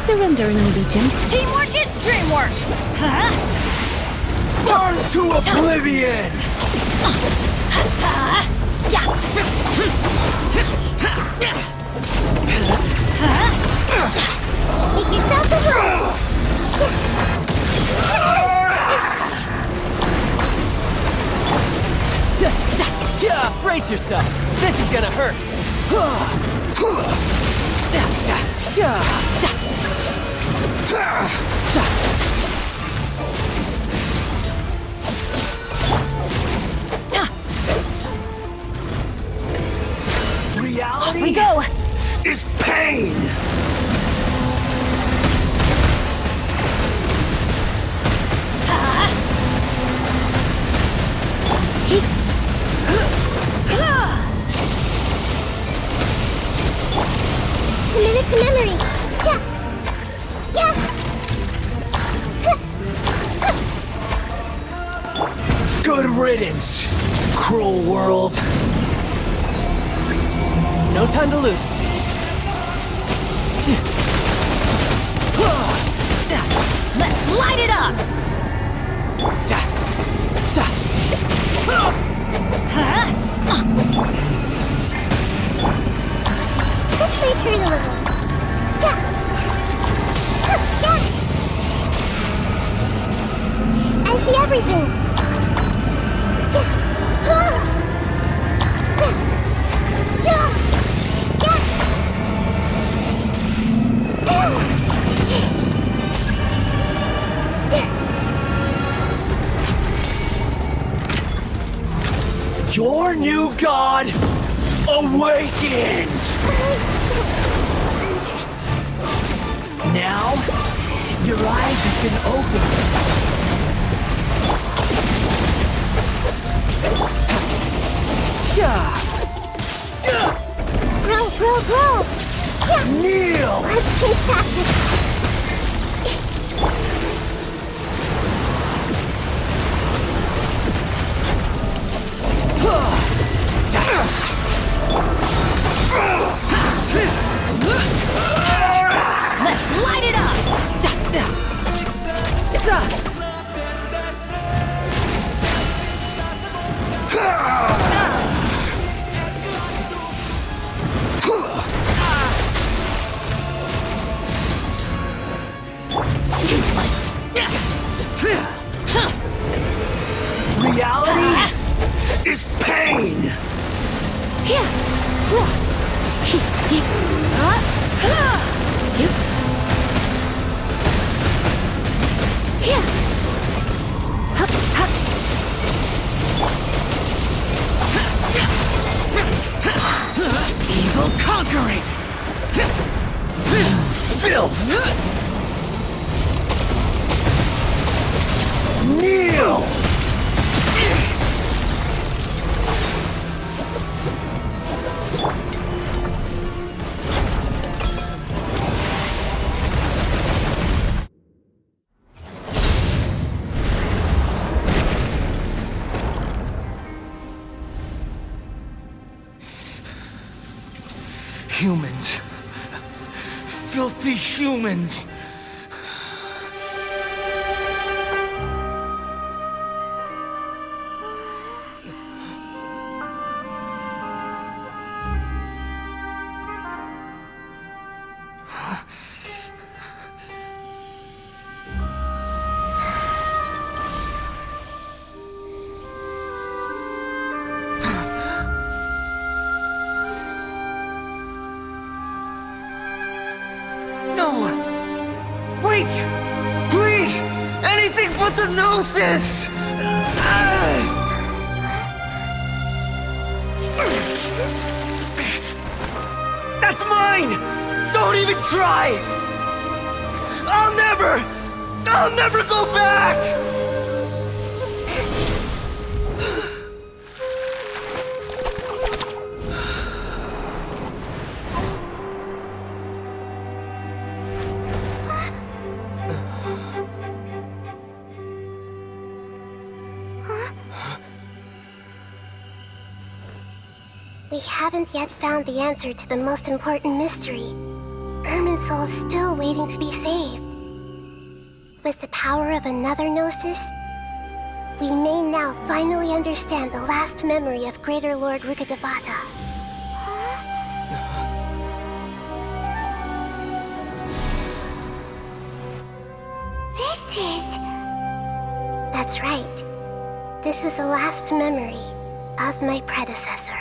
[SPEAKER 12] Surrender and allegiance. Teamwork is dreamwork! Huh?
[SPEAKER 7] Burn to oblivion!
[SPEAKER 19] Make yourselves at home!
[SPEAKER 7] Brace yourself! This is gonna hurt! Reality
[SPEAKER 12] Off we go!
[SPEAKER 7] Is pain!
[SPEAKER 19] Commit it to memory. Yeah.
[SPEAKER 7] Good riddance, cruel world. No time to lose.
[SPEAKER 12] Let's light it up!
[SPEAKER 19] This may hurt a little. I see everything.
[SPEAKER 7] Your new god awakens! Now, your eyes have been opened.
[SPEAKER 19] Grow!
[SPEAKER 7] Kneel!
[SPEAKER 19] Let's change tactics.
[SPEAKER 12] Let's light it up!
[SPEAKER 7] Useless! Reality is pain!
[SPEAKER 17] Evil conquering! Filth! Kneel! Humans. Filthy humans. Please! Anything but the Gnosis! That's mine! Don't even try! I'll never go back!
[SPEAKER 19] We haven't yet found the answer to the most important mystery. Irminsul is still waiting to be saved. With the power of another Gnosis, we may now finally understand the last memory of Greater Lord Rukkhadevata.
[SPEAKER 1] This is...
[SPEAKER 19] That's right. This is the last memory of my predecessor.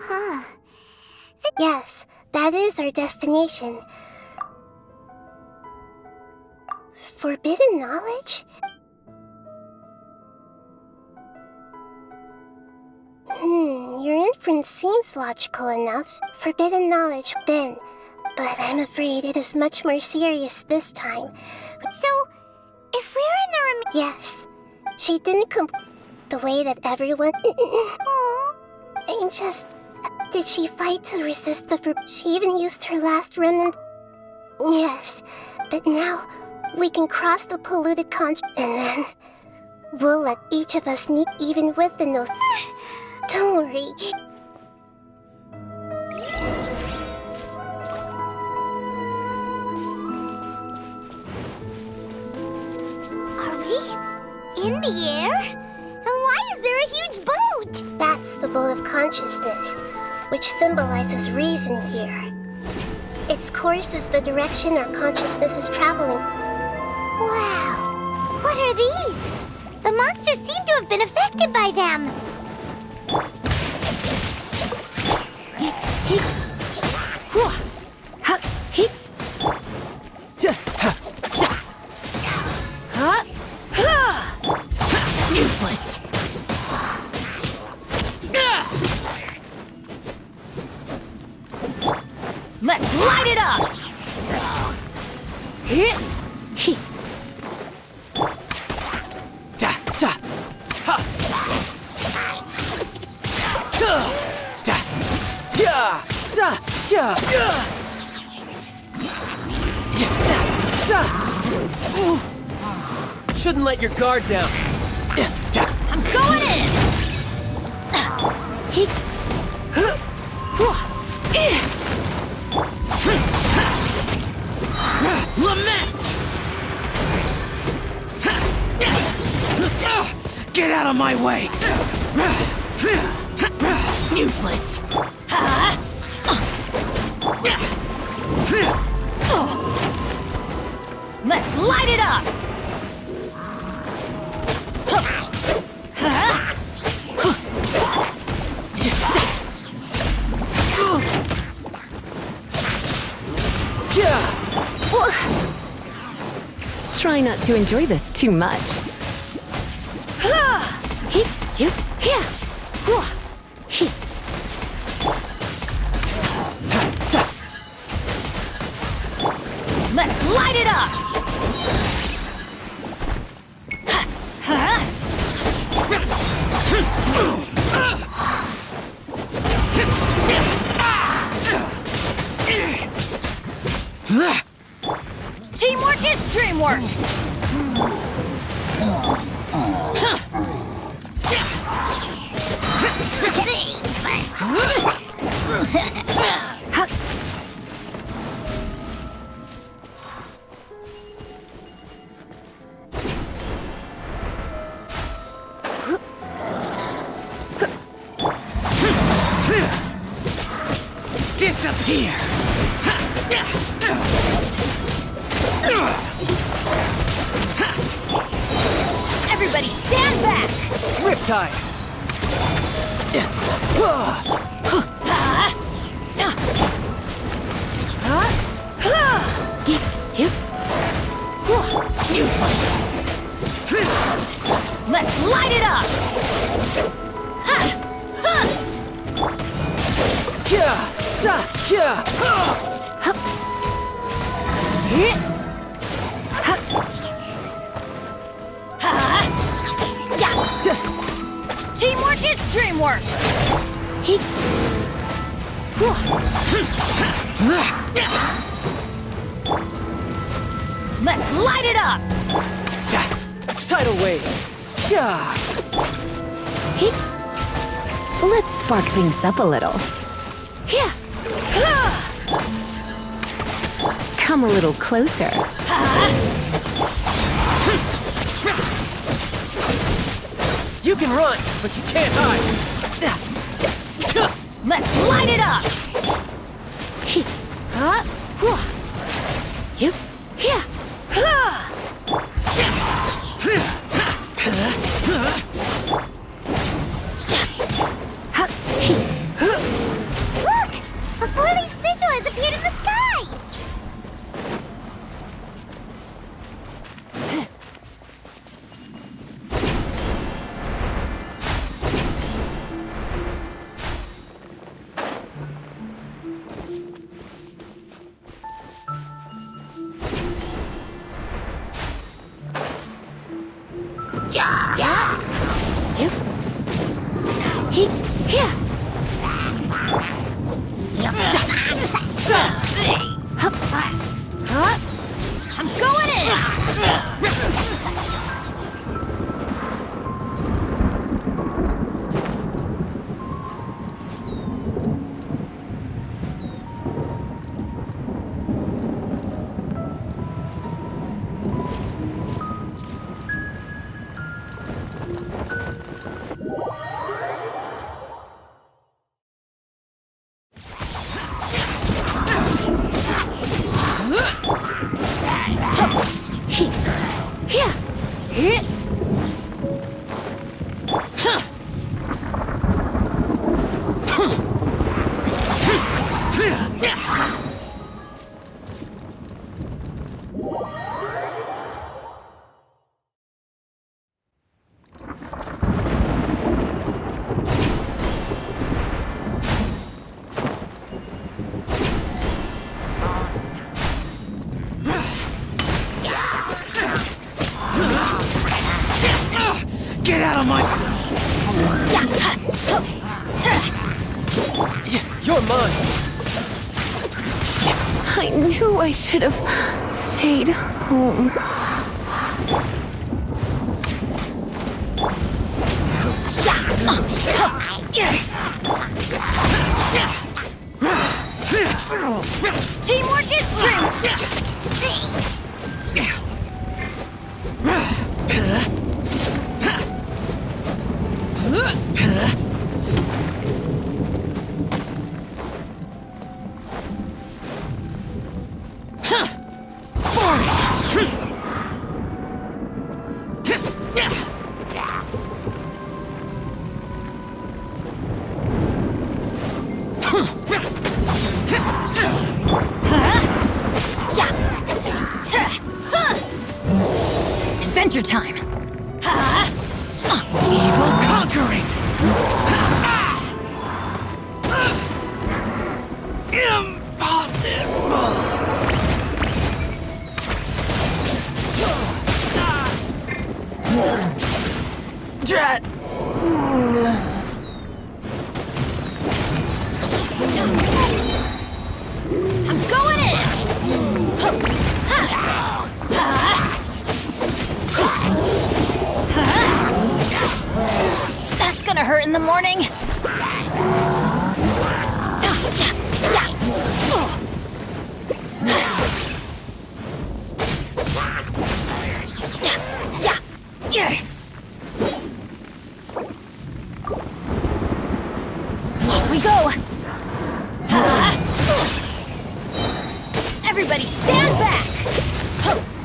[SPEAKER 1] Huh.
[SPEAKER 19] Yes, that is our destination. Forbidden knowledge? Your inference seems logical enough. Forbidden knowledge, then. But I'm afraid it is much more serious this time.
[SPEAKER 1] So, if we're in the
[SPEAKER 19] Yes. She didn't the way that everyone... I'm just... Did she fight to resist the She even used her last remnant? Yes. But now, we can cross the polluted and then... We'll let each of us meet even with the nose. Don't worry.
[SPEAKER 1] Are we in the air? And why is there a huge boat?
[SPEAKER 19] That's the boat of consciousness, which symbolizes reason here. Its course is the direction our consciousness is traveling.
[SPEAKER 1] Wow. What are these? The monsters seem to have been affected by them.
[SPEAKER 12] Useless. Let's light it up.
[SPEAKER 3] Shouldn't let your guard down.
[SPEAKER 12] I'm going in. Lament.
[SPEAKER 22] Get out of my way!
[SPEAKER 12] Useless. Let's light it up!
[SPEAKER 9] Try not to enjoy this too much.
[SPEAKER 12] Let's light it up! Teamwork is dreamwork!
[SPEAKER 22] Disappear!
[SPEAKER 12] Everybody stand back!
[SPEAKER 18] Riptide!
[SPEAKER 12] Useless! Let's light it up! Teamwork is dreamwork! Let's light it up!
[SPEAKER 18] Tidal wave!
[SPEAKER 9] Let's spark things up a little. Come a little closer.
[SPEAKER 18] You can run, but you can't hide!
[SPEAKER 12] Let's light it up!
[SPEAKER 1] Look! A four-leaf sigil has appeared in the sky!
[SPEAKER 12] I'm going in!
[SPEAKER 22] Get out of my...
[SPEAKER 18] You're mine!
[SPEAKER 9] I knew I should have stayed home.
[SPEAKER 12] Teamwork is dreamwork! Adventure time! Evil conquering! Impossible! Drat! I'm going in! That's gonna hurt in the morning. Off we go. Everybody stand back.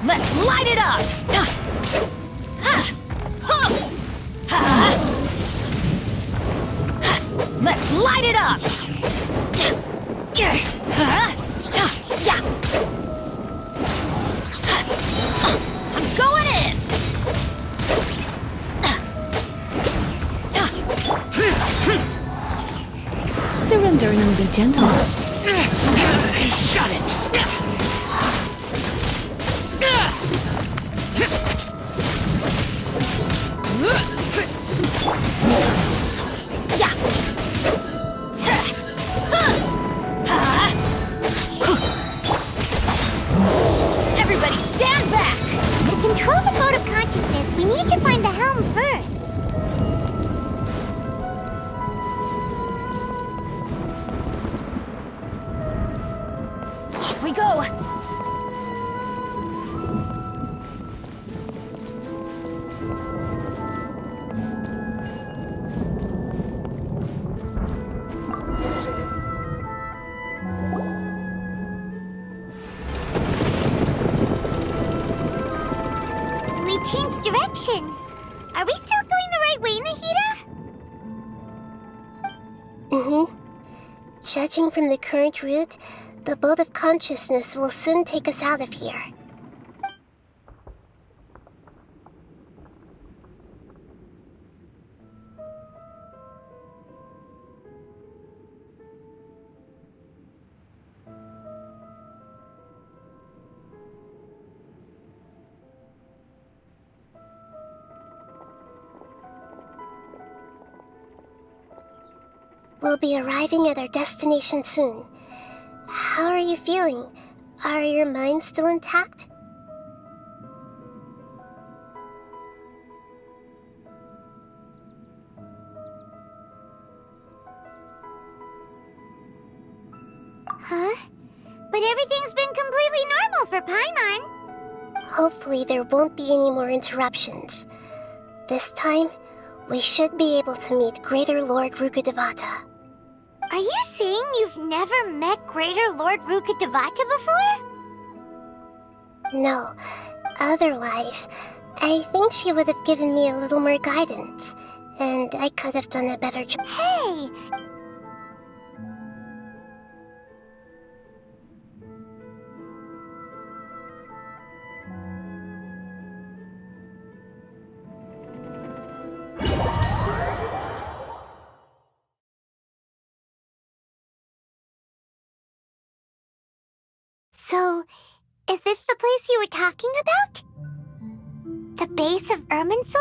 [SPEAKER 12] Let's light it up. Let's light it up! I'm going in!
[SPEAKER 9] Surrender and be gentle.
[SPEAKER 12] Shut it! Everybody stand back!
[SPEAKER 1] To control the boat of consciousness, we need to find the helm first.
[SPEAKER 12] Off we go!
[SPEAKER 1] We changed direction. Are we still going the right way, Nahida?
[SPEAKER 19] Judging from the current route, the boat of consciousness will soon take us out of here. We'll be arriving at our destination soon. How are you feeling? Are your minds still intact?
[SPEAKER 1] Huh? But everything's been completely normal for Paimon.
[SPEAKER 19] Hopefully there won't be any more interruptions. This time, we should be able to meet Greater Lord Rukkhadevata.
[SPEAKER 1] Are you saying you've never met Greater Lord Rukkhadevata before?
[SPEAKER 19] No. Otherwise, I think she would have given me a little more guidance, and I could have done a better job.
[SPEAKER 1] Hey! So, is this the place you were talking about? The base of Irminsul?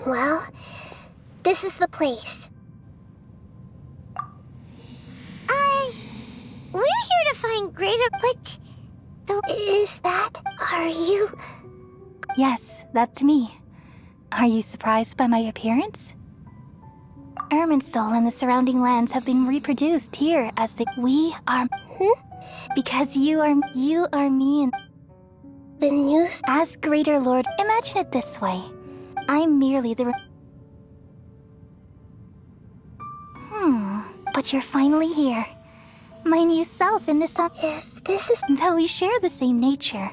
[SPEAKER 19] Well, this is the place.
[SPEAKER 1] We're here to find Greater... But...
[SPEAKER 19] Is that... Are you...
[SPEAKER 6] Yes, that's me. Are you surprised by my appearance? Irminsul and the surrounding lands have been reproduced here as we are. Because you are me and
[SPEAKER 19] the news.
[SPEAKER 6] As Greater Lord, imagine it this way. I'm merely the but you're finally here. My new self in this
[SPEAKER 19] If this is...
[SPEAKER 6] Though we share the same nature,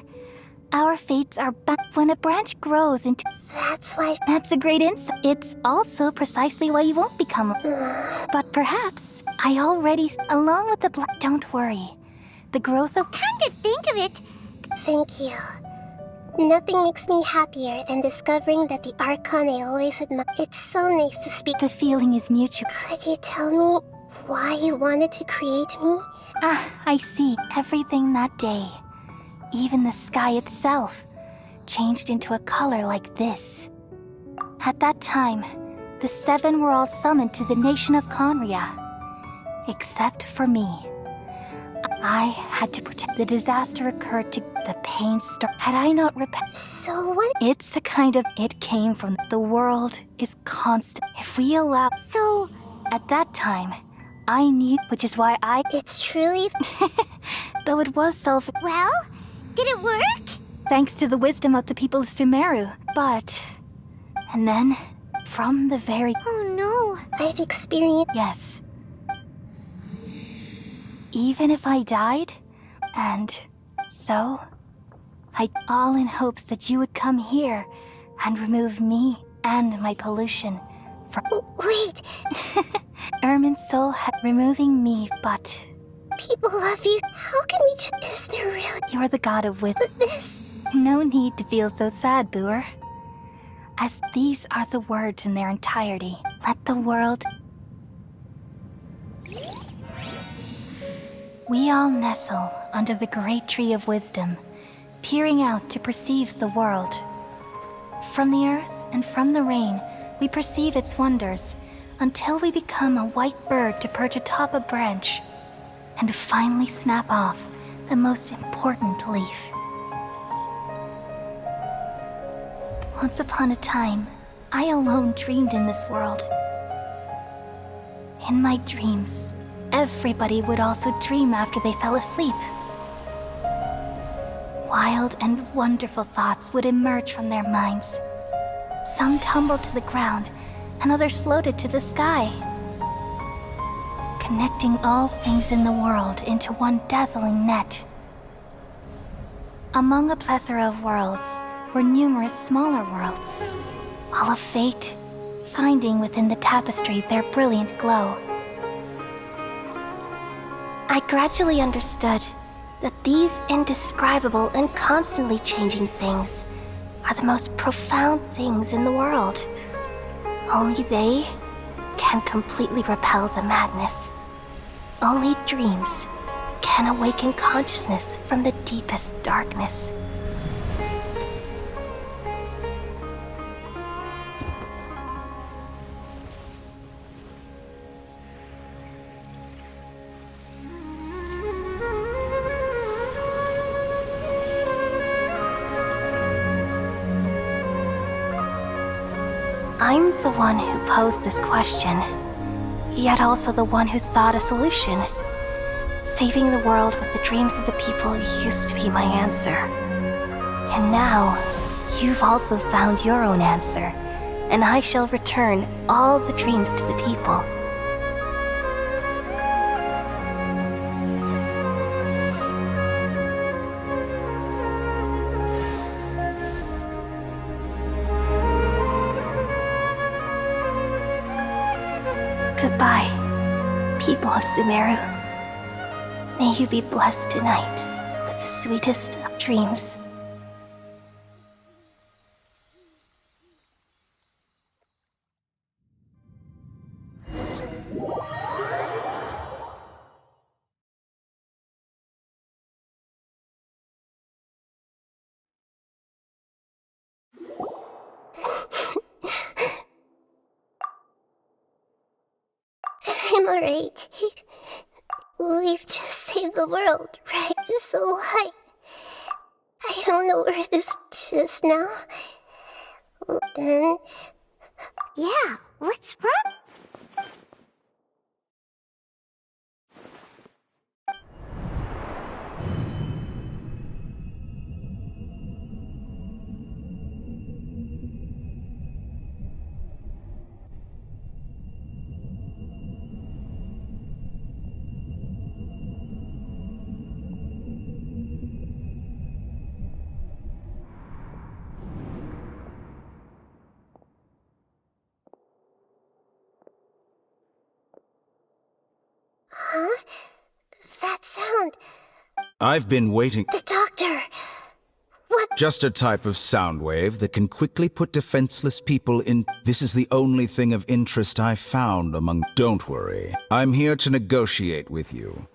[SPEAKER 6] our fates are when a branch grows into...
[SPEAKER 19] That's why...
[SPEAKER 6] That's a great insight. It's also precisely why you won't become... But perhaps I already... Along with the Don't worry. The growth of...
[SPEAKER 1] Come to think of it...
[SPEAKER 19] Thank you. Nothing makes me happier than discovering that the Archon I always admired. It's so nice to speak.
[SPEAKER 6] The feeling is mutual.
[SPEAKER 19] Could you tell me why you wanted to create me?
[SPEAKER 6] I see. Everything that day, even the sky itself, changed into a color like this. At that time, the 7 were all summoned to the nation of Conria. Except for me. I had to protect. The disaster occurred to the pain start. Had I not repaired.
[SPEAKER 19] So what?
[SPEAKER 6] It's a kind of. It came from. The world is constant. If we allow.
[SPEAKER 1] So.
[SPEAKER 6] At that time, I knew. Which is why I.
[SPEAKER 19] It's truly.
[SPEAKER 6] Though it was self.
[SPEAKER 1] Well, did it work?
[SPEAKER 6] Thanks to the wisdom of the people of Sumeru. But. And then, from the very.
[SPEAKER 1] Oh no.
[SPEAKER 19] I've experienced.
[SPEAKER 6] Yes. Even if I died, and so, all in hopes that you would come here and remove me and my pollution from.
[SPEAKER 19] Wait!
[SPEAKER 6] Irminsul had removing me, but.
[SPEAKER 19] People love you. How can we Is there really?
[SPEAKER 6] You're the god of wisdom.
[SPEAKER 19] This.
[SPEAKER 6] No need to feel so sad, Booer. As these are the words in their entirety. Let the world. We all nestle under the great tree of wisdom, peering out to perceive the world. From the earth and from the rain, we perceive its wonders, until we become a white bird to perch atop a branch, and finally snap off the most important leaf. Once upon a time, I alone dreamed in this world. In my dreams, everybody would also dream after they fell asleep. Wild and wonderful thoughts would emerge from their minds. Some tumbled to the ground, and others floated to the sky, connecting all things in the world into one dazzling net. Among a plethora of worlds were numerous smaller worlds, all of fate, finding within the tapestry their brilliant glow. I gradually understood that these indescribable and constantly changing things are the most profound things in the world. Only they can completely repel the madness. Only dreams can awaken consciousness from the deepest darkness. I'm the one who posed this question, yet also the one who sought a solution. Saving the world with the dreams of the people used to be my answer. And now, you've also found your own answer, and I shall return all the dreams to the people. Goodbye, people of Sumeru. May you be blessed tonight with the sweetest of dreams.
[SPEAKER 19] I'm alright. We've just saved the world, right? So I don't know where this is now. Then...
[SPEAKER 1] Yeah, what's wrong?
[SPEAKER 19] Huh? That sound.
[SPEAKER 13] I've been waiting.
[SPEAKER 19] The doctor. What?
[SPEAKER 13] Just a type of sound wave that can quickly put defenseless people in. This is the only thing of interest I've found among. Don't worry. I'm here to negotiate with you.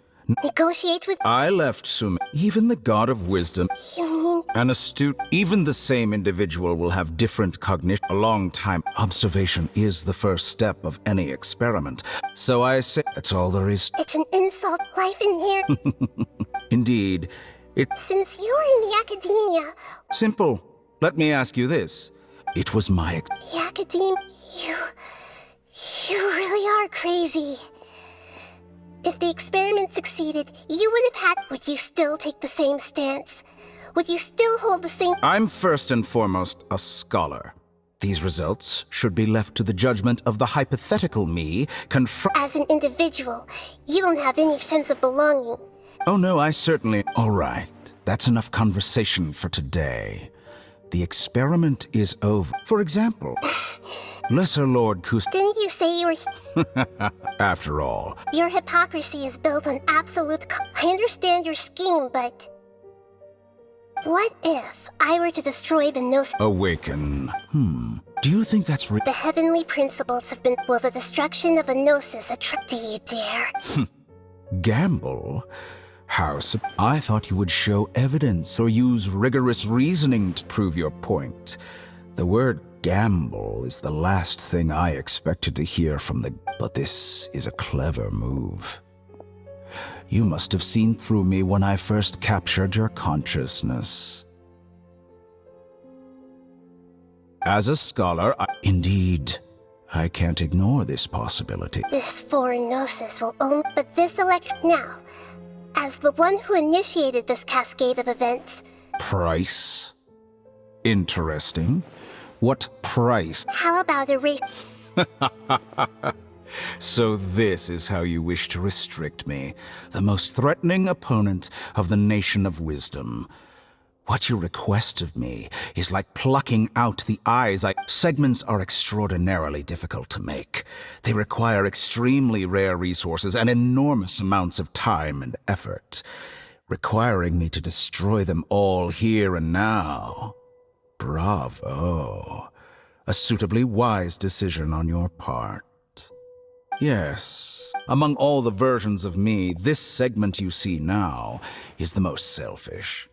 [SPEAKER 19] Negotiate with.
[SPEAKER 13] I left Sum. Even the god of wisdom.
[SPEAKER 19] You mean?
[SPEAKER 13] An astute. Even the same individual will have different cognition. A long time. Observation is the first step of any experiment. So I say that's all there is.
[SPEAKER 19] It's an insult. Life in here.
[SPEAKER 13] Indeed.
[SPEAKER 19] Since you were in the academia.
[SPEAKER 13] Simple. Let me ask you this. It was my.
[SPEAKER 19] The academia. You really are crazy. If the experiment succeeded, you would have had. Would you still take the same stance? Would you still hold the same.
[SPEAKER 13] I'm first and foremost a scholar. These results should be left to the judgment of the hypothetical me
[SPEAKER 19] As an individual, you don't have any sense of belonging.
[SPEAKER 13] Oh no, I certainly. All right. That's enough conversation for today. The experiment is over. For example, Lesser Lord Kosten.
[SPEAKER 19] Didn't you say you were.
[SPEAKER 13] After all.
[SPEAKER 19] Your hypocrisy is built on absolute. I understand your scheme, but. What if I were to destroy the Gnosis?
[SPEAKER 13] Awaken. Do you think that's
[SPEAKER 19] The heavenly principles have been. Will the destruction of a Gnosis attract? Do you dare?
[SPEAKER 13] Gamble? I thought you would show evidence or use rigorous reasoning to prove your point. The word gamble is the last thing I expected to hear from the. But this is a clever move. You must have seen through me when I first captured your consciousness. As a scholar, Indeed, I can't ignore this possibility.
[SPEAKER 19] This foreign Gnosis will own. But this Now. As the one who initiated this cascade of events.
[SPEAKER 13] Price? Interesting. What price?
[SPEAKER 19] How about a race?
[SPEAKER 13] So this is how you wish to restrict me, the most threatening opponent of the Nation of Wisdom. What you request of me is like plucking out the eyes. Segments are extraordinarily difficult to make. They require extremely rare resources and enormous amounts of time and effort, requiring me to destroy them all here and now. Bravo. A suitably wise decision on your part. Yes, among all the versions of me, this segment you see now is the most selfish.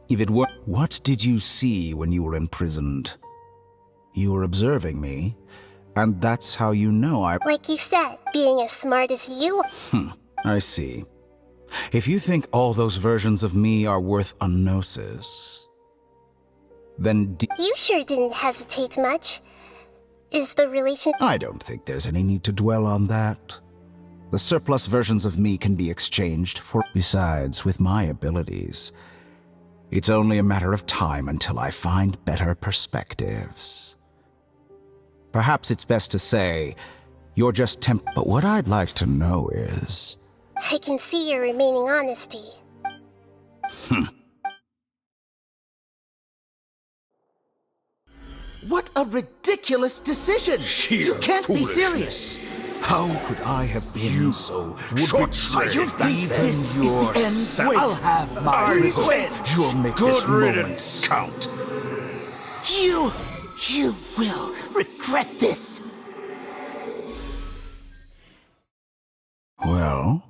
[SPEAKER 13] If it were, what did you see when you were imprisoned? You were observing me, and that's how you know I.
[SPEAKER 19] Like you said, being as smart as you.
[SPEAKER 13] I see. If you think all those versions of me are worth a gnosis, then
[SPEAKER 19] you sure didn't hesitate much. Is the relation.
[SPEAKER 13] I don't think there's any need to dwell on that. The surplus versions of me can be exchanged for. Besides, with my abilities, it's only a matter of time until I find better perspectives. Perhaps it's best to say, you're just but what I'd like to know is.
[SPEAKER 19] I can see your remaining honesty.
[SPEAKER 15] What a ridiculous decision! You can't be serious!
[SPEAKER 13] How could I have been so short-sighted?
[SPEAKER 15] You think this is the end? I'll have my revenge!
[SPEAKER 13] You'll make this moment count.
[SPEAKER 15] You will regret this!
[SPEAKER 13] Well,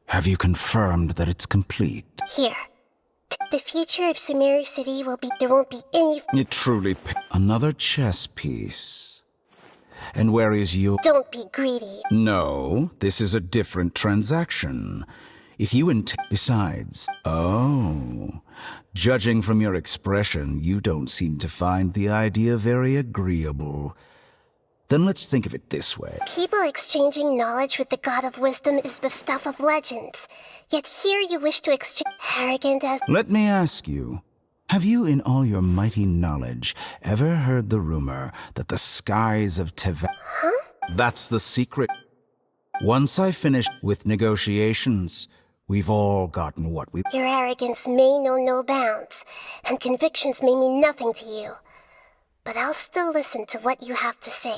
[SPEAKER 13] have you confirmed that it's complete?
[SPEAKER 19] Here. The future of Sumeru City will be. There won't be any.
[SPEAKER 13] It truly. Another chess piece. And where is your.
[SPEAKER 19] Don't be greedy.
[SPEAKER 13] No, this is a different transaction. If you Besides. Oh. Judging from your expression, you don't seem to find the idea very agreeable. Then let's think of it this way.
[SPEAKER 19] People exchanging knowledge with the God of Wisdom is the stuff of legends. Yet here you wish to exchange arrogant as...
[SPEAKER 13] Let me ask you, have you in all your mighty knowledge ever heard the rumor that the skies of Teva...
[SPEAKER 19] Huh?
[SPEAKER 13] That's the secret. Once I finished with negotiations, we've all gotten what we...
[SPEAKER 19] Your arrogance may know no bounds, and convictions may mean nothing to you. But I'll still listen to what you have to say.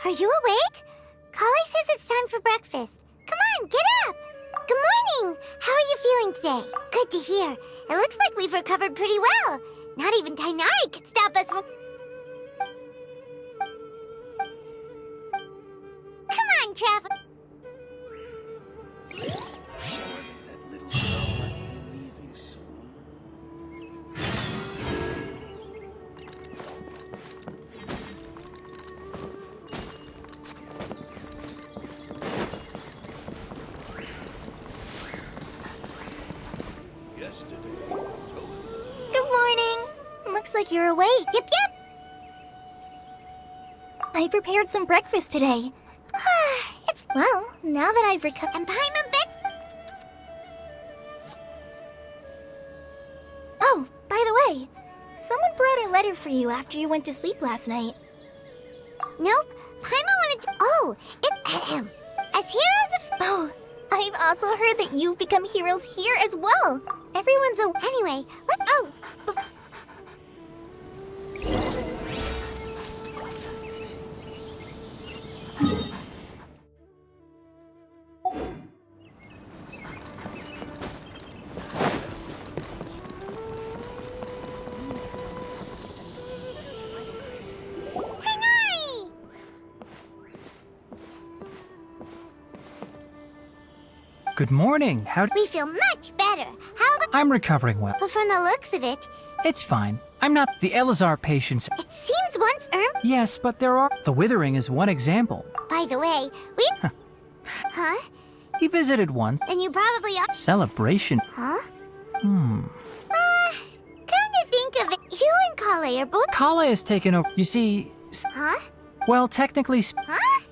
[SPEAKER 1] Are you awake? Kale says it's time for breakfast. Come on, get up! Good morning! How are you feeling today? Good to hear. It looks like we've recovered pretty well. Not even Tainari could stop us from... Come on, Traveler!
[SPEAKER 6] Good morning. Looks like you're awake.
[SPEAKER 1] Yep.
[SPEAKER 6] I prepared some breakfast today. Well, now that I've recovered...
[SPEAKER 1] And Paimon bets...
[SPEAKER 6] Oh, by the way, someone brought a letter for you after you went to sleep last night.
[SPEAKER 1] Nope. Paimon wanted to... Oh, it's... As heroes of...
[SPEAKER 6] Oh, I've also heard that you've become heroes here as well. Everyone's a...
[SPEAKER 1] Anyway, let's...
[SPEAKER 6] Oh,
[SPEAKER 5] Good morning. How
[SPEAKER 1] We feel much better. How about...
[SPEAKER 5] I'm recovering well.
[SPEAKER 1] But from the looks of it...
[SPEAKER 5] It's fine. I'm not the Elazar patients.
[SPEAKER 1] It seems once
[SPEAKER 5] Yes, but there are... The Withering is one example.
[SPEAKER 1] By the way, we... Huh?
[SPEAKER 5] He visited once.
[SPEAKER 1] And you probably are...
[SPEAKER 5] Celebration.
[SPEAKER 1] Huh?
[SPEAKER 5] Hmm.
[SPEAKER 1] Come to think of it, you and Kale are both...
[SPEAKER 5] Kala has taken over. You see...
[SPEAKER 1] Huh?
[SPEAKER 5] Well, technically...
[SPEAKER 1] Huh?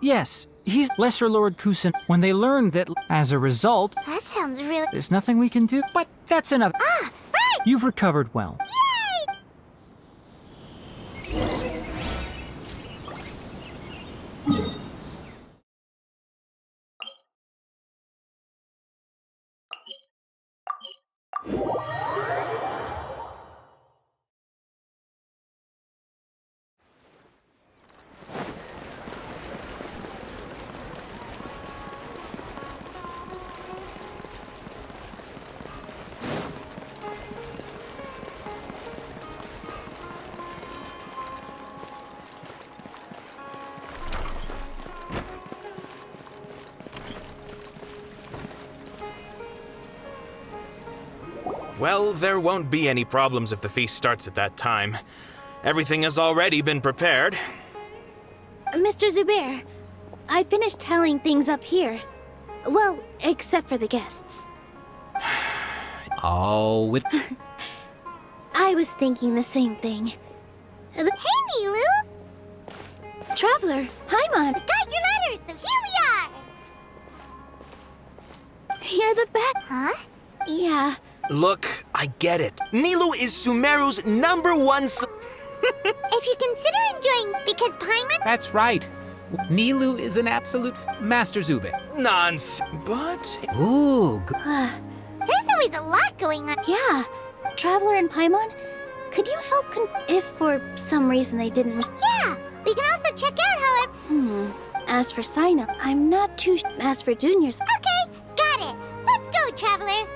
[SPEAKER 5] Yes. He's Lesser Lord Kusin. When they learned that, as a result...
[SPEAKER 1] That sounds really...
[SPEAKER 5] There's nothing we can do. But that's another...
[SPEAKER 1] Ah, right!
[SPEAKER 5] You've recovered well.
[SPEAKER 16] Well, there won't be any problems if the feast starts at that time. Everything has already been prepared.
[SPEAKER 6] Mr. Zubair, I finished telling things up here. Well, except for the guests.
[SPEAKER 14] Oh, with...
[SPEAKER 6] I was thinking the same thing.
[SPEAKER 1] Hey, Nilu!
[SPEAKER 6] Traveler, Paimon!
[SPEAKER 1] Got your letters, so here we are!
[SPEAKER 6] You're the best.
[SPEAKER 1] Huh?
[SPEAKER 6] Yeah.
[SPEAKER 16] Look, I get it. Nilu is Sumeru's #1
[SPEAKER 1] If you consider enjoying... Because Paimon...
[SPEAKER 22] That's right. Nilu is an absolute Master Zube.
[SPEAKER 16] Nonsense. But...
[SPEAKER 5] Ooh,
[SPEAKER 1] There's always a lot going on.
[SPEAKER 6] Yeah. Traveler and Paimon, could you help if for some reason they didn't
[SPEAKER 1] Yeah, we can also check out how it...
[SPEAKER 6] As for sign-up, I'm not too As for juniors...
[SPEAKER 1] Okay, got it. Let's go, Traveler.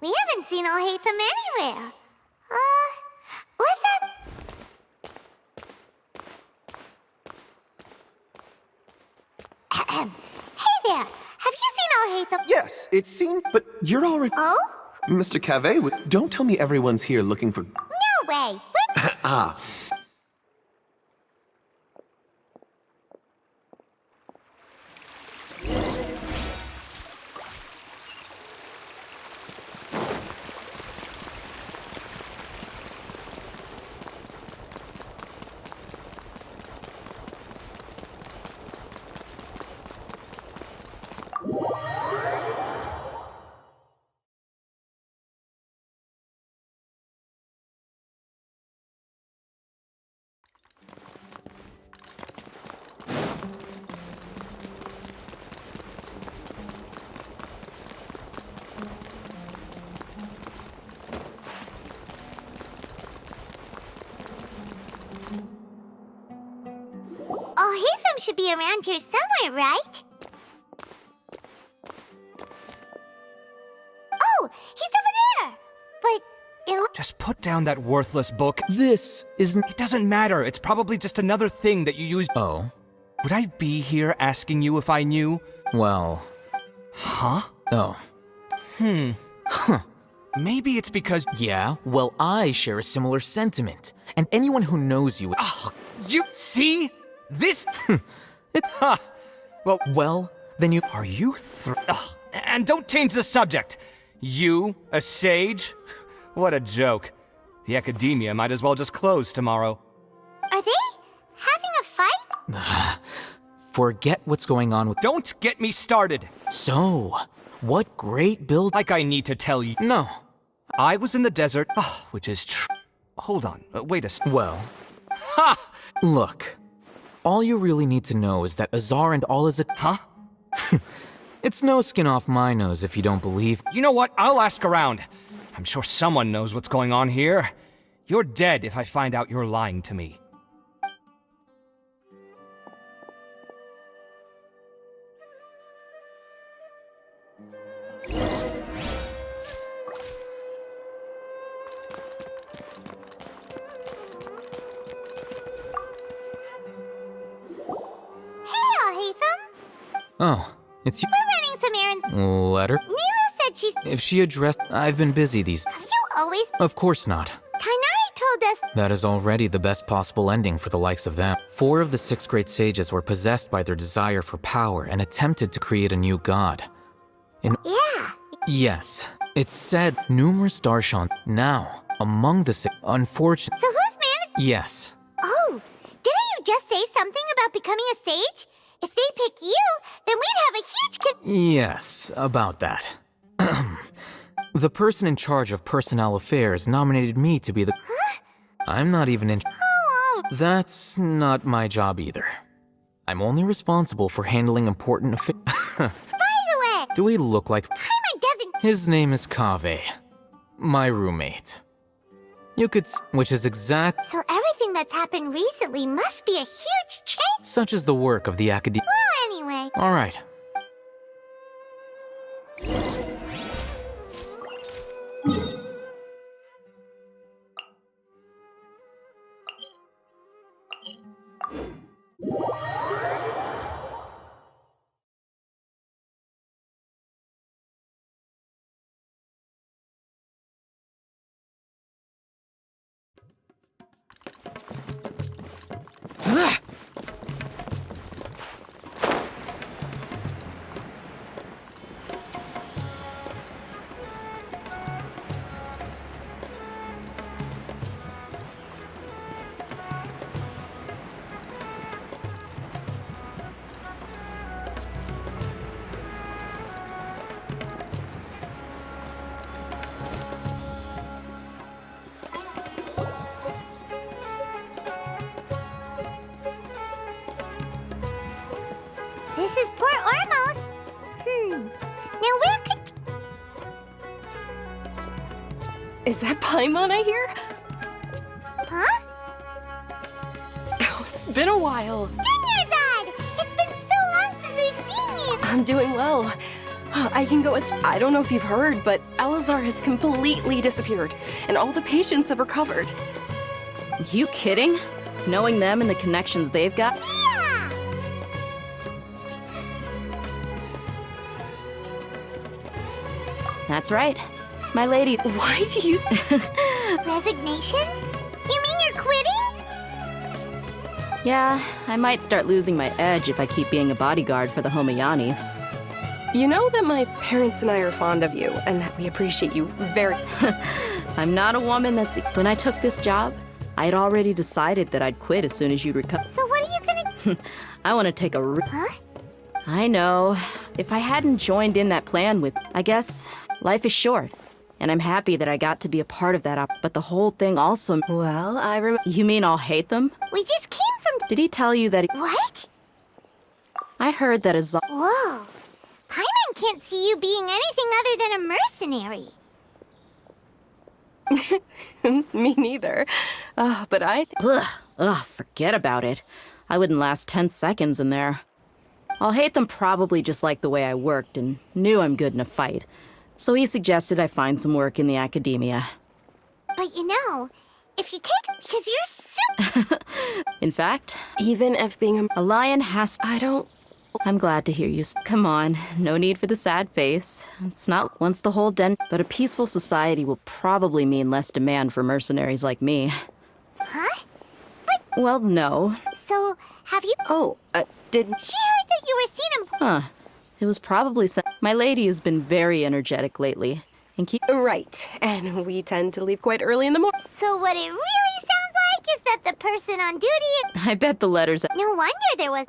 [SPEAKER 1] We haven't seen Alhaitham anywhere. Let's Hey there! Have you seen Alhaitham?
[SPEAKER 21] Yes, it seemed, but you're already...
[SPEAKER 1] Oh?
[SPEAKER 21] Mr. Cave, don't tell me everyone's here looking for...
[SPEAKER 1] No way!
[SPEAKER 21] Ah.
[SPEAKER 1] Haytham should be around here somewhere, right? Oh, he's over there! But
[SPEAKER 2] Just put down that worthless book.
[SPEAKER 3] This isn't...
[SPEAKER 2] It doesn't matter. It's probably just another thing that you use.
[SPEAKER 3] Oh?
[SPEAKER 2] Would I be here asking you if I knew?
[SPEAKER 3] Well...
[SPEAKER 2] Huh?
[SPEAKER 3] Oh.
[SPEAKER 2] Huh. Maybe it's because...
[SPEAKER 3] Yeah, well, I share a similar sentiment. And anyone who knows you...
[SPEAKER 2] You see? This...
[SPEAKER 3] Well, then you...
[SPEAKER 2] Are you And don't change the subject. You, a sage? What a joke. The academia might as well just close tomorrow.
[SPEAKER 1] Are they having a fight?
[SPEAKER 3] Forget what's going on with...
[SPEAKER 2] Don't get me started!
[SPEAKER 3] So, what great build...
[SPEAKER 2] Like I need to tell you.
[SPEAKER 3] No.
[SPEAKER 2] I was in the desert, which is Hold on, wait a second.
[SPEAKER 3] Well...
[SPEAKER 2] Ha!
[SPEAKER 3] Look, all you really need to know is that Azar and all is a...
[SPEAKER 2] Huh?
[SPEAKER 3] It's no skin off my nose if you don't believe...
[SPEAKER 2] You know what? I'll ask around. I'm sure someone knows what's going on here. You're dead if I find out you're lying to me.
[SPEAKER 3] Oh, it's you.
[SPEAKER 1] We're running some errands.
[SPEAKER 3] Letter?
[SPEAKER 1] Nilu said she's...
[SPEAKER 3] If she addressed... I've been busy these...
[SPEAKER 1] Have you always...
[SPEAKER 3] Of course not.
[SPEAKER 1] Kainari told us...
[SPEAKER 3] That is already the best possible ending for the likes of them. 4 of the 6 great sages were possessed by their desire for power and attempted to create a new god.
[SPEAKER 1] Yeah.
[SPEAKER 3] Yes. It's said numerous darshan. Now, among the 6... Unfortunately...
[SPEAKER 1] So who's managed...
[SPEAKER 3] Yes.
[SPEAKER 1] Oh, didn't you just say something about becoming a sage? If they pick you, then we'd have a huge
[SPEAKER 3] Yes, about that. The person in charge of personnel affairs nominated me to be the...
[SPEAKER 1] Huh?
[SPEAKER 3] I'm not even in...
[SPEAKER 1] Oh.
[SPEAKER 3] That's not my job either. I'm only responsible for handling important affairs.
[SPEAKER 1] By the way...
[SPEAKER 3] Do we look like...
[SPEAKER 1] Paimon doesn't...
[SPEAKER 3] His name is Kaveh. My roommate. You could... Which is exact...
[SPEAKER 1] So everything that's happened recently must be a huge change?
[SPEAKER 3] Such is the work of the academia.
[SPEAKER 1] Well, anyway...
[SPEAKER 3] All right.
[SPEAKER 1] This is Port Ormos. Now where could...
[SPEAKER 9] Is that Paimon I hear?
[SPEAKER 1] Huh?
[SPEAKER 9] Oh, it's been a while.
[SPEAKER 1] Dinyarzad! It's been so long since we've seen you!
[SPEAKER 9] I'm doing well. I can go as... I don't know if you've heard, but Elazar has completely disappeared, and all the patients have recovered.
[SPEAKER 4] You kidding? Knowing them and the connections they've got?
[SPEAKER 1] Yeah!
[SPEAKER 4] That's right. My lady...
[SPEAKER 9] Why do you...
[SPEAKER 1] Resignation? You mean you're quitting?
[SPEAKER 4] Yeah, I might start losing my edge if I keep being a bodyguard for the Homayanis.
[SPEAKER 9] You know that my parents and I are fond of you, and that we appreciate you very...
[SPEAKER 4] I'm not a woman that's... When I took this job, I had already decided that I'd quit as soon as you'd recover.
[SPEAKER 1] So what are you gonna...
[SPEAKER 4] I want to take a...
[SPEAKER 1] Huh?
[SPEAKER 4] I know. If I hadn't joined in that plan with... I guess life is short. And I'm happy that I got to be a part of that. But the whole thing also...
[SPEAKER 9] Well, I remember...
[SPEAKER 4] You mean I'll hate them?
[SPEAKER 1] We just came from...
[SPEAKER 4] Did he tell you that...
[SPEAKER 1] What?
[SPEAKER 4] I heard that Azar...
[SPEAKER 1] Whoa. Paimon can't see you being anything other than a mercenary.
[SPEAKER 9] Me neither. But I...
[SPEAKER 4] Ugh, forget about it. I wouldn't last 10 seconds in there. I'll hate them probably just like the way I worked and knew I'm good in a fight. So he suggested I find some work in the academia.
[SPEAKER 1] But you know, if you take... because you're so...
[SPEAKER 4] In fact,
[SPEAKER 9] even if being
[SPEAKER 4] a lion has... I'm glad to hear you. Come on, no need for the sad face. It's not once the whole den... But a peaceful society will probably mean less demand for mercenaries like me.
[SPEAKER 1] Huh?
[SPEAKER 4] Well, no.
[SPEAKER 1] So, have you...
[SPEAKER 9] did...
[SPEAKER 1] She heard that you were seen in...
[SPEAKER 4] Huh. It was probably some... My lady has been very energetic lately. And keep...
[SPEAKER 9] Right, and we tend to leave quite early in the morning.
[SPEAKER 1] So what it really sounds like is that the person on duty...
[SPEAKER 4] I bet the letters...
[SPEAKER 1] No wonder there was...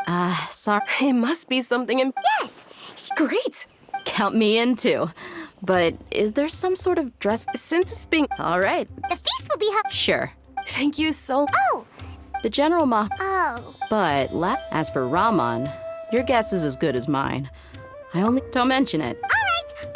[SPEAKER 4] sorry.
[SPEAKER 9] It must be something in...
[SPEAKER 1] Yes!
[SPEAKER 9] Great!
[SPEAKER 4] Count me in, too. But is there some sort of dress...
[SPEAKER 9] Since it's being...
[SPEAKER 4] All right.
[SPEAKER 1] The feast will be held...
[SPEAKER 4] Sure.
[SPEAKER 9] Thank you so...
[SPEAKER 1] Oh!
[SPEAKER 4] The General
[SPEAKER 1] Oh.
[SPEAKER 4] But, as for Raman, your guess is as good as mine. I only... Don't mention it.
[SPEAKER 1] All right.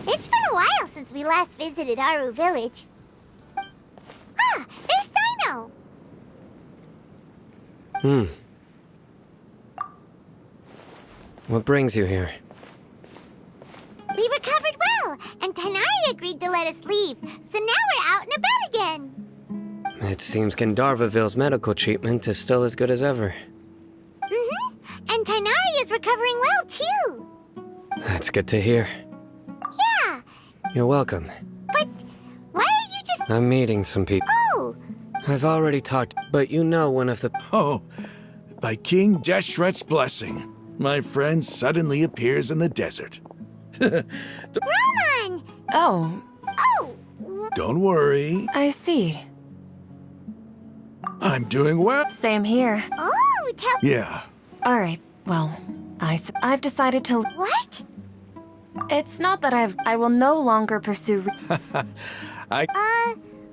[SPEAKER 1] It's been a while since we last visited Aru Village. Ah, there's Sino!
[SPEAKER 14] What brings you here?
[SPEAKER 1] We recovered well, and Tanari agreed to let us leave, so now we're out and about again.
[SPEAKER 14] It seems Gandharvaville's medical treatment is still as good as ever.
[SPEAKER 1] Mm-hmm, and Tanari is recovering well, too.
[SPEAKER 14] That's good to hear.
[SPEAKER 1] Yeah,
[SPEAKER 14] You're welcome.
[SPEAKER 1] but why are you just...
[SPEAKER 14] I'm meeting some people.
[SPEAKER 1] Oh!
[SPEAKER 14] I've already talked, but you know one of the...
[SPEAKER 8] Oh, by King Deshret's blessing, my friend suddenly appears in the desert.
[SPEAKER 1] Roman!
[SPEAKER 20] Oh,
[SPEAKER 1] Oh!
[SPEAKER 8] Don't worry,
[SPEAKER 20] I see.
[SPEAKER 8] I'm doing well.
[SPEAKER 20] Same here.
[SPEAKER 1] Oh, tell...
[SPEAKER 8] Yeah,
[SPEAKER 20] All right, well, I've decided to...
[SPEAKER 1] What?
[SPEAKER 20] It's not that I will no longer pursue...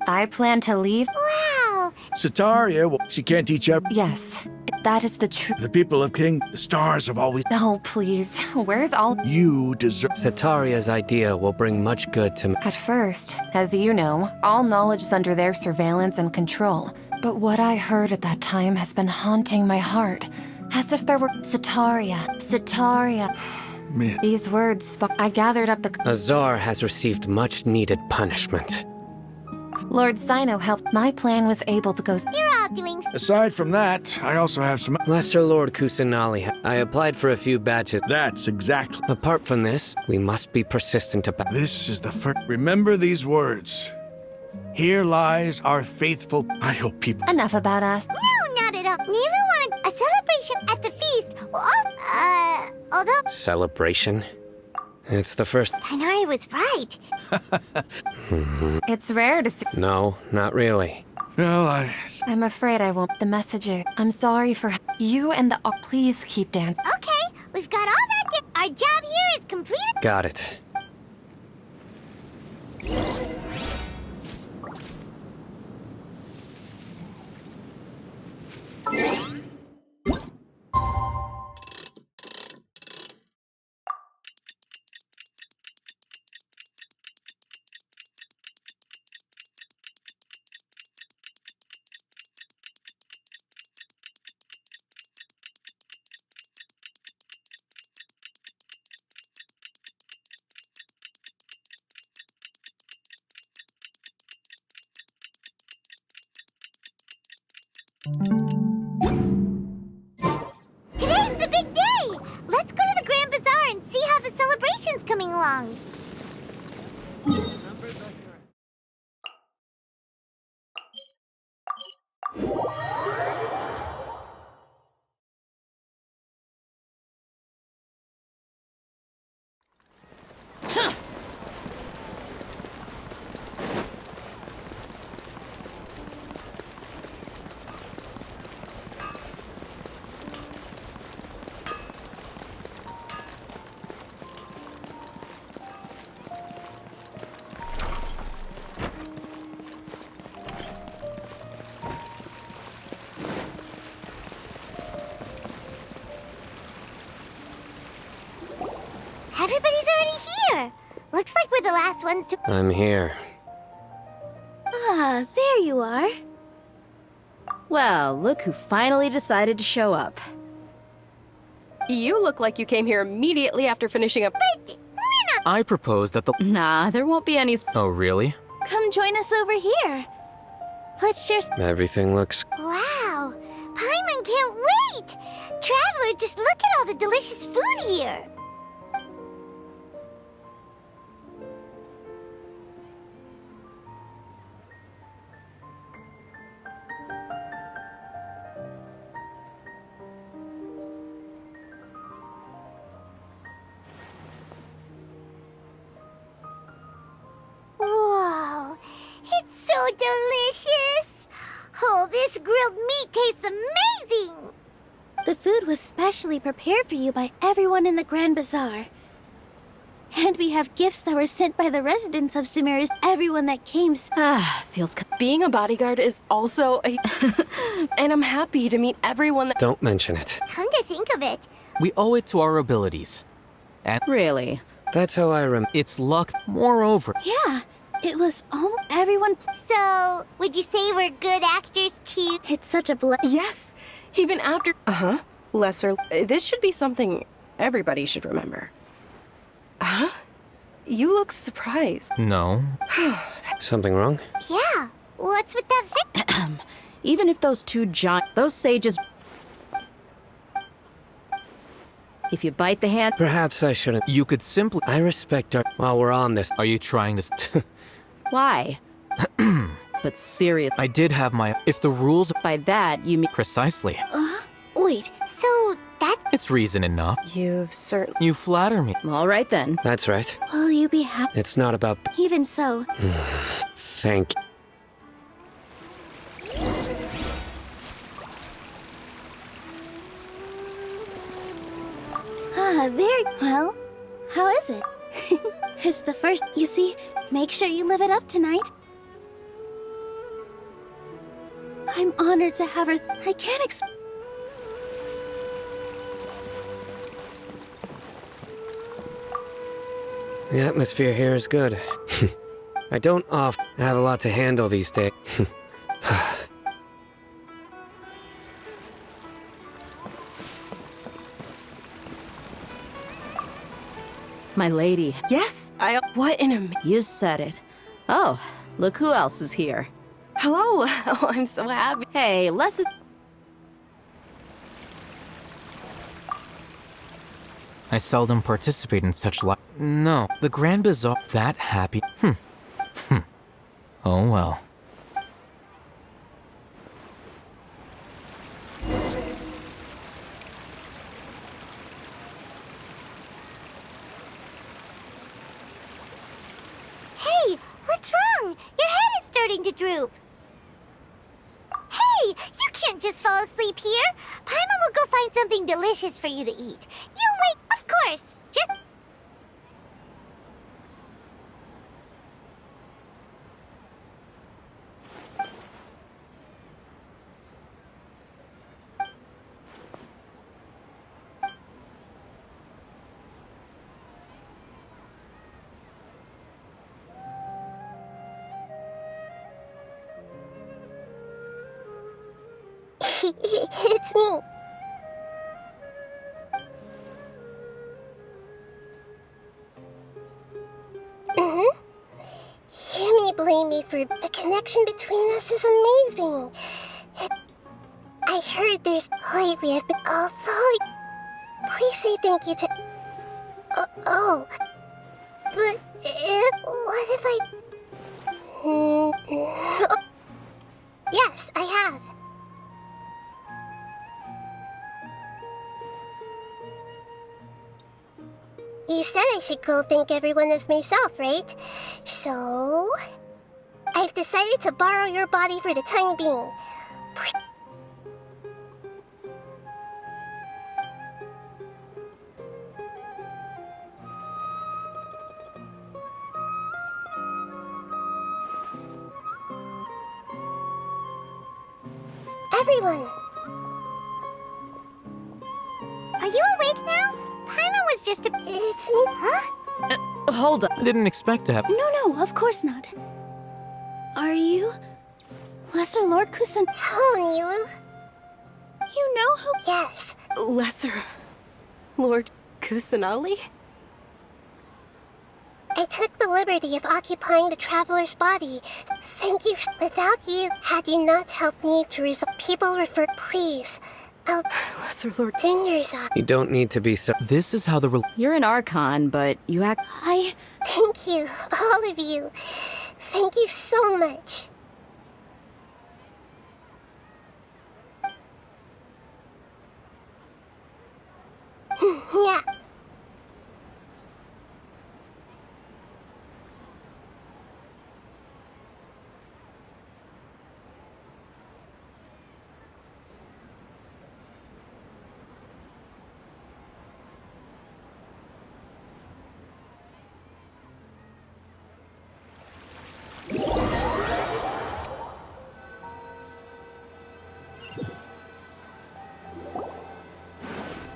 [SPEAKER 20] I plan to leave...
[SPEAKER 1] Wow!
[SPEAKER 8] Sataria, well, she can't teach up.
[SPEAKER 20] Yes, that is the truth.
[SPEAKER 8] The people of King, the stars have always...
[SPEAKER 20] Oh, please, where's all...
[SPEAKER 8] You deserve...
[SPEAKER 14] Sataria's idea will bring much good to me.
[SPEAKER 20] At first, as you know, all knowledge is under their surveillance and control. But what I heard at that time has been haunting my heart. As if there were... Sataria.
[SPEAKER 8] Man.
[SPEAKER 20] These words I gathered up the...
[SPEAKER 14] Azar has received much needed punishment.
[SPEAKER 20] Lord Sino helped. My plan was able to go...
[SPEAKER 1] You're all doing...
[SPEAKER 8] Aside from that, I also have some...
[SPEAKER 14] Lesser Lord Kusanali, I applied for a few badges.
[SPEAKER 8] That's exactly...
[SPEAKER 14] Apart from this, we must be persistent about...
[SPEAKER 8] This is the first... Remember these words. Here lies our faithful... I hope people...
[SPEAKER 20] Enough about us.
[SPEAKER 1] No, not at all. Neither wanted a celebration at the feast. Well, although...
[SPEAKER 14] Celebration? It's the first...
[SPEAKER 1] Tanari was right.
[SPEAKER 20] It's rare to see...
[SPEAKER 14] No, not really.
[SPEAKER 8] Well,
[SPEAKER 20] I'm afraid I won't. The messenger. I'm sorry for... You and the... please keep dancing.
[SPEAKER 1] Okay, we've got all that. Our job here is completed.
[SPEAKER 14] Got it.
[SPEAKER 1] Today's the big day. Let's go to the Grand Bazaar and see how the celebration's coming along. last ones to.
[SPEAKER 14] I'm here.
[SPEAKER 10] Ah, there you are.
[SPEAKER 4] Well, look who finally decided to show up.
[SPEAKER 9] You look like you came here immediately after finishing up.
[SPEAKER 3] I propose that the.
[SPEAKER 4] Nah, there won't be any.
[SPEAKER 3] Oh, really?
[SPEAKER 10] Come join us over here. Let's share.
[SPEAKER 14] Everything looks.
[SPEAKER 1] Wow! Paimon can't wait! Traveler, just look at all the delicious food here! Whoa! It's so delicious! Oh, this grilled meat tastes amazing!
[SPEAKER 10] The food was specially prepared for you by everyone in the Grand Bazaar. And we have gifts that were sent by the residents of Sumerus. Everyone that came.
[SPEAKER 4] Feels.
[SPEAKER 9] Being a bodyguard is also a. And I'm happy to meet everyone that.
[SPEAKER 14] Don't mention it.
[SPEAKER 1] Come to think of it.
[SPEAKER 3] We owe it to our abilities. And.
[SPEAKER 4] Really?
[SPEAKER 14] That's how I
[SPEAKER 3] It's luck. Moreover.
[SPEAKER 10] Yeah, it was almost everyone.
[SPEAKER 1] So, would you say we're good actors too?
[SPEAKER 10] It's such a
[SPEAKER 9] Yes, even after. Lesser. This should be something everybody should remember. Huh? You look surprised.
[SPEAKER 3] No.
[SPEAKER 14] Something wrong?
[SPEAKER 1] Yeah, what's with that thing?
[SPEAKER 4] Even if those those sages. If you bite the hand.
[SPEAKER 14] Perhaps I shouldn't.
[SPEAKER 3] You could simply.
[SPEAKER 14] I respect our. While we're on this.
[SPEAKER 3] Are you trying to.
[SPEAKER 4] Why? But serious.
[SPEAKER 3] I did have my. If the rules.
[SPEAKER 4] By that, you mean.
[SPEAKER 3] Precisely.
[SPEAKER 10] Wait,
[SPEAKER 1] so that's.
[SPEAKER 3] It's reason enough.
[SPEAKER 9] You've certainly.
[SPEAKER 3] You flatter me.
[SPEAKER 4] All right then.
[SPEAKER 14] That's right.
[SPEAKER 10] will you be happy?
[SPEAKER 14] It's not about.
[SPEAKER 10] Even so.
[SPEAKER 14] Thank you.
[SPEAKER 10] There. Well, how is it? It's the first. You see, make sure you live it up tonight. I'm honored to have her. I can't
[SPEAKER 14] The atmosphere here is good. I don't often have a lot to handle these days.
[SPEAKER 4] My lady.
[SPEAKER 9] Yes, what in a.
[SPEAKER 4] You said it. Oh, look who else is here.
[SPEAKER 9] Hello. Oh, I'm so happy.
[SPEAKER 4] Hey, lesson.
[SPEAKER 3] I seldom participate in such No, the Grand Bazaar. That happy. Oh well.
[SPEAKER 1] Hey, what's wrong? Your head is starting to droop. Hey, you can't just fall asleep here. Paimon will go find something delicious for you to eat. You wait, of course. Just.
[SPEAKER 19] It's me. You may blame me for the connection between us is amazing. I heard there's lately I've been although. Please say thank you to. Oh, but what if I? Yes, I have. You said I should go thank everyone as myself, right? So... I've decided to borrow your body for the time being. Everyone!
[SPEAKER 1] Are you awake now? Paimon was just a.
[SPEAKER 19] It's me. Huh?
[SPEAKER 4] hold up.
[SPEAKER 3] I didn't expect to have.
[SPEAKER 10] No, of course not. Are you Lesser Lord Kusan?
[SPEAKER 19] How are you?
[SPEAKER 10] You know who?
[SPEAKER 19] Yes.
[SPEAKER 9] Lesser Lord Kusanali?
[SPEAKER 19] I took the liberty of occupying the traveler's body. Thank you. Without you, had you not helped me to resolve, people refer. Please,
[SPEAKER 9] Lesser Lord.
[SPEAKER 19] Diners up.
[SPEAKER 14] You don't need to be so.
[SPEAKER 3] This is how the.
[SPEAKER 4] You're an Archon, but you act.
[SPEAKER 19] Thank you, all of you. Thank you so much. Yeah.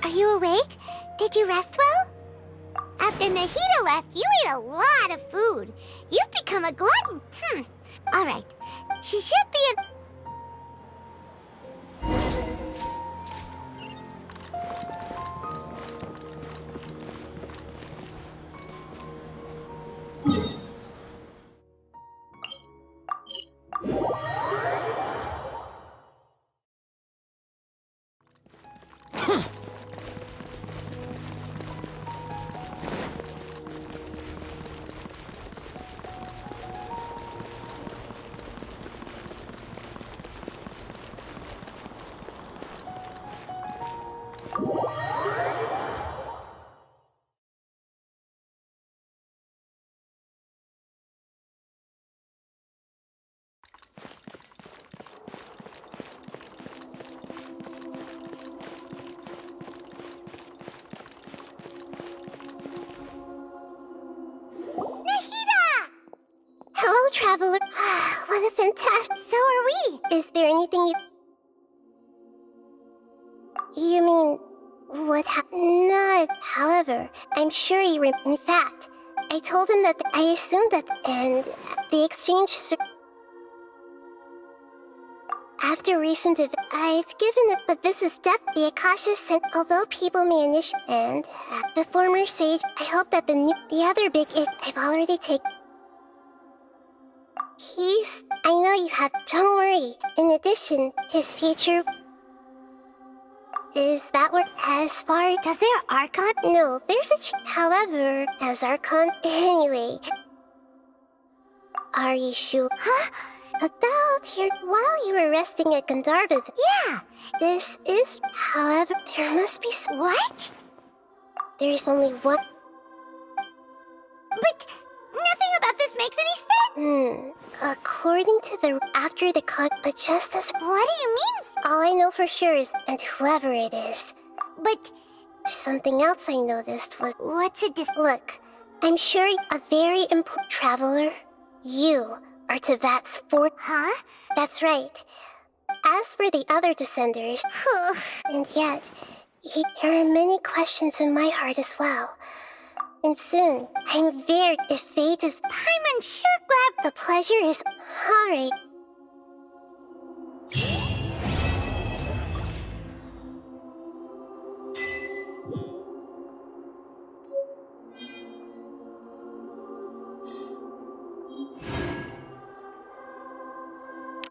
[SPEAKER 1] Are you awake? Did you rest well? After Nahida left, you ate a lot of food. You've become a glutton. All right. She should be a... Hello, traveler. What a fantastic... So are we. Is there anything you... You mean... what happened? Not... However, I'm sure you in fact, I told him that I assumed that... And the exchange... After recent events, I've given it... But this is death. The Akasha sent... Although people may initiate... And... the former sage... I hope that the other big... I've already taken... I know you have. Don't worry. In addition, his future... Is that what... As far... Does their Archon? No, there's a... However, as Archon... Anyway... Are you sure? Huh? About here... While you were resting at Gandharva... Yeah! This is... However, there must be... What? There is only one... But... Nothing about this makes any sense! According to the... After the con... But just as... What do you mean? All I know for sure is... And whoever it is... But... Something else I noticed was... What's a Look, I'm sure a very important traveler... You are Tevat's fourth... Huh? That's right. As for the other descenders... and yet... There are many questions in my heart as well. And soon, I'm very... If fate is... I'm unsure, Glab. The pleasure is... Alright.